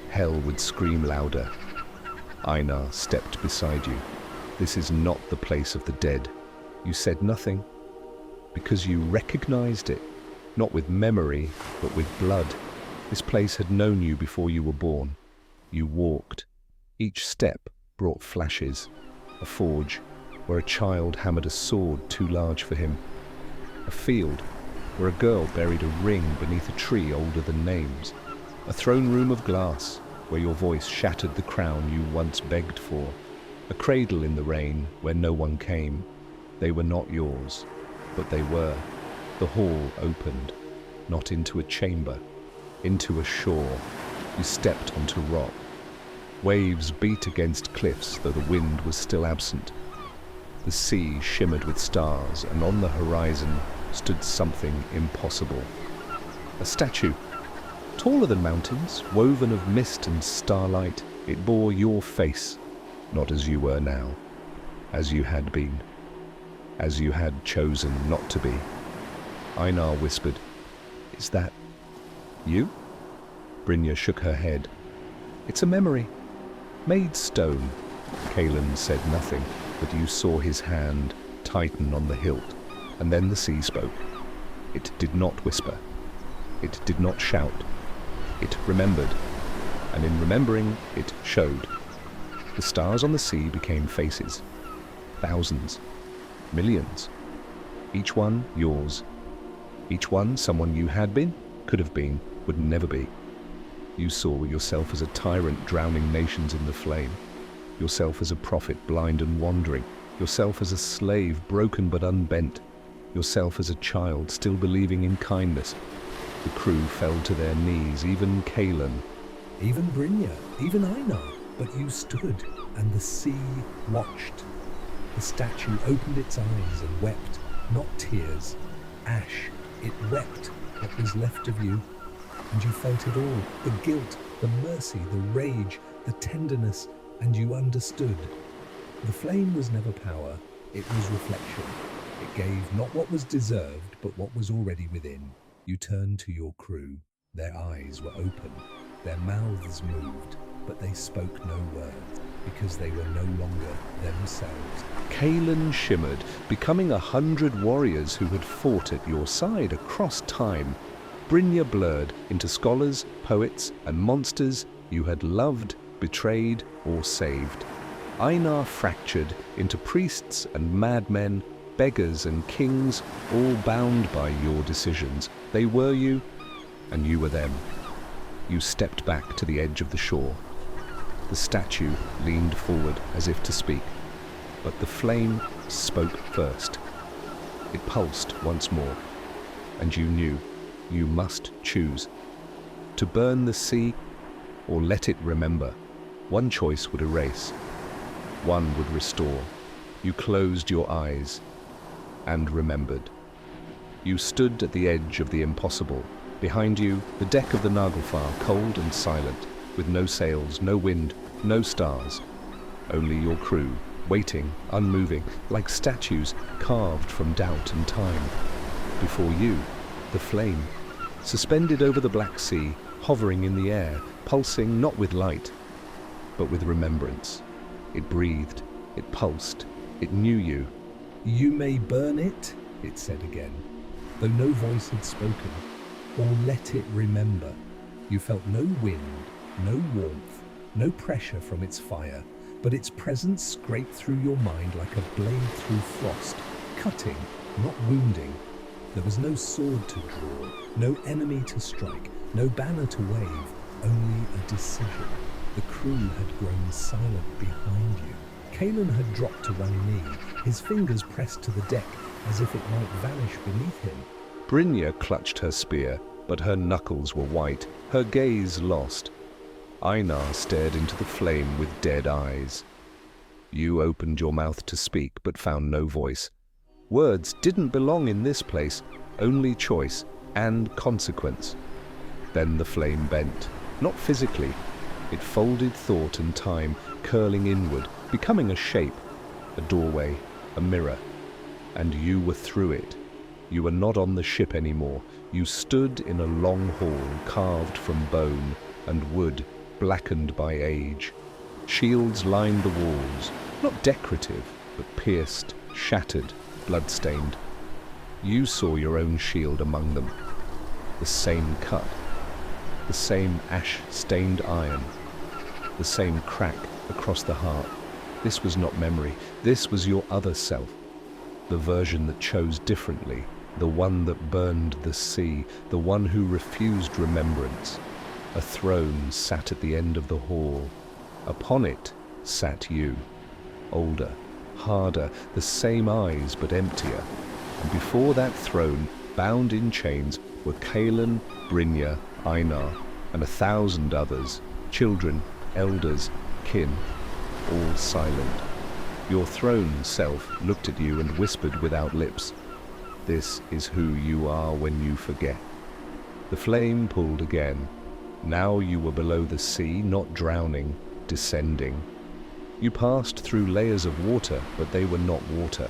Hell would scream louder. Einar stepped beside you. "This is not the place of the dead." You said nothing, because you recognized it, not with memory, but with blood. This place had known you before you were born. You walked. Each step brought flashes. A forge, where a child hammered a sword too large for him. A field, where a girl buried a ring beneath a tree older than names. A throne room of glass, where your voice shattered the crown you once begged for. A cradle in the rain, where no one came. They were not yours, but they were. The hall opened, not into a chamber, into a shore. You stepped onto rock. Waves beat against cliffs, though the wind was still absent. The sea shimmered with stars, and on the horizon stood something impossible. A statue, taller than mountains, woven of mist and starlight. It bore your face, not as you were now, as you had been, as you had chosen not to be. Einar whispered, "Is that you?" Brynja shook her head. "It's a memory, made stone." Kaelin said nothing, but you saw his hand tighten on the hilt, and then the sea spoke. It did not whisper. It did not shout. It remembered, and in remembering, it showed. The stars on the sea became faces. Thousands, millions. Each one yours. Each one someone you had been, could have been, would never be. You saw yourself as a tyrant drowning nations in the flame. Yourself as a prophet blind and wandering. Yourself as a slave broken but unbent. yourself as a child, still believing in kindness. The crew fell to their knees, even Kalin. Even Brynja, even Einar, but you stood, and the sea watched. The statue opened its eyes and wept, not tears, ash. It wept what was left of you, and you felt it all, the guilt, the mercy, the rage, the tenderness, and you understood. The flame was never power, it was reflection. It gave not what was deserved, but what was already within. You turned to your crew. Their eyes were open, their mouths moved, but they spoke no words, because they were no longer themselves. Kalin shimmered, becoming 100 warriors who had fought at your side across time. Brynja blurred into scholars, poets, and monsters you had loved, betrayed, or saved. Einar fractured into priests and madmen, beggars and kings, all bound by your decisions. They were you, and you were them. You stepped back to the edge of the shore. The statue leaned forward as if to speak, but the flame spoke first. It pulsed once more, and you knew you must choose. To burn the sea or let it remember. One choice would erase, one would restore. You closed your eyes and remembered. You stood at the edge of the impossible. Behind you, the deck of the Naglfar, cold and silent, with no sails, no wind, no stars. Only your crew, waiting, unmoving, like statues carved from doubt and time. Before you, the flame, suspended over the Black Sea, hovering in the air, pulsing not with light, but with remembrance. It breathed, it pulsed, it knew you. You may burn it, it said again, though no voice had spoken, or let it remember. You felt no wind, no warmth, no pressure from its fire, but its presence scraped through your mind like a blade through frost, cutting, not wounding. There was no sword to draw, no enemy to strike, no banner to wave, only a decision. The crew had grown silent behind you. Kalin had dropped to one knee, his fingers pressed to the deck as if it might vanish beneath him. Brynja clutched her spear, but her knuckles were white, her gaze lost. Einar stared into the flame with dead eyes. You opened your mouth to speak, but found no voice. Words didn't belong in this place, only choice and consequence. Then the flame bent, not physically. It folded thought and time, curling inward, becoming a shape, a doorway, a mirror. And you were through it. You were not on the ship anymore. You stood in a long hall carved from bone and wood, blackened by age. Shields lined the walls, not decorative, but pierced, shattered, blood-stained. You saw your own shield among them. The same cut, the same ash-stained iron, the same crack across the heart. This was not memory, this was your other self, the version that chose differently, the one that burned the sea, the one who refused remembrance. A throne sat at the end of the hall. Upon it sat you, older, harder, the same eyes but emptier. And before that throne, bound in chains, were Kalin, Brynja, Einar, and 1,000 others, children, elders, kin, all silent. Your throne self looked at you and whispered without lips, "This is who you are when you forget." The flame pulled again. Now you were below the sea, not drowning, descending. You passed through layers of water, but they were not water.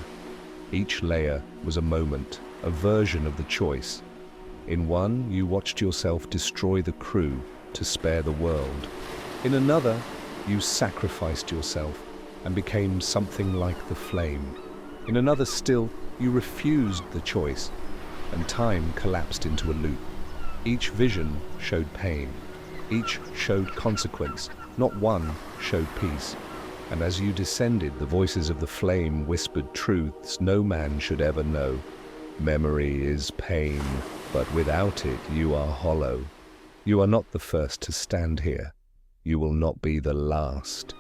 Each layer was a moment, a version of the choice. In one, you watched yourself destroy the crew to spare the world. In another, you sacrificed yourself and became something like the flame. In another still, you refused the choice, and time collapsed into a loop. Each vision showed pain. Each showed consequence. Not one showed peace. And as you descended, the voices of the flame whispered truths no man should ever know. Memory is pain, but without it you are hollow. You are not the first to stand here. You will not be the last.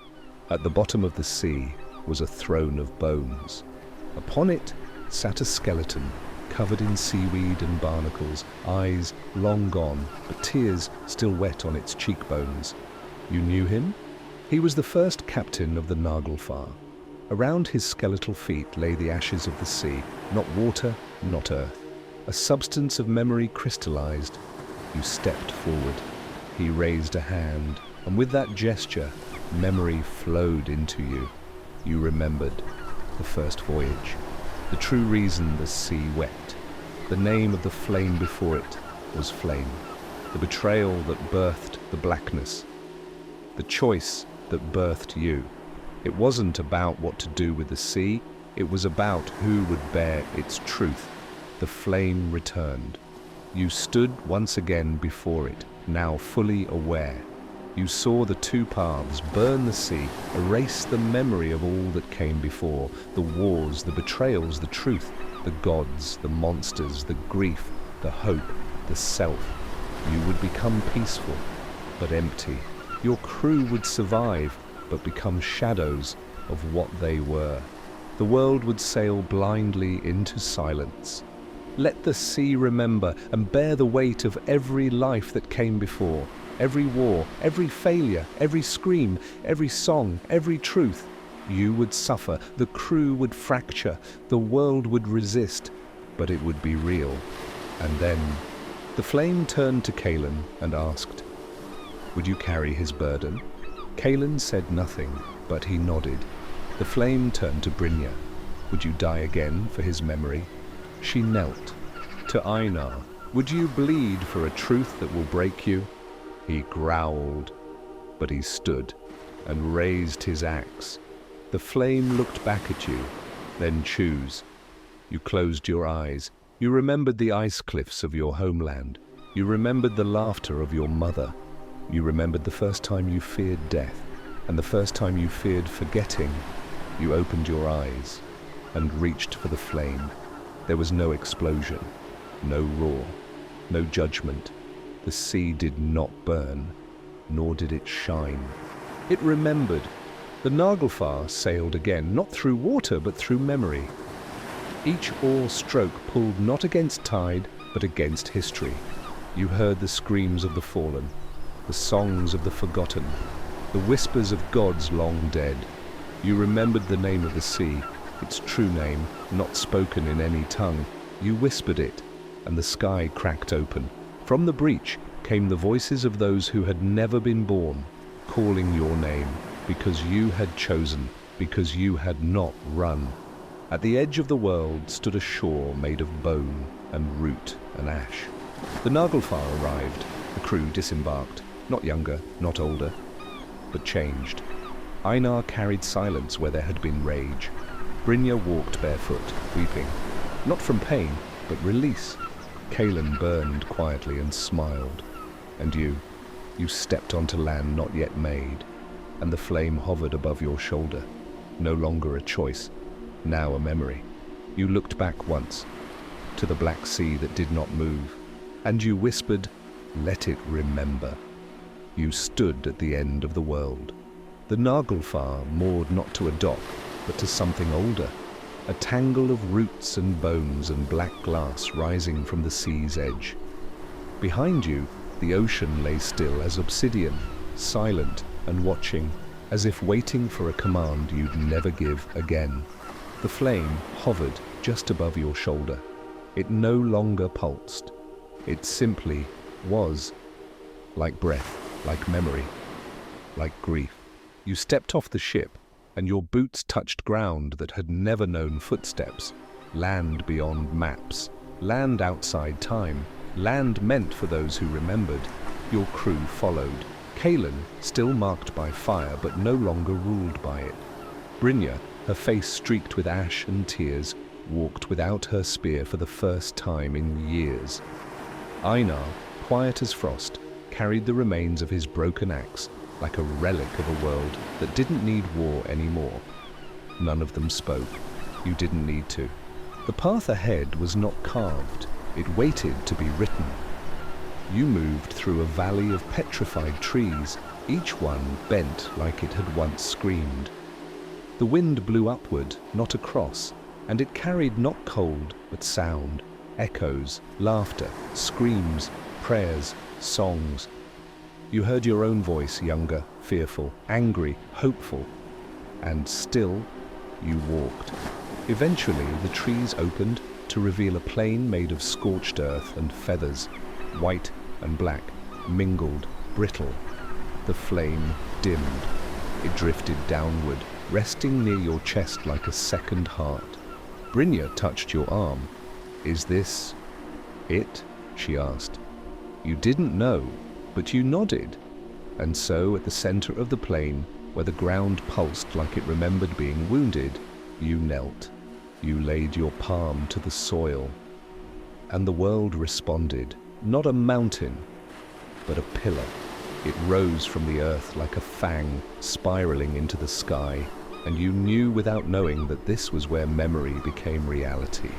At the bottom of the sea was a throne of bones. Upon it sat a skeleton, covered in seaweed and barnacles, eyes long gone, but tears still wet on its cheekbones. You knew him? He was the first captain of the Naglfar. Around his skeletal feet lay the ashes of the sea, not water, not earth. A substance of memory crystallized. You stepped forward. He raised a hand, and with that gesture, memory flowed into you. You remembered the first voyage, the true reason the sea wept. The name of the flame before it was flame, the betrayal that birthed the blackness, the choice that birthed you. It wasn't about what to do with the sea, it was about who would bear its truth. The flame returned. You stood once again before it, now fully aware. You saw the two paths burn the sea, erase the memory of all that came before, the wars, the betrayals, the truth, the gods, the monsters, the grief, the hope, the self. You would become peaceful, but empty. Your crew would survive, but become shadows of what they were. The world would sail blindly into silence. Let the sea remember and bear the weight of every life that came before, every war, every failure, every scream, every song, every truth. You would suffer, the crew would fracture, the world would resist, but it would be real. And then the flame turned to Kalen and asked, "Would you carry his burden?" Kalen said nothing, but he nodded. The flame turned to Brynja. "Would you die again for his memory?" She knelt. To Einar, "Would you bleed for a truth that will break you?" He growled, but he stood and raised his axe. The flame looked back at you, then choose. You closed your eyes. You remembered the ice cliffs of your homeland. You remembered the laughter of your mother. You remembered the first time you feared death, and the first time you feared forgetting. You opened your eyes and reached for the flame. There was no explosion, no roar, no judgment. The sea did not burn, nor did it shine. It remembered. The Naglfar sailed again, not through water, but through memory. Each oar stroke pulled not against tide, but against history. You heard the screams of the fallen, the songs of the forgotten, the whispers of gods long dead. You remembered the name of the sea, its true name, not spoken in any tongue. You whispered it, and the sky cracked open. From the breach came the voices of those who had never been born, calling your name, because you had chosen, because you had not run. At the edge of the world stood a shore made of bone and root and ash. The Naglfar arrived. The crew disembarked, not younger, not older, but changed. Einar carried silence where there had been rage. Brynja walked barefoot, weeping, not from pain, but release. Kalen burned quietly and smiled. And you stepped onto land not yet made, and the flame hovered above your shoulder, no longer a choice, now a memory. You looked back once, to the black sea that did not move, and you whispered, "Let it remember." You stood at the end of the world. The Naglfar moored not to a dock, but to something older, a tangle of roots and bones and black glass rising from the sea's edge. Behind you, the ocean lay still as obsidian, silent and watching, as if waiting for a command you'd never give again. The flame hovered just above your shoulder. It no longer pulsed. It simply was, like breath, like memory, like grief. You stepped off the ship, and your boots touched ground that had never known footsteps, land beyond maps, land outside time, land meant for those who remembered. Your crew followed, Kalen still marked by fire but no longer ruled by it. Brynja, her face streaked with ash and tears, walked without her spear for the first time in years. Einar, quiet as frost, carried the remains of his broken axe, like a relic of a world that didn't need war anymore. None of them spoke. You didn't need to. The path ahead was not carved. It waited to be written. You moved through a valley of petrified trees, each one bent like it had once screamed. The wind blew upward, not across, and it carried not cold, but sound, echoes, laughter, screams, prayers, songs. You heard your own voice, younger, fearful, angry, hopeful, and still you walked. Eventually, the trees opened to reveal a plain made of scorched earth and feathers, white and black, mingled, brittle. The flame dimmed. It drifted downward, resting near your chest like a second heart. Brynja touched your arm. "Is this it?" she asked. You didn't know, but you nodded. And so, at the center of the plain, where the ground pulsed like it remembered being wounded, you knelt. You laid your palm to the soil. And the world responded, not a mountain, but a pillar. It rose from the earth like a fang, spiraling into the sky, and you knew without knowing that this was where memory became reality.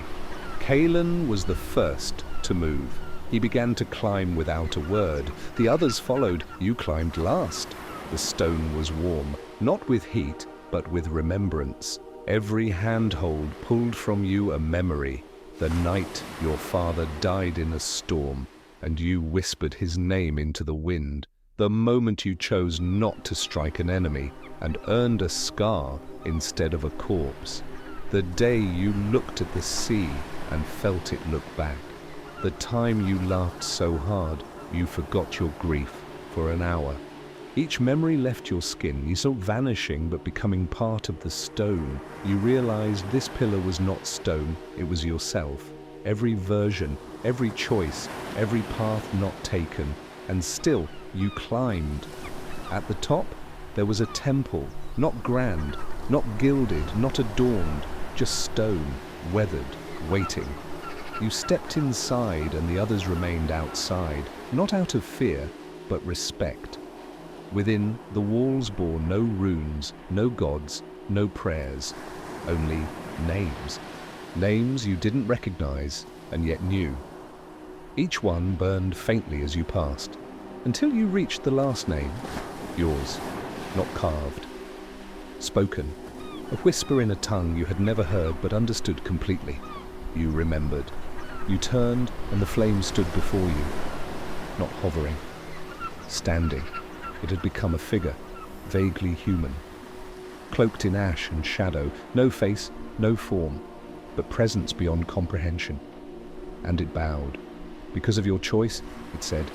Kalen was the first to move. He began to climb without a word. The others followed. You climbed last. The stone was warm, not with heat, but with remembrance. Every handhold pulled from you a memory. The night your father died in a storm, and you whispered his name into the wind. The moment you chose not to strike an enemy, and earned a scar instead of a corpse. The day you looked at the sea and felt it look back. The time you laughed so hard you forgot your grief for an hour. Each memory left your skin. You saw vanishing but becoming part of the stone. You realized this pillar was not stone, it was yourself. Every version, every choice, every path not taken. And still, you climbed. At the top, there was a temple, not grand, not gilded, not adorned, just stone, weathered, waiting. You stepped inside and the others remained outside, not out of fear, but respect. Within, the walls bore no runes, no gods, no prayers, only names. Names you didn't recognize and yet knew. Each one burned faintly as you passed, until you reached the last name, yours, not carved. Spoken, a whisper in a tongue you had never heard but understood completely. You remembered. You turned and the flame stood before you, not hovering, standing. It had become a figure, vaguely human. Cloaked in ash and shadow, no face, no form, but presence beyond comprehension. And it bowed. Because of your choice, it said,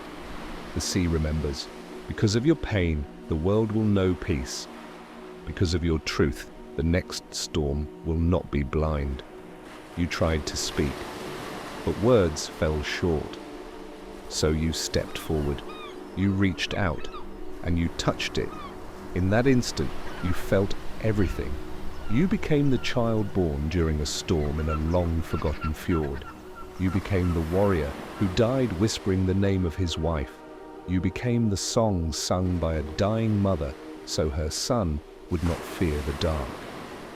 the sea remembers. Because of your pain, the world will know peace. Because of your truth, the next storm will not be blind. You tried to speak, but words fell short. So you stepped forward. You reached out, and you touched it. In that instant, you felt everything. You became the child born during a storm in a long-forgotten fjord. You became the warrior who died whispering the name of his wife. You became the song sung by a dying mother so her son would not fear the dark.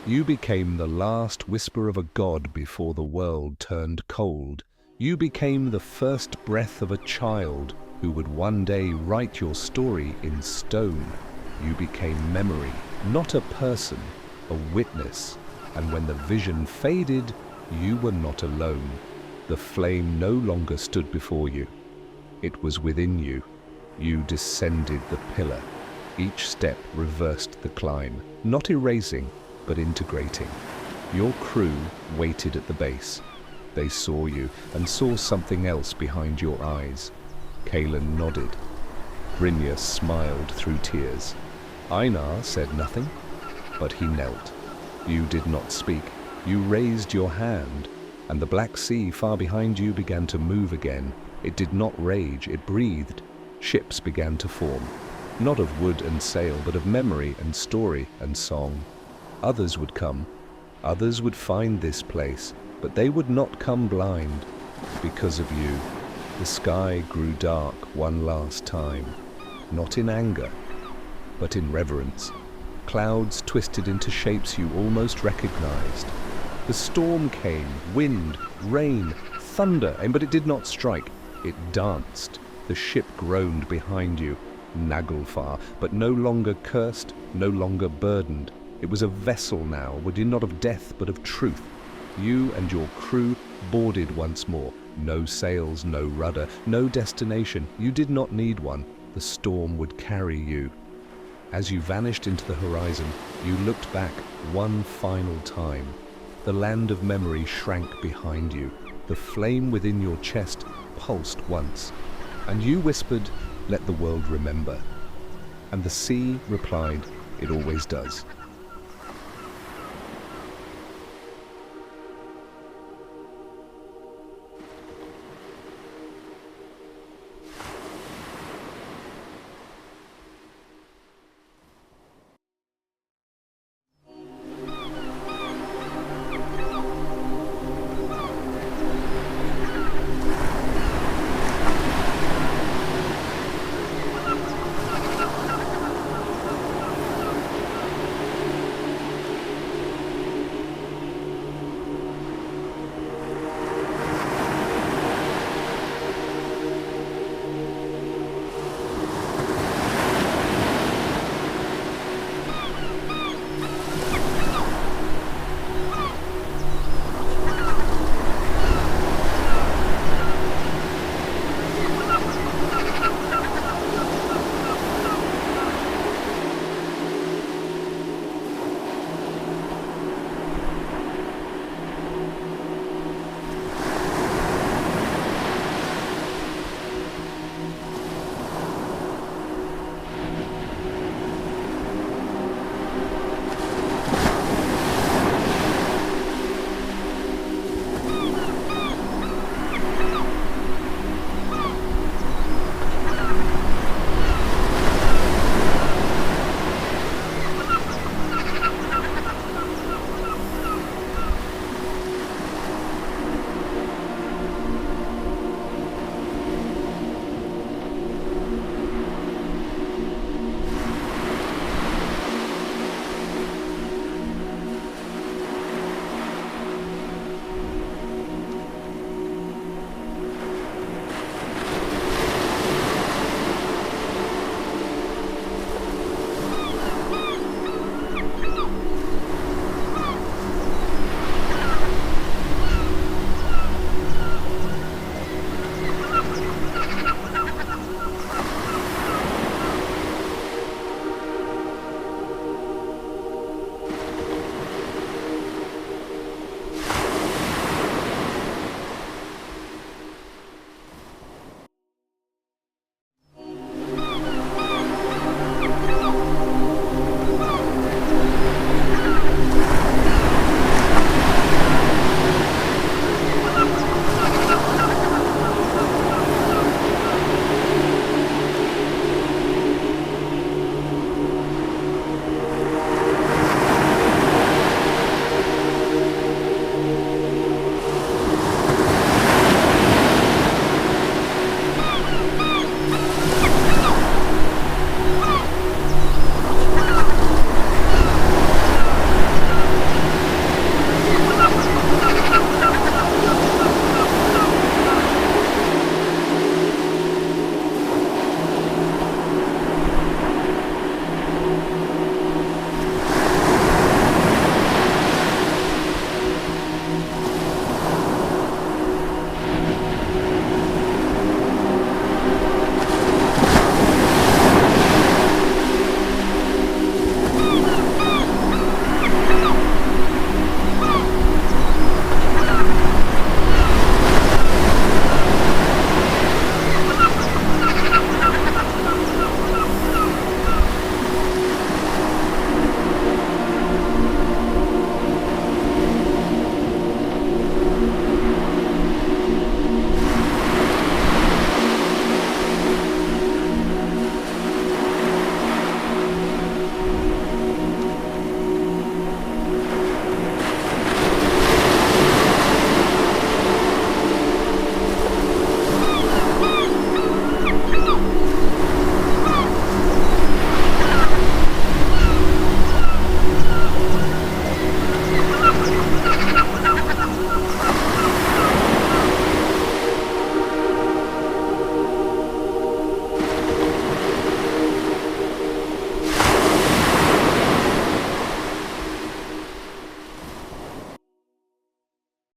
You became the last whisper of a god before the world turned cold. You became the first breath of a child who would one day write your story in stone. You became memory, not a person, a witness. And when the vision faded, you were not alone. The flame no longer stood before you. It was within you. You descended the pillar. Each step reversed the climb, not erasing, but integrating. Your crew waited at the base. They saw you and saw something else behind your eyes. Kalen nodded. Brynja smiled through tears. Einar said nothing, but he knelt. You did not speak. You raised your hand, and the black sea far behind you began to move again. It did not rage, it breathed. Ships began to form, not of wood and sail, but of memory and story and song. Others would come. Others would find this place, but they would not come blind. Because of you, the sky grew dark one last time, not in anger, but in reverence. Clouds twisted into shapes you almost recognized. The storm came, wind, rain, thunder, but it did not strike. It danced. The ship groaned behind you, Naglfar, but no longer cursed, no longer burdened. It was a vessel now, not of death, but of truth. You and your crew boarded once more. No sails, no rudder, no destination. You did not need one. The storm would carry you. As you vanished into the horizon, you looked back one final time. The land of memory shrank behind you. The flame within your chest pulsed once. And you whispered, "Let the world remember." And the sea replied, "It always does."